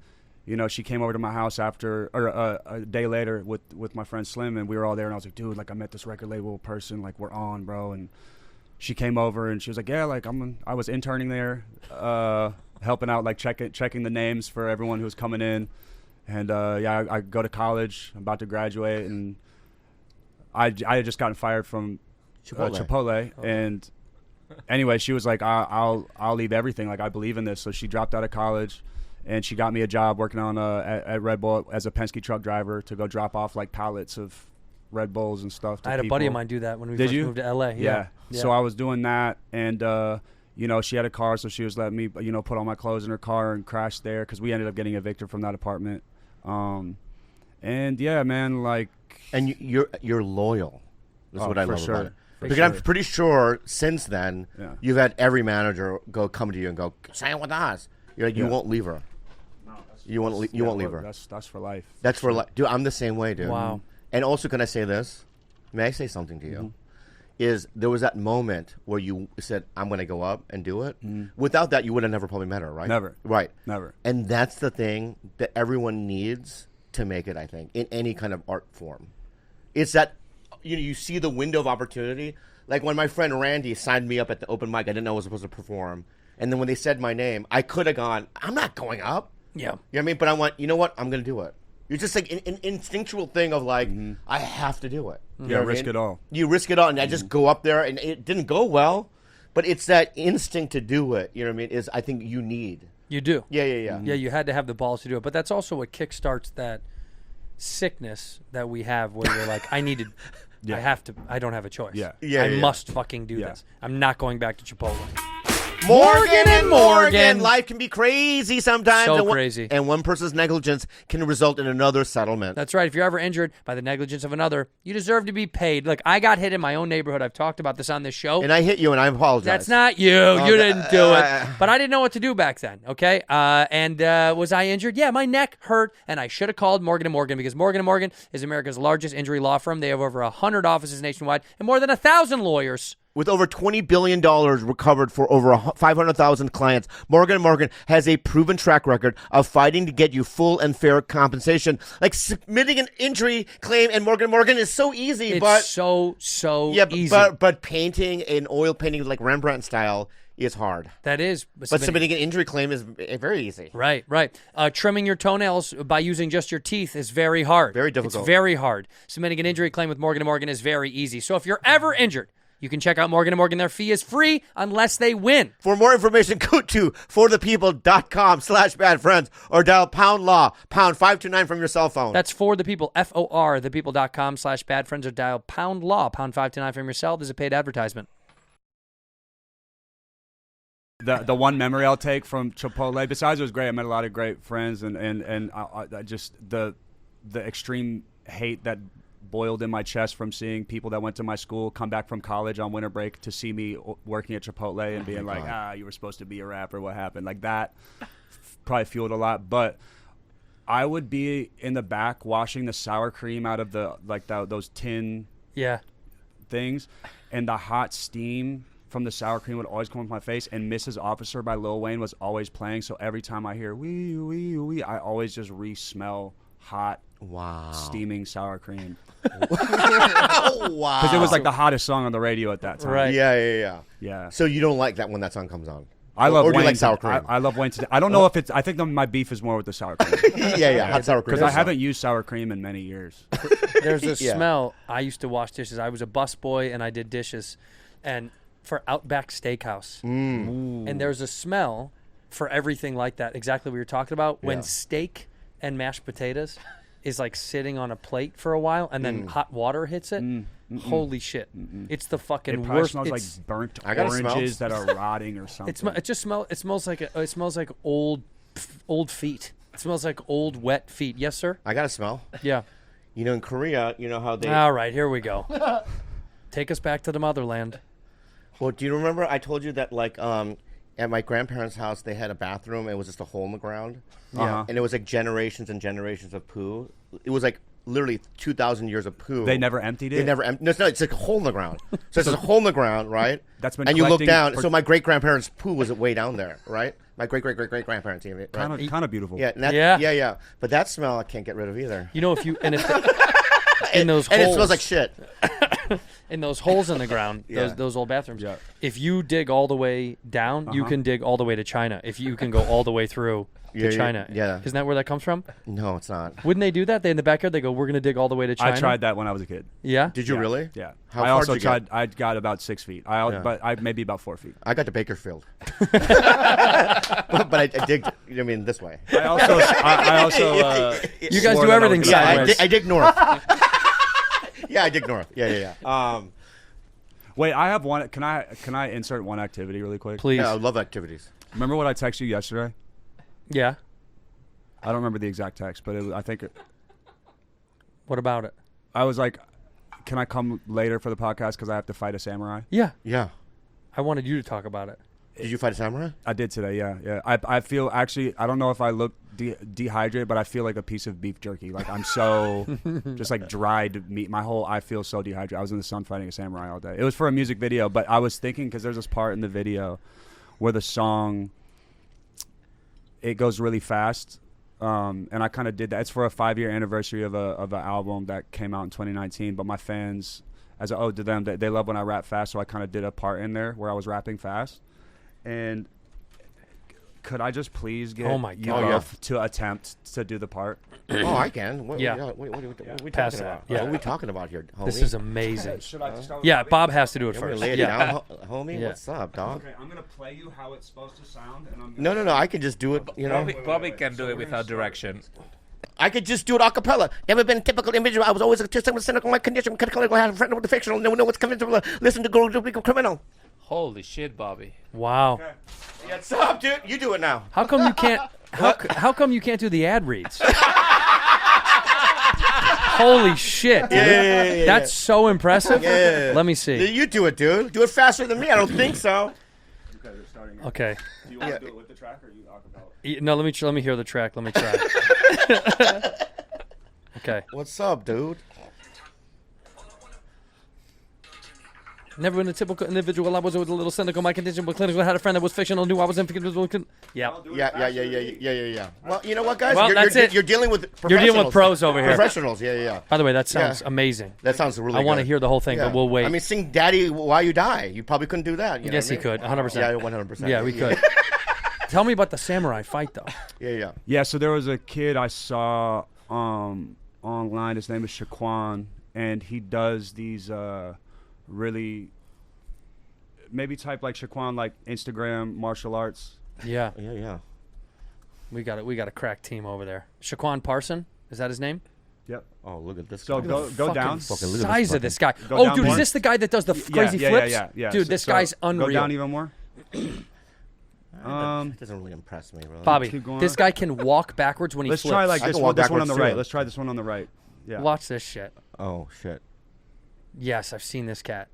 she came over to my house after, or a day later with my friend Slim, and we were all there, and I was like, dude, like, I met this record label person, like, we're on, bro, and she came over and she was like, yeah, like I was interning there, helping out, like checking the names for everyone who was coming in. And I go to college, I'm about to graduate, and I had just gotten fired from Chipotle. And anyway, she was like, I'll leave everything. Like, I believe in this. So she dropped out of college and she got me a job working on at Red Bull as a Penske truck driver to go drop off like pallets of Red Bulls and stuff to I had a people. buddy of mine do that when we Did first you? moved to LA. Yeah. So I was doing that, and she had a car, so she was letting me, put all my clothes in her car and crash there because we ended up getting evicted from that apartment. And yeah, man, like. And you're loyal. That's what I love sure. about it. Because I'm pretty sure since then you've had every manager come to you and go, sign with us. You're like, you won't leave her. You won't leave her. That's for life. That's for life, dude. I'm the same way, dude. Wow. And also, can I say this? May I say something to you? Is there was that moment where you said, I'm going to go up and do it? Without that, you would have never probably met her, right? Never. Right. Never. And that's the thing that everyone needs to make it, I think, in any kind of art form. It's that, you see the window of opportunity. Like when my friend Randy signed me up at the open mic, I didn't know I was supposed to perform. And then when they said my name, I could have gone, I'm not going up. Yeah. You know what I mean? But I went, you know what? I'm going to do it. You're just like an instinctual thing of like, I have to do it. You know what I risk mean? it all. You risk it all. And I just go up there, and it didn't go well. But it's that instinct to do it, you know what I mean, is I think you need. You do. Yeah. Yeah, you had to have the balls to do it. But that's also what kickstarts that sickness that we have where you're like, I don't have a choice. I must fucking do this. I'm not going back to Chipotle. Morgan and Morgan. Life can be crazy sometimes. So and crazy. And one person's negligence can result in another settlement. That's right. If you're ever injured by the negligence of another, you deserve to be paid. Look, I got hit in my own neighborhood. I've talked about this on this show. And I hit you, and I apologize. That's not you. You didn't do it. But I didn't know what to do back then, okay? And was I injured? Yeah, my neck hurt, and I should have called Morgan & Morgan because Morgan & Morgan is America's largest injury law firm. They have over 100 offices nationwide and more than 1,000 lawyers. With over $20 billion recovered for over 500,000 clients, Morgan & Morgan has a proven track record of fighting to get you full and fair compensation. Like submitting an injury claim in Morgan & Morgan is so easy. It's so easy. But painting an oil painting like Rembrandt style is hard. That is. But submitting an injury claim is very easy. Right. Trimming your toenails by using just your teeth is very hard. Very difficult. It's very hard. Submitting an injury claim with Morgan & Morgan is very easy. So if you're ever injured, you can check out Morgan & Morgan. Their fee is free unless they win. For more information, go to forthepeople.com/badfriends or dial #law, #529 from your cell phone. That's For the People, FOR, thepeople.com/badfriends or dial #law, #529 from your cell. There's a paid advertisement. The one memory I'll take from Chipotle, besides it was great, I met a lot of great friends, and I just the extreme hate that boiled in my chest from seeing people that went to my school come back from college on winter break to see me working at Chipotle and being like, you were supposed to be a rapper, what happened? Like that probably fueled a lot. But I would be in the back washing the sour cream out of those tin things, and the hot steam from the sour cream would always come off my face, and Mrs. Officer by Lil Wayne was always playing, so every time I hear wee, wee, wee, I always just re-smell hot Wow. steaming sour cream. Oh, wow. Because it was like the hottest song on the radio at that time. Right. Yeah. So you don't like that when that song comes on? I love or do you Wayne. like sour cream? I love Wayne. I don't know if it's. I think my beef is more with the sour cream. Hot sour cream. Because I haven't used sour cream in many years. There's a Yeah. smell. I used to wash dishes. I was a busboy and I did dishes, and for Outback Steakhouse. And there's a smell for everything like that. Exactly what you're talking about. When steak and mashed potatoes is like sitting on a plate for a while, and then hot water hits it. Holy shit! It's the fucking It probably worst. smells It's- like burnt I gotta smell. oranges that are rotting or something. It just smells. It smells like old feet. It smells like old wet feet. Yes, sir. I got to smell. Yeah. You know, in Korea, you know how they... All right, here we go. Take us back to the motherland. Well, do you remember I told you that, like, at my grandparents' house, they had a bathroom, and it was just a hole in the ground? Uh-huh. And it was, like, generations and generations of poo. It was, like, literally 2,000 years of poo. They never emptied it? They never emptied. No, it's like a hole in the ground. So it's a hole in the ground, right? That's been and you look collecting down. for- So my great-grandparents' poo was way down there, right? My great-great-great-great-grandparents, even. Right? Kind of beautiful. Yeah, and that, yeah. But that smell I can't get rid of either. You know, if you and if in those and holes, it smells like shit. in those holes in the ground, those old bathrooms. Yeah. If you dig all the way down, you can dig all the way to China. If you can go all the way through to China, isn't that where that comes from? No, it's not. Wouldn't they do that? They in the backyard, they go, "We're going to dig all the way to China." I tried that when I was a kid. Yeah. Did you really? Yeah. How I far also did you tried. I got about 6 feet. But I maybe about 4 feet. I got to Bakersfield. but I digged, I mean, this way. I also. You guys do everything sideways. I dig north. I dig north. Yeah. Wait, I have one. Can I insert one activity really quick? Please. Yeah, I love activities. Remember what I texted you yesterday? Yeah. I don't remember the exact text, but I think What about it? I was like, "Can I come later for the podcast because I have to fight a samurai?" Yeah. Yeah. I wanted you to talk about it. Did you fight a samurai? I did today. Yeah. I feel actually. I don't know if I look dehydrated, but I feel like a piece of beef jerky. Like I'm so just like dried meat. I feel so dehydrated. I was in the sun fighting a samurai all day. It was for a music video, but I was thinking because there's this part in the video where the song it goes really fast. And I kind of did that. It's for a 5-year anniversary of an album that came out in 2019. But my fans, as an ode to them, they love when I rap fast. So I kind of did a part in there where I was rapping fast. And could I just please get you both to attempt to do the part? Oh, I can. What are we Pass talking that. about? Yeah. What are we talking about here, homie? This is amazing. Should I start with Yeah, Bobby? Bob has to do it You want me first. to lay it down, homie? Yeah. What's up, dog? Okay, I'm going to play you how it's supposed to sound. And No. I can just do it, you know. Bobby can do it without direction. I could just do it a cappella. Never been a typical individual. I was always a cynical my condition. Critical, I had a friend with the fictional. Never know what's coming to listen to go to legal criminal. Holy shit, Bobby. Wow. Yeah, what's up, dude? You do it now. How come you can't? How come you can't do the ad reads? Holy shit, dude. Yeah. That's so impressive. Yeah. Let me see. You do it, dude. Do it faster than me. I don't think so. Okay, they're starting. Okay. Do you want to do it with the track or you acapella? No, let me hear the track. Let me try. Okay. What's up, dude? Never been a typical individual. I was a little cynical. My condition was clinical. I had a friend that was fictional. Knew I was invisible. Yeah. Yeah. Well, you know what, guys? Well, that's it. You're dealing with professionals. You're dealing with pros over here. Professionals, yeah. By the way, that sounds amazing. That sounds really I want to good. hear the whole thing, but we'll wait. I mean, sing Daddy While You Die. You probably couldn't do that. You know Yes, what I he mean? could. 100%. Yeah, 100%. Yeah, we could. Tell me about the samurai fight, though. Yeah. Yeah, so there was a kid I saw online. His name is Shaquan, and he does these really maybe type like Shaquan, like Instagram martial arts. Yeah. We got a crack team over there. Shaquan Parson, is that his name? Yep. Oh, look at this. So go down. Size of this guy. Go Oh, down dude, more. is this the guy that does the crazy flips? Yeah. Dude, this guy's unreal. Go down even more. That doesn't really impress me, really. Bobby, Keep going. this guy can walk backwards when he Let's flips. try like I this can one. walk This one on the backwards, right. too. Let's try this one on the right. Yeah. Watch this shit. Oh, shit. Yes, I've seen this cat.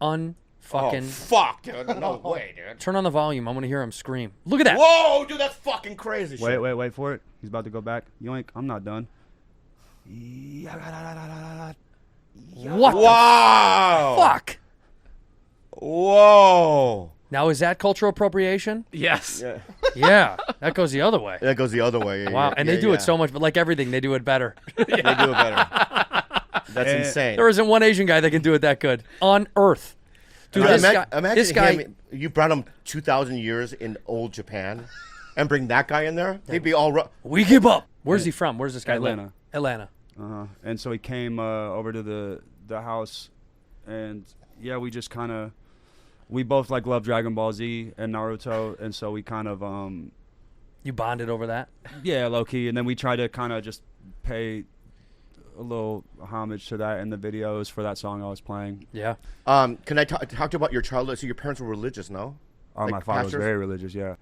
Fucking. Fuck, dude. No way, dude. Turn on the volume. I want to hear him scream. Look at that. Whoa, dude, that's fucking crazy shit. Wait for it. He's about to go back. Yoink. I'm not done. What Wow. the fuck? Whoa. Now, is that cultural appropriation? Yes. Yeah. Yeah, that goes the other way. That goes the other way. Wow, and they do it so much, but like everything, they do it better. They do it better. That's insane. There isn't one Asian guy that can do it that good on Earth. Dude, Imagine this guy. you brought him 2,000 years in old Japan, and bring that guy in there. They'd be all. We give up. Where's he from? Where's this guy? Atlanta. Live? Atlanta. And so he came over to the house, and yeah, we just kind of, we both like love Dragon Ball Z and Naruto, and so we kind of You bonded over that? Yeah, low key, and then we try to kind of just pay a little homage to that in the videos for that song I was playing. Yeah. Can I talk to you about your childhood? So your parents were religious, no? Oh, Like my father pastors? was very religious. Yeah.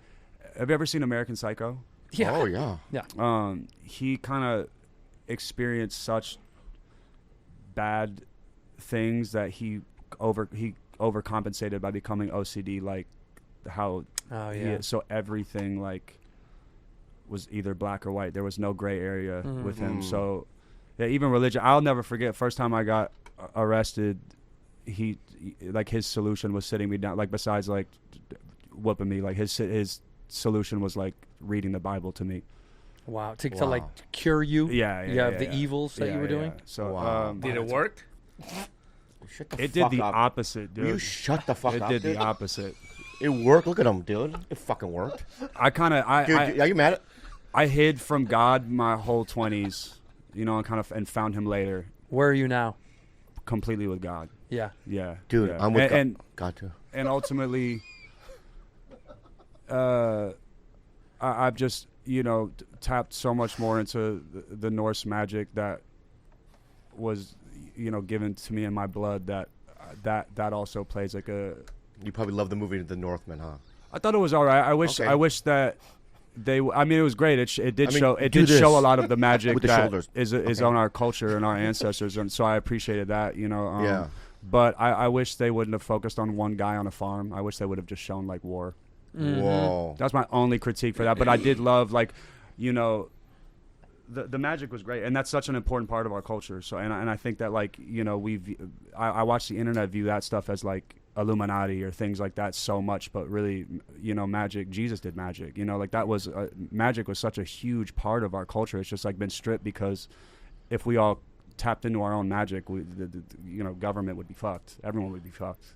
Have you ever seen American Psycho? Yeah. Oh yeah. Yeah. He kind of experienced such bad things that he overcompensated by becoming OCD, like how so everything like was either black or white. There was no gray area with him. So yeah, even religion, I'll never forget first time I got arrested, he like his solution was sitting me down, like besides like whooping me, like his solution was like reading the Bible to me. Wow. To like cure you? Yeah. The evils that you were doing? So Did it work? Shut the it did fuck the up. opposite, dude. You shut the fuck it up. did dude. the opposite. It worked. Look at him, dude. It fucking worked. Dude, are you mad at? I hid from God my whole 20s, you know, and found him later. Where are you now? Completely with God. Yeah. Yeah. Dude, yeah. I'm with and God too. And ultimately, I've just, you know, tapped so much more into the Norse magic that was, you know, given to me in my blood that also plays like a. You probably love the movie The Northman, huh? I thought it was all right. I wish that I mean, it was great. It did show a lot of the magic with the that shoulders. is on our culture and our ancestors, and so I appreciated that, you know. Yeah. But I wish they wouldn't have focused on one guy on a farm. I wish they would have just shown like war. Whoa. That's my only critique for that. But I did love, like, you know, the magic was great, and that's such an important part of our culture. So and I think that, like, you know, I watch the internet view that stuff as like Illuminati or things like that so much, but really, you know, magic, Jesus did magic, you know, like that was magic was such a huge part of our culture. It's just like been stripped because if we all tapped into our own magic, you know, government would be fucked, everyone would be fucked.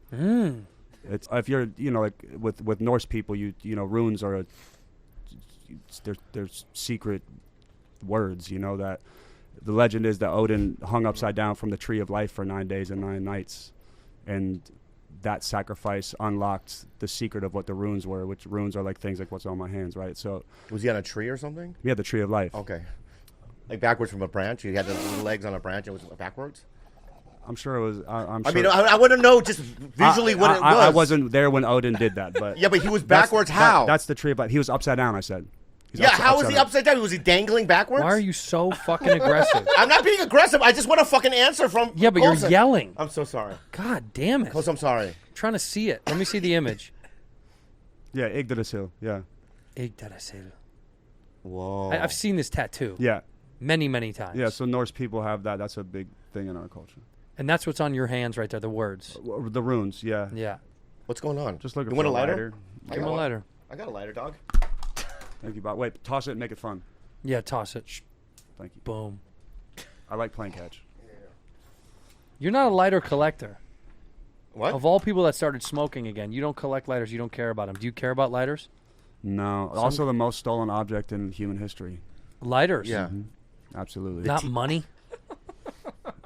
It's if you're, you know, like with Norse people, you know, runes are there's secret words, you know, that the legend is that Odin hung upside down from the tree of life for 9 days and 9 nights, and that sacrifice unlocked the secret of what the runes were, which runes are like things like what's on my hands, right? So Was he on a tree or something? yeah, the tree of life. Okay. Like backwards from a branch? He had the legs on a branch and it was backwards? I'm sure it was. I mean, I want to know just visually what it was. I wasn't there when Odin did that, but yeah, but he was backwards. How? That's the tree of life. He was upside down. I said. How was he upside down? Was he dangling backwards? Why are you so fucking aggressive? I'm not being aggressive. I just want a fucking answer from. Yeah, but Colson. you're yelling. I'm so sorry. God damn it. Colson, I'm sorry. I'm trying to see it. Let me see the image. Yeah, Yggdrasil. Yeah. Yggdrasil. Whoa. I've seen this tattoo. Yeah. Many, many times. Yeah, so Norse people have that. That's a big thing in our culture. And that's what's on your hands right there, the words. The runes, yeah. Yeah. What's going on? Just looking You for want a a lighter? Give him a lighter. I got a lighter, dog. Thank you, Bob. Wait, toss it and make it fun. Yeah, toss it. Thank you. Boom. I like playing catch. You're not a lighter collector. What? Of all people that started smoking again, you don't collect lighters. You don't care about them. Do you care about lighters? No. Also the most stolen object in human history. Lighters? Yeah. Mm-hmm. Absolutely. Not money?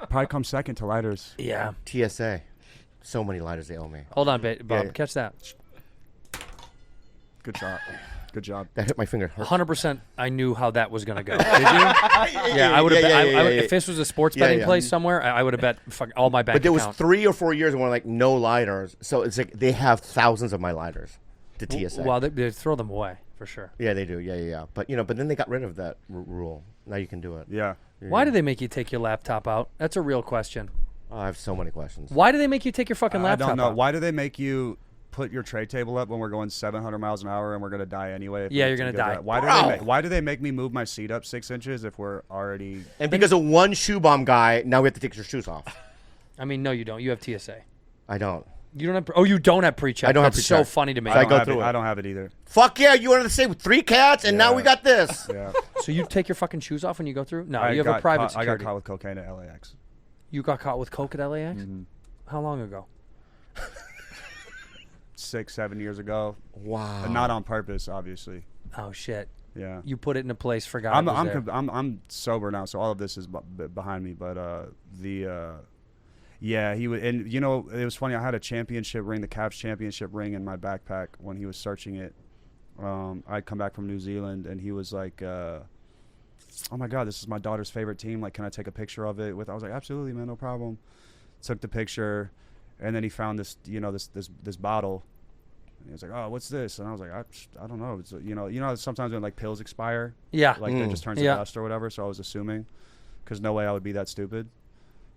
Probably comes second to lighters. Yeah. TSA. So many lighters they owe me. Hold on, Bob. Yeah. Catch that. Good shot. Good job. That hit my finger. 100% I knew how that was going to go. Did you? Yeah, I would have if this was a sports betting place somewhere, I would have bet all my bank But there was account. 3 or 4 years when like no lighters. So it's like they have thousands of my lighters. The TSA. Well, they throw them away for sure. Yeah, they do. Yeah. But but then they got rid of that rule. Now you can do it. Yeah. Why do they make you take your laptop out? That's a real question. Oh, I have so many questions. Why do they make you take your fucking laptop I don't know. out? Why do they make you put your tray table up when we're going 700 miles an hour and we're going to die anyway? Yeah, you're going to die. Why do they make me move my seat up 6 inches if we're already... And because of one shoe bomb guy, now we have to take your shoes off. I mean, no, you don't. You have TSA. I don't. You don't have. Oh, you don't have pre-check. I don't have That's pre-check. so funny to me. I go through it. I don't have it either. Fuck yeah, you wanted to say 3 cats, and now we got this. Yeah. So you take your fucking shoes off when you go through? No, I you have got a private caught, I security. got caught with cocaine at LAX. You got caught with coke at LAX? Mm-hmm. How long ago? 6-7 years ago. Wow. And not on purpose, obviously. Oh shit. Yeah. You put it in a place. Forgot. it was there. I'm sober now, so all of this is behind me. But yeah, he would. And you know, it was funny. I had a championship ring, the Cavs championship ring, in my backpack when he was searching it. I'd come back from New Zealand, and he was like, "Oh my God, this is my daughter's favorite team. Like, can I take a picture of it?" I was like, "Absolutely, man, no problem." Took the picture, and then he found this, you know, this bottle. And he was like, "Oh, what's this?" And I was like, I don't know. It's, you know, sometimes when like pills expire, Yeah. like it just turns to dust or whatever. So I was assuming, because no way I would be that stupid,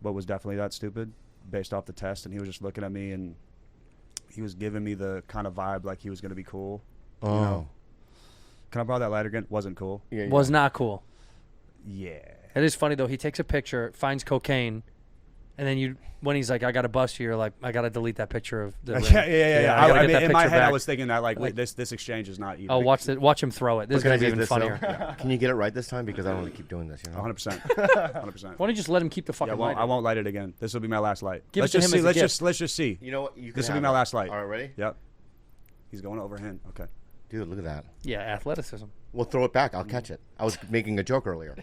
but was definitely that stupid based off the test. And he was just looking at me, and he was giving me the kind of vibe like he was gonna be cool. Oh. You know? Can I borrow that lighter again? Wasn't cool. Yeah, Was not cool. Yeah. It is funny though. He takes a picture, finds cocaine, and then when he's like, "I got to bust you," you're like, "I got to delete that picture of the ring." Yeah. I gotta I get mean, that in my picture head, I back. was thinking that like this exchange is not even. Oh, watch him throw it. This is Can I gonna be do even this, funnier. though? Can you get it right this time? Because I don't want to keep doing this. You know. 100%. 100%. Why don't you just let him keep the fucking lighter? I won't light it again. This will be my last light. Give let's it to just him see. as a gift. Let's just see. You know what? You can This will be have my it. last light. All right, ready? Yep. He's going overhand. Okay. Dude, look at that. Yeah, athleticism. We'll throw it back. I'll catch it. I was making a joke earlier.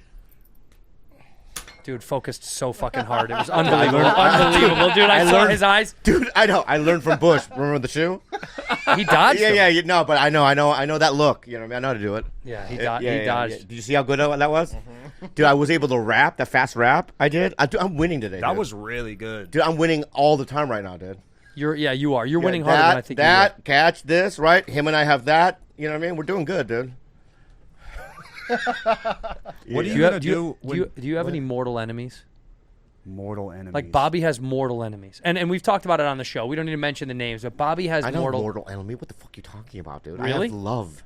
Dude, focused so fucking hard. It was unbelievable. Unbelievable, dude. I saw learned- his eyes. Dude, I know. I learned from Bush. Remember the shoe? He dodged him. Yeah. No, but I know that look. You know what I mean? I know how to do it. Yeah, he Yeah, dodged. yeah. Did you see how good that was? Dude, I was able to rap, that fast rap I did. I'm winning today, That dude. was really good. Dude, I'm winning all the time right now, dude. You are. You're winning Yeah, harder than I think you That, will. catch this, right? Him and I have that. You know what I mean? We're doing good, dude. What are you Do gonna do? you have any mortal enemies? Mortal enemies. Like Bobby has mortal enemies, and we've talked about it on the show. We don't need to mention the names, but Bobby has I know mortal. enemy. What the fuck are you talking about, dude? Really? I have love.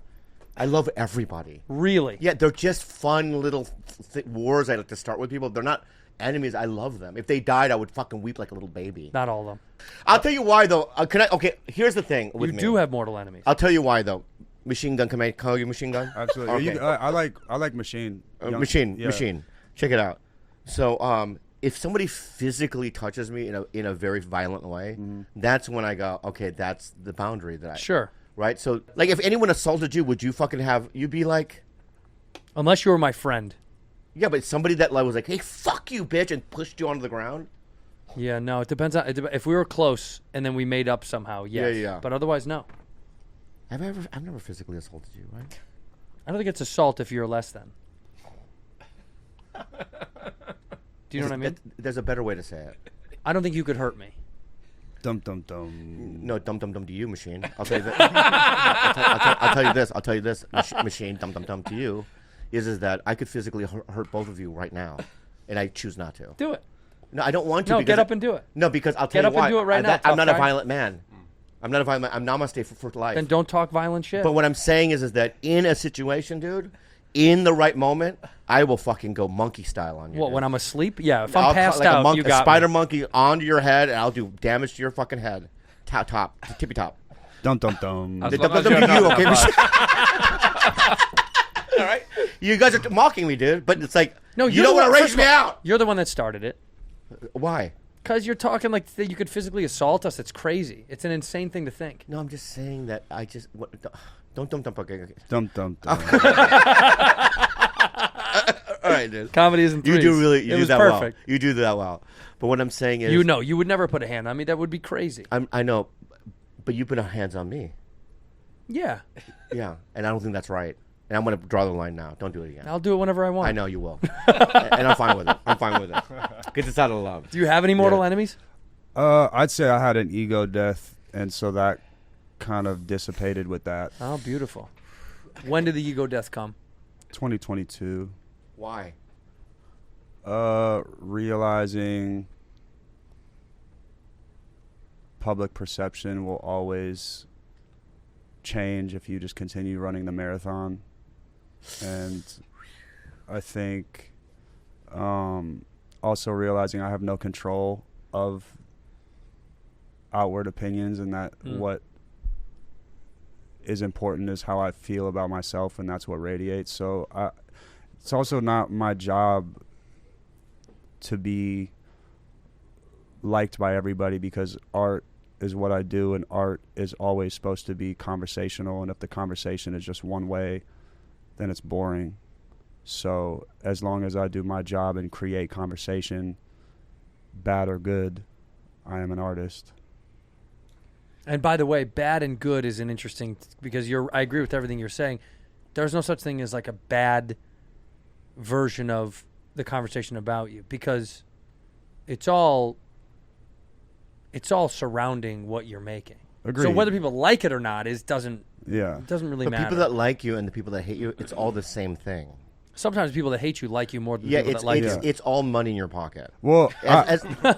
I love everybody. Really? Yeah, they're just fun little wars I like to start with people. They're not enemies. I love them. If they died, I would fucking weep like a little baby. Not all of them. I'll tell you why, though. Okay, here's the thing with You me. do have mortal enemies. I'll tell you why, though. Machine gun, can I call you machine gun? Absolutely. Okay. I like machine. Machine. Yeah. Machine. Check it out. So, if somebody physically touches me in a very violent way, that's when I go, okay, that's the boundary that I... Sure. Right? So, like, if anyone assaulted you, would you fucking have... You'd be like... Unless you were my friend. Yeah, but somebody that like was like, hey, fuck you, bitch, and pushed you onto the ground? Yeah, no, it depends on... If we were close and then we made up somehow, yes. Yeah. But otherwise, no. I've never physically assaulted you, right? I don't think it's assault if you're less than. Do you know what I mean? There's a better way to say it. I don't think you could hurt me. Dum dum dum. No, dum dum dum to you, machine. I'll tell you that. I'll tell you this. I'll tell you this, machine. Dum dum dum to you, is that I could physically hurt both of you right now, and I choose not to. Do it. No, I don't want to. No, because get up and do it. No, because I'll tell Get you up why. and do it right now, I'm tough not a guy. violent man. I'm not a violent man. I'm namaste for life. Then don't talk violent shit. But what I'm saying is that in a situation, dude, in the right moment, I will fucking go monkey style on you. What, dude. when I'm asleep? Yeah, if I'm I'll passed like out, you a got spider me. monkey onto your head, and I'll do damage to your fucking head. Top, tippy top. Dum dum dum. As Dum long dum as dum you're to not you, in okay? the Michelle? bus. All right. You guys are mocking me, dude. But it's like, No, you don't want to race me out. You're the one that started it. Why? Because you're talking like that you could physically assault us. It's crazy. It's an insane thing to think. No, I'm just saying that I just don't. Okay. Dum dum dum. All right, dude. Comedy isn't You threes. do really. You It do was that perfect. well. You do that well. But what I'm saying is, You know, you would never put a hand on me. That would be crazy. I know, but you put hands on me. Yeah. Yeah, and I don't think that's right. And I'm going to draw the line now. Don't do it again. I'll do it whenever I want. I know you will. And I'm fine with it. I'm fine with it. Because it's out of love. Do you have any mortal enemies? I'd say I had an ego death, and so that kind of dissipated with that. Oh, beautiful. When did the ego death come? 2022. Why? Realizing public perception will always change if you just continue running the marathon. And I think also realizing I have no control of outward opinions, and that what is important is how I feel about myself, and that's what radiates. So it's also not my job to be liked by everybody, because art is what I do, and art is always supposed to be conversational, and if the conversation is just one way, then it's boring. So as long as I do my job and create conversation, bad or good, I am an artist. And by the way, bad and good is an interesting, because I agree with everything you're saying. There's no such thing as like a bad version of the conversation about you, because it's all surrounding what you're making. Agreed. So whether people like it or not doesn't really The matter. people that like you and the people that hate you, it's all the same thing. Sometimes people that hate you like you more than people that like you. It's all money in your pocket. Well,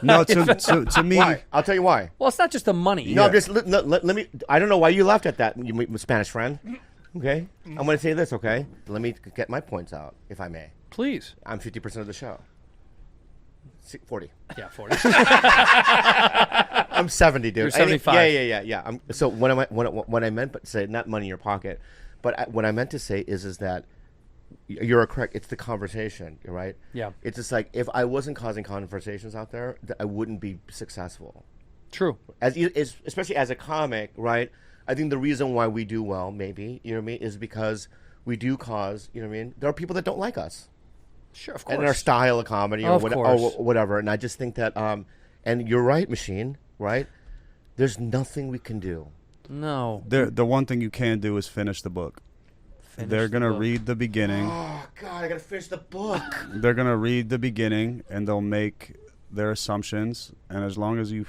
no, to me, why? I'll tell you why. Well, it's not just the money. No, let me. I don't know why you laughed at that, you Spanish friend. Okay, I'm going to say this. Okay, let me get my points out, if I may. Please. I'm 50% of the show. 40. Yeah, 40. I'm 70, dude. You're 75. Yeah. So what I meant to say, not money in your pocket, but what I meant to say is that you're correct. It's the conversation, right? Yeah. It's just like, if I wasn't causing conversations out there, I wouldn't be successful. True. Especially as a comic, right? I think the reason why we do well, maybe, you know what I mean, is because we do cause, you know what I mean, there are people that don't like us. Sure, of course. And our style of comedy or whatever. And I just think that, and you're right, Machine, right? There's nothing we can do. No. The one thing you can do is finish the book. They're going to read the beginning. Oh, God, I got to finish the book. They're going to read the beginning, and they'll make their assumptions. And as long as you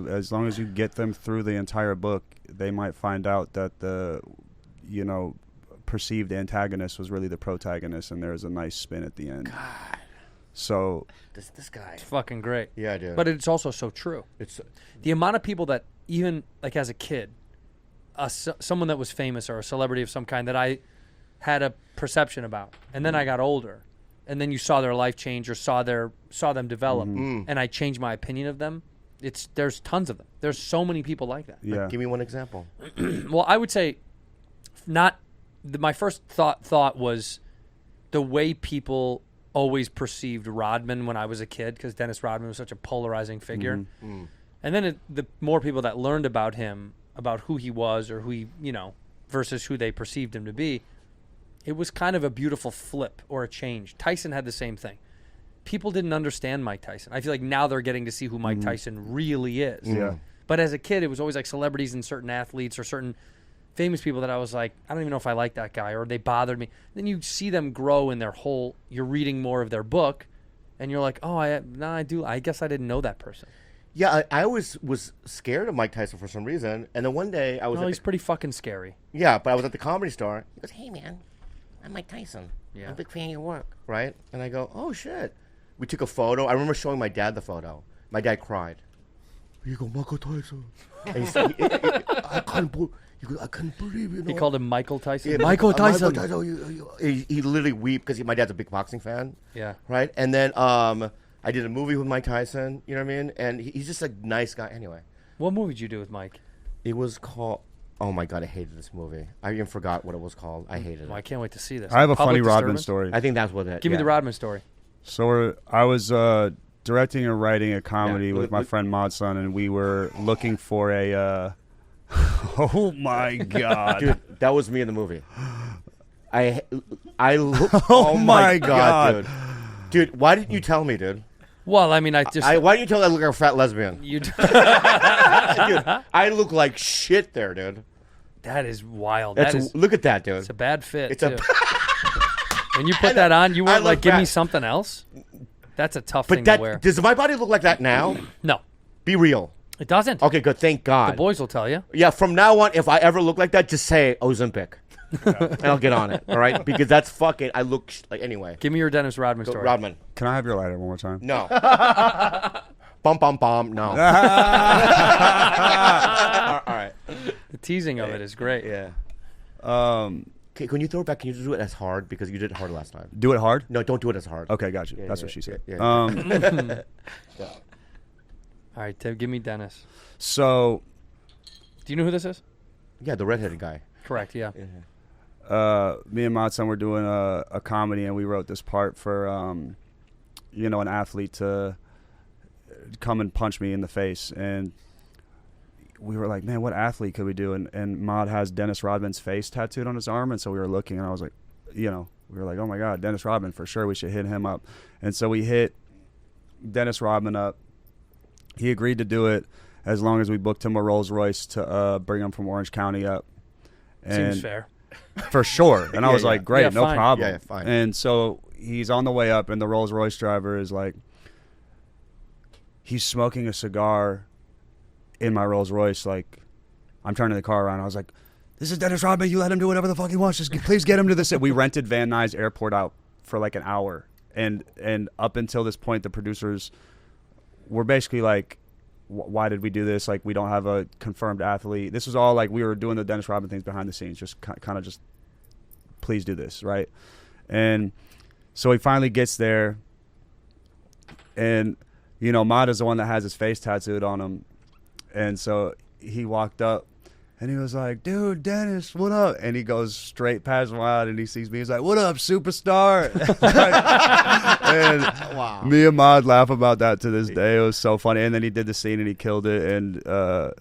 as long as you get them through the entire book, they might find out that the, perceived antagonist was really the protagonist, and there's a nice spin at the end. God. So this guy. It's fucking great. Yeah, I do. But it's also so true. It's the amount of people that, even like as a kid, someone that was famous or a celebrity of some kind that I had a perception about, and then I got older, and then you saw their life change or saw them develop, and I changed my opinion of them. There's tons of them. There's so many people like that. Yeah. Give me one example. Well, I would say my first thought was the way people always perceived Rodman when I was a kid, because Dennis Rodman was such a polarizing figure. And then the more people that learned about him, about who he was or who he, versus who they perceived him to be, it was kind of a beautiful flip or a change. Tyson had the same thing. People didn't understand Mike Tyson. I feel like now they're getting to see who Mike Tyson really is. Yeah. But as a kid, it was always like celebrities and certain athletes or certain famous people that I was like, I don't even know if I like that guy, or they bothered me. Then you see them grow in you're reading more of their book, and you're like, oh, I do. I guess I didn't know that person. Yeah, I always was scared of Mike Tyson for some reason. And then one day I was he's pretty fucking scary. Yeah, but I was at the Comedy Store. He goes, hey, man, I'm Mike Tyson. Yeah. I'm a big fan of your work, right? And I go, oh, shit. We took a photo. I remember showing my dad the photo. My dad cried. You go, Michael Tyson. And he said, I can't believe it. He called him Michael Tyson? Yeah, Michael Tyson. He literally wept because my dad's a big boxing fan. Yeah. Right? And then I did a movie with Mike Tyson. You know what I mean? And he's just a nice guy. Anyway. What movie did you do with Mike? It was called... Oh, my God, I hated this movie. I even forgot what it was called. I hated it. I can't wait to see this. I have a Public funny Rodman disturbance? story. I think that's what it is. Give me the Rodman story. So I was directing and writing a comedy with my friend Modson, and we were looking for a... oh, my God. Dude, that was me in the movie. I look... Oh, my God. Dude, why didn't you tell me, dude? Well, I mean, why didn't you tell me I look like a fat lesbian? Dude, I look like shit there, dude. That is wild. Look at that, dude. It's a bad fit, It's too. When you put that on, you weren't like, give me something else? That's a tough thing to wear. Does my body look like that now? No. Be real. It doesn't. Okay, good. Thank God. The boys will tell you. Yeah, from now on, if I ever look like that, just say Ozempic. And I'll get on it, all right? Because that's fucking... I look... anyway. Give me your Dennis Rodman story. Rodman. Can I have your lighter one more time? No. Bum, bum, bum. No. All right. The teasing of it is great. Yeah. Okay, can you throw it back? Can you do it as hard? Because you did it hard last time. Do it hard? No, don't do it as hard. Okay, got you. Yeah, That's yeah, what she said. Yeah. All right, give me Dennis. So, do you know who this is? Yeah, the redheaded guy. Correct. Yeah. Me and Matson were doing a comedy, and we wrote this part for, an athlete to come and punch me in the face, and we were like, man, what athlete could we do? And Maude has Dennis Rodman's face tattooed on his arm, and so we were looking, and I was like, we were like, oh my God, Dennis Rodman, for sure, we should hit him up. And so we hit Dennis Rodman up. He agreed to do it as long as we booked him a Rolls Royce to bring him from Orange County up. And seems fair. For sure. And I was like, great, no fine. problem. Yeah, fine. And so he's on the way up, and the Rolls Royce driver is like, he's smoking a cigar in my Rolls Royce. Like, I'm turning the car around. I was like, this is Dennis Rodman. You let him do whatever the fuck he wants. Just please get him to this. We rented Van Nuys Airport out for like an hour. And up until this point, the producers were basically like, why did we do this? Like, we don't have a confirmed athlete. This was all like, we were doing the Dennis Rodman things behind the scenes. Just kind of just, please do this, right? And so he finally gets there. And, Maude is the one that has his face tattooed on him. And so he walked up. And he was like, dude, Dennis, what up? And he goes straight past Maude, and he sees me. He's like, what up, superstar? And Wow. me and Maude laugh about that to this day. It was so funny. And then he did the scene, and he killed it. And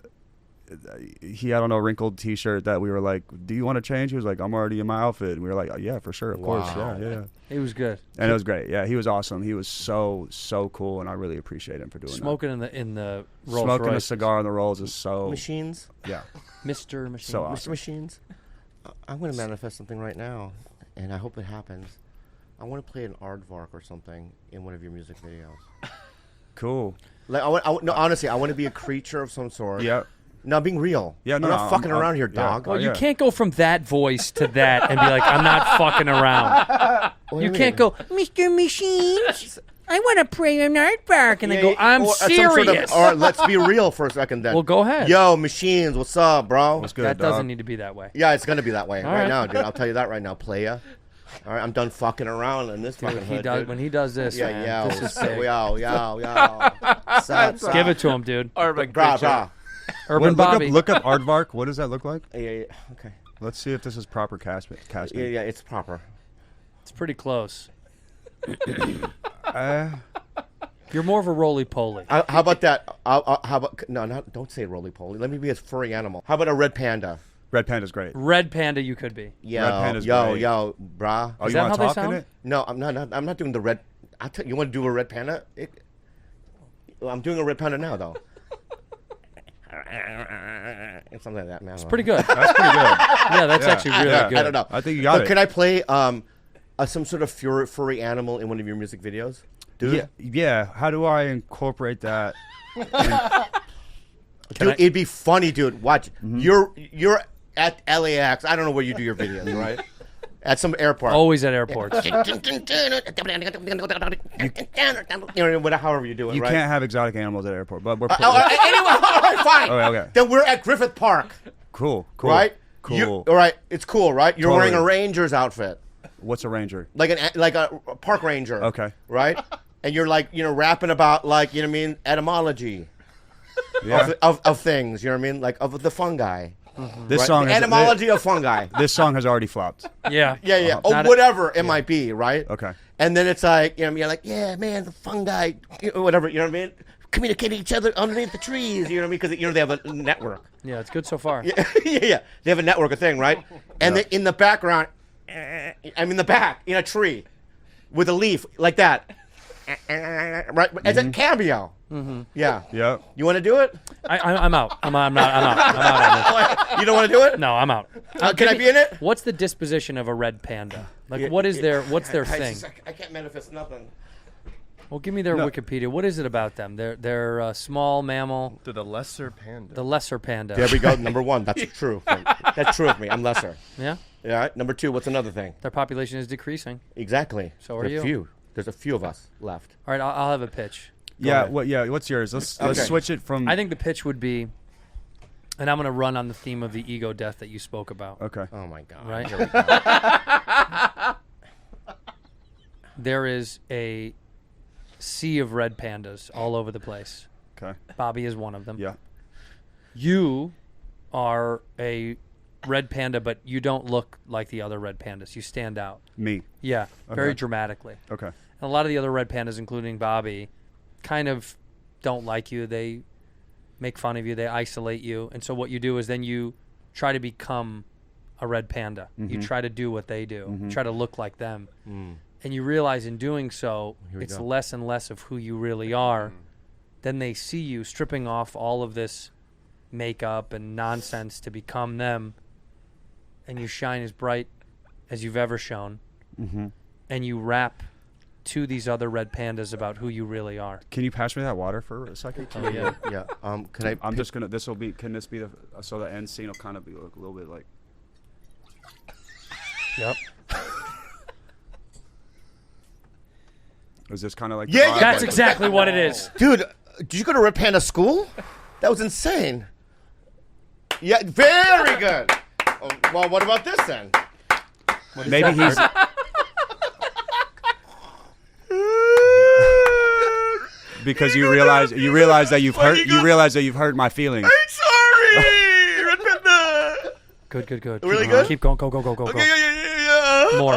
he had on a wrinkled T-shirt that we were like, do you want to change? He was like, I'm already in my outfit. And we were like, oh, yeah, for sure, of course. Yeah. He was good. And it was great. Yeah, he was awesome. He was so cool, and I really appreciate him for doing Smoking that. in the Rolls Smoking Royce. a cigar in the Rolls is so... Machines. Yeah. Mr. Machine. So Mr. awesome. Machines. I'm going to manifest something right now, and I hope it happens. I want to play an aardvark or something in one of your music videos. Cool. Like, no, honestly, I want to be a creature of some sort. Yeah. No, being real. Yeah, no, I'm not fucking I'm- around here, yeah. dog. Well, Oh, you yeah. can't go from that voice to that and be like, I'm not fucking around. What do You mean? can't go, Mr. Machines, I want to play an aardvark, and then go, I'm or some serious. all right, let's be real for a second then. Well, go ahead. Yo, Machines, what's up, bro? What's good, that dog? doesn't need to be that way. Yeah, it's going to be that way All right right. now, dude. I'll tell you that right now, playa. All right, I'm done fucking around in this fucking hood, dude. When he does this, Yeah, man, this is big. yo. Give it to him, dude. Urban Brah, creature. brah. Urban Bobby. Look up aardvark. What does that look like? Yeah, okay. Let's see if this is proper casting. Yeah, it's proper. It's pretty close. Uh, You're more of a roly-poly. How about that? How about don't say roly-poly. Let me be a furry animal. How about a red panda? Red panda's great. Red panda you could be. Yo, panda's yo, great. yo, brah. Oh, Is you that want how to they talk in sound? it? No, I'm not doing the red. You want to do a red panda? I'm doing a red panda now, though. It's something like that, man. It's pretty good. That's pretty good. Yeah, that's actually really Yeah. good. I don't know. I think you got But it. can I play some sort of furry animal in one of your music videos, dude? Yeah. How do I incorporate that? Dude, it'd be funny, dude. Watch. You're at LAX. I don't know where you do your videos, right? At some airport. Always at airports. You know, however you do it, You right? can't have exotic animals at airport, but we're Anyway, all right, fine. Okay. Then we're at Griffith Park, cool. right? Cool. All right, it's cool, right? You're Totally. wearing a Ranger's outfit, What's a ranger? like a park ranger. Okay. Right? And you're like, rapping about like, etymology Yeah. of things. You know what I mean? Like of the fungi. This Right? song The has etymology of fungi. This song has already flopped. Yeah. Yeah. Not Whatever it might be, right? Okay. And then it's like, you're like, yeah, man, the fungi, whatever, you know what I mean? Communicating each other underneath the trees, you know what I mean? Because, they have a network. Yeah, it's good so far. Yeah. They have a network of thing, right? And then in the background, I'm in the back, in a tree, with a leaf, like that. Right? It's a cameo. Yeah. Yeah. You want to do it? I'm out. I'm out on this. You don't want to do it? No, I'm out. Can I be in it? What's the disposition of a red panda? Like, what's their thing? I can't manifest nothing. Well, give me their Wikipedia. What is it about them? They're a small mammal, To the lesser panda. the lesser panda. There we go. Number one. That's true. That's true of me. I'm lesser. Yeah? All right. Number two. What's another thing? Their population is decreasing. Exactly. So are you. There's a few of us left. All right, I'll have a pitch. Yeah. ahead. What's yours? Let's Okay. switch it from. I think the pitch would be, and I'm going to run on the theme of the ego death that you spoke about. Okay. Oh my God. Right? Here we go. There is a sea of red pandas all over the place. Okay. Bobby is one of them. Yeah. You are a red panda, but you don't look like the other red pandas. You stand out. Me. Yeah, Okay. very dramatically. Okay. And a lot of the other red pandas, including Bobby, kind of don't like you. They make fun of you. They isolate you. And so what you do is then you try to become a red panda. You try to do what they do. You try to look like them. And you realize in doing so, it's less and less of who you really are. Then they see you stripping off all of this makeup and nonsense to become them. And you shine as bright as you've ever shone. And you rap to these other red pandas about who you really are. Can you pass me that water for a second? Oh, yeah. Yeah. Can I? I'm just gonna. This will be. Can this be the? So the end scene will kind of be a little bit like. Yep. Is this kind of like? Yeah, That's exactly what it is. Dude, did you go to Red Panda school? That was insane. Yeah, very good. Oh, well, what about this then? Maybe he's. Because you realize that you've hurt my feelings. I'm sorry, Red Panda. Good. Really Keep good? Keep going. Go. Okay, yeah. More.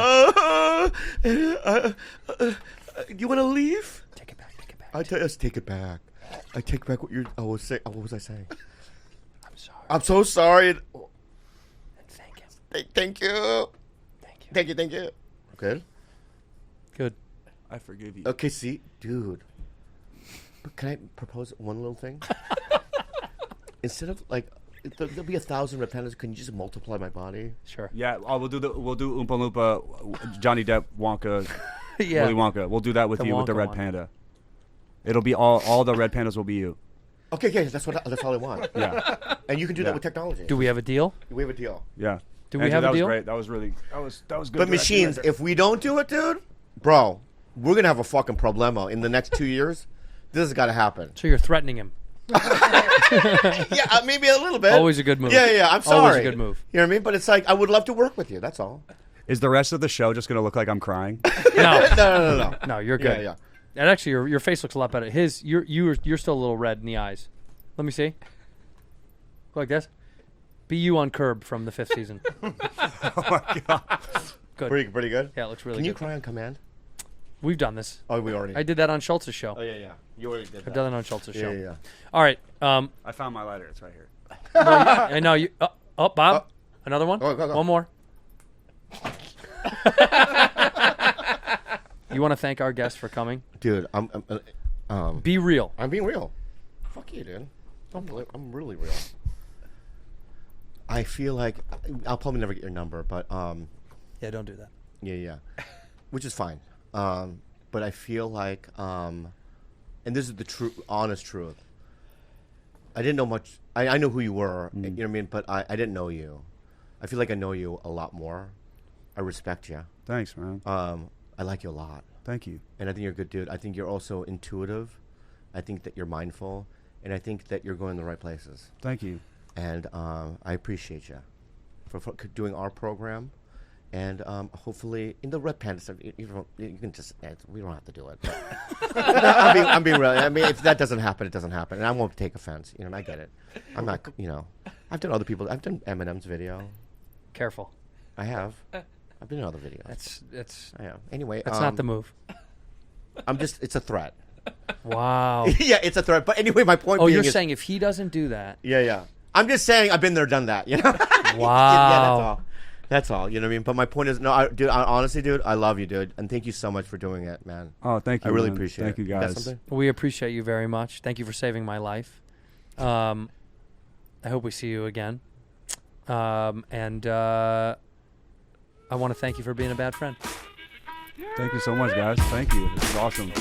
Do you want to leave? Take it back. I tell you, take it back. I take back what you're. I was saying. What was I saying? I'm sorry. I'm so sorry. And thank him. Thank you. Thank you. Good. Good. I forgive you. Okay, see, dude. But can I propose one little thing? Instead of like, there'll be 1,000 red pandas. Can you just multiply my body? Sure. Yeah. We'll do Oompa Loompa, Johnny Depp, Wonka, Yeah. Willy Wonka. We'll do that with The you with the Wonka red one. panda. It'll be all the red pandas will be you. Okay, that's all I want. Yeah. And you can do Yeah. that with technology. Do we have a deal? We have a deal. Yeah. Do we Andrew, have a that deal? was great. That was really that was good. But direction machines, right there. if we don't do it, dude, bro, we're gonna have a fucking problemo in the next 2 years. This has got to happen. So you're threatening him. Yeah, maybe a little bit. Always a good move. Yeah. I'm sorry. Always a good move. You know what I mean? But it's like I would love to work with you. That's all. Is the rest of the show just gonna look like I'm crying? No. No. No, you're good. Yeah. And actually, your face looks a lot better. You're still a little red in the eyes. Let me see. Go like this. Be you on Curb from the 5th season. Oh my god. Good. Pretty good. Yeah, it looks really Can you good. cry on command? We've done this. Oh, we already. I did that on Schultz's show. Oh yeah. You already did I've that. done that on Schultz's show. Yeah. All right. I found my lighter. It's right here. I know you. Oh, Bob. Another one. Oh, go. One more. You want to thank our guest for coming? Dude, Be real. I'm being real. Fuck you, dude. I'm really real. I feel like I'll probably never get your number, but Yeah, don't do that. yeah, which is fine. But I feel like, and this is the true, honest truth. I didn't know much. I know who you were, you know what I mean, but I didn't know you. I feel like I know you a lot more. I respect you. Thanks, man. I like you a lot. Thank you. And I think you're a good dude. I think you're also intuitive. I think that you're mindful. And I think that you're going the right places. Thank you. And I appreciate you for doing our program. And hopefully, in the Red Panda stuff, you can just, we don't have to do it. But I'm being real. I mean, if that doesn't happen, it doesn't happen. And I won't take offense. You know, and I get it. I'm not, I've done other people. I've done Eminem's video. Careful. I have. I've been in other videos. That's. I have. Anyway. That's not the move. It's a threat. Wow. Yeah, it's a threat. But anyway, my point being you're is, saying if he doesn't do that. Yeah. I'm just saying I've been there, done that, you know? Wow. Yeah, that's all, you know what I mean? But my point is, honestly, dude, I love you, dude. And thank you so much for doing it, man. Oh, thank you. I really man. appreciate Thank it. you, You got guys. something? We appreciate you very much. Thank you for saving my life. I hope we see you again. And I want to thank you for being a bad friend. Thank you so much, guys. Thank you. This is awesome.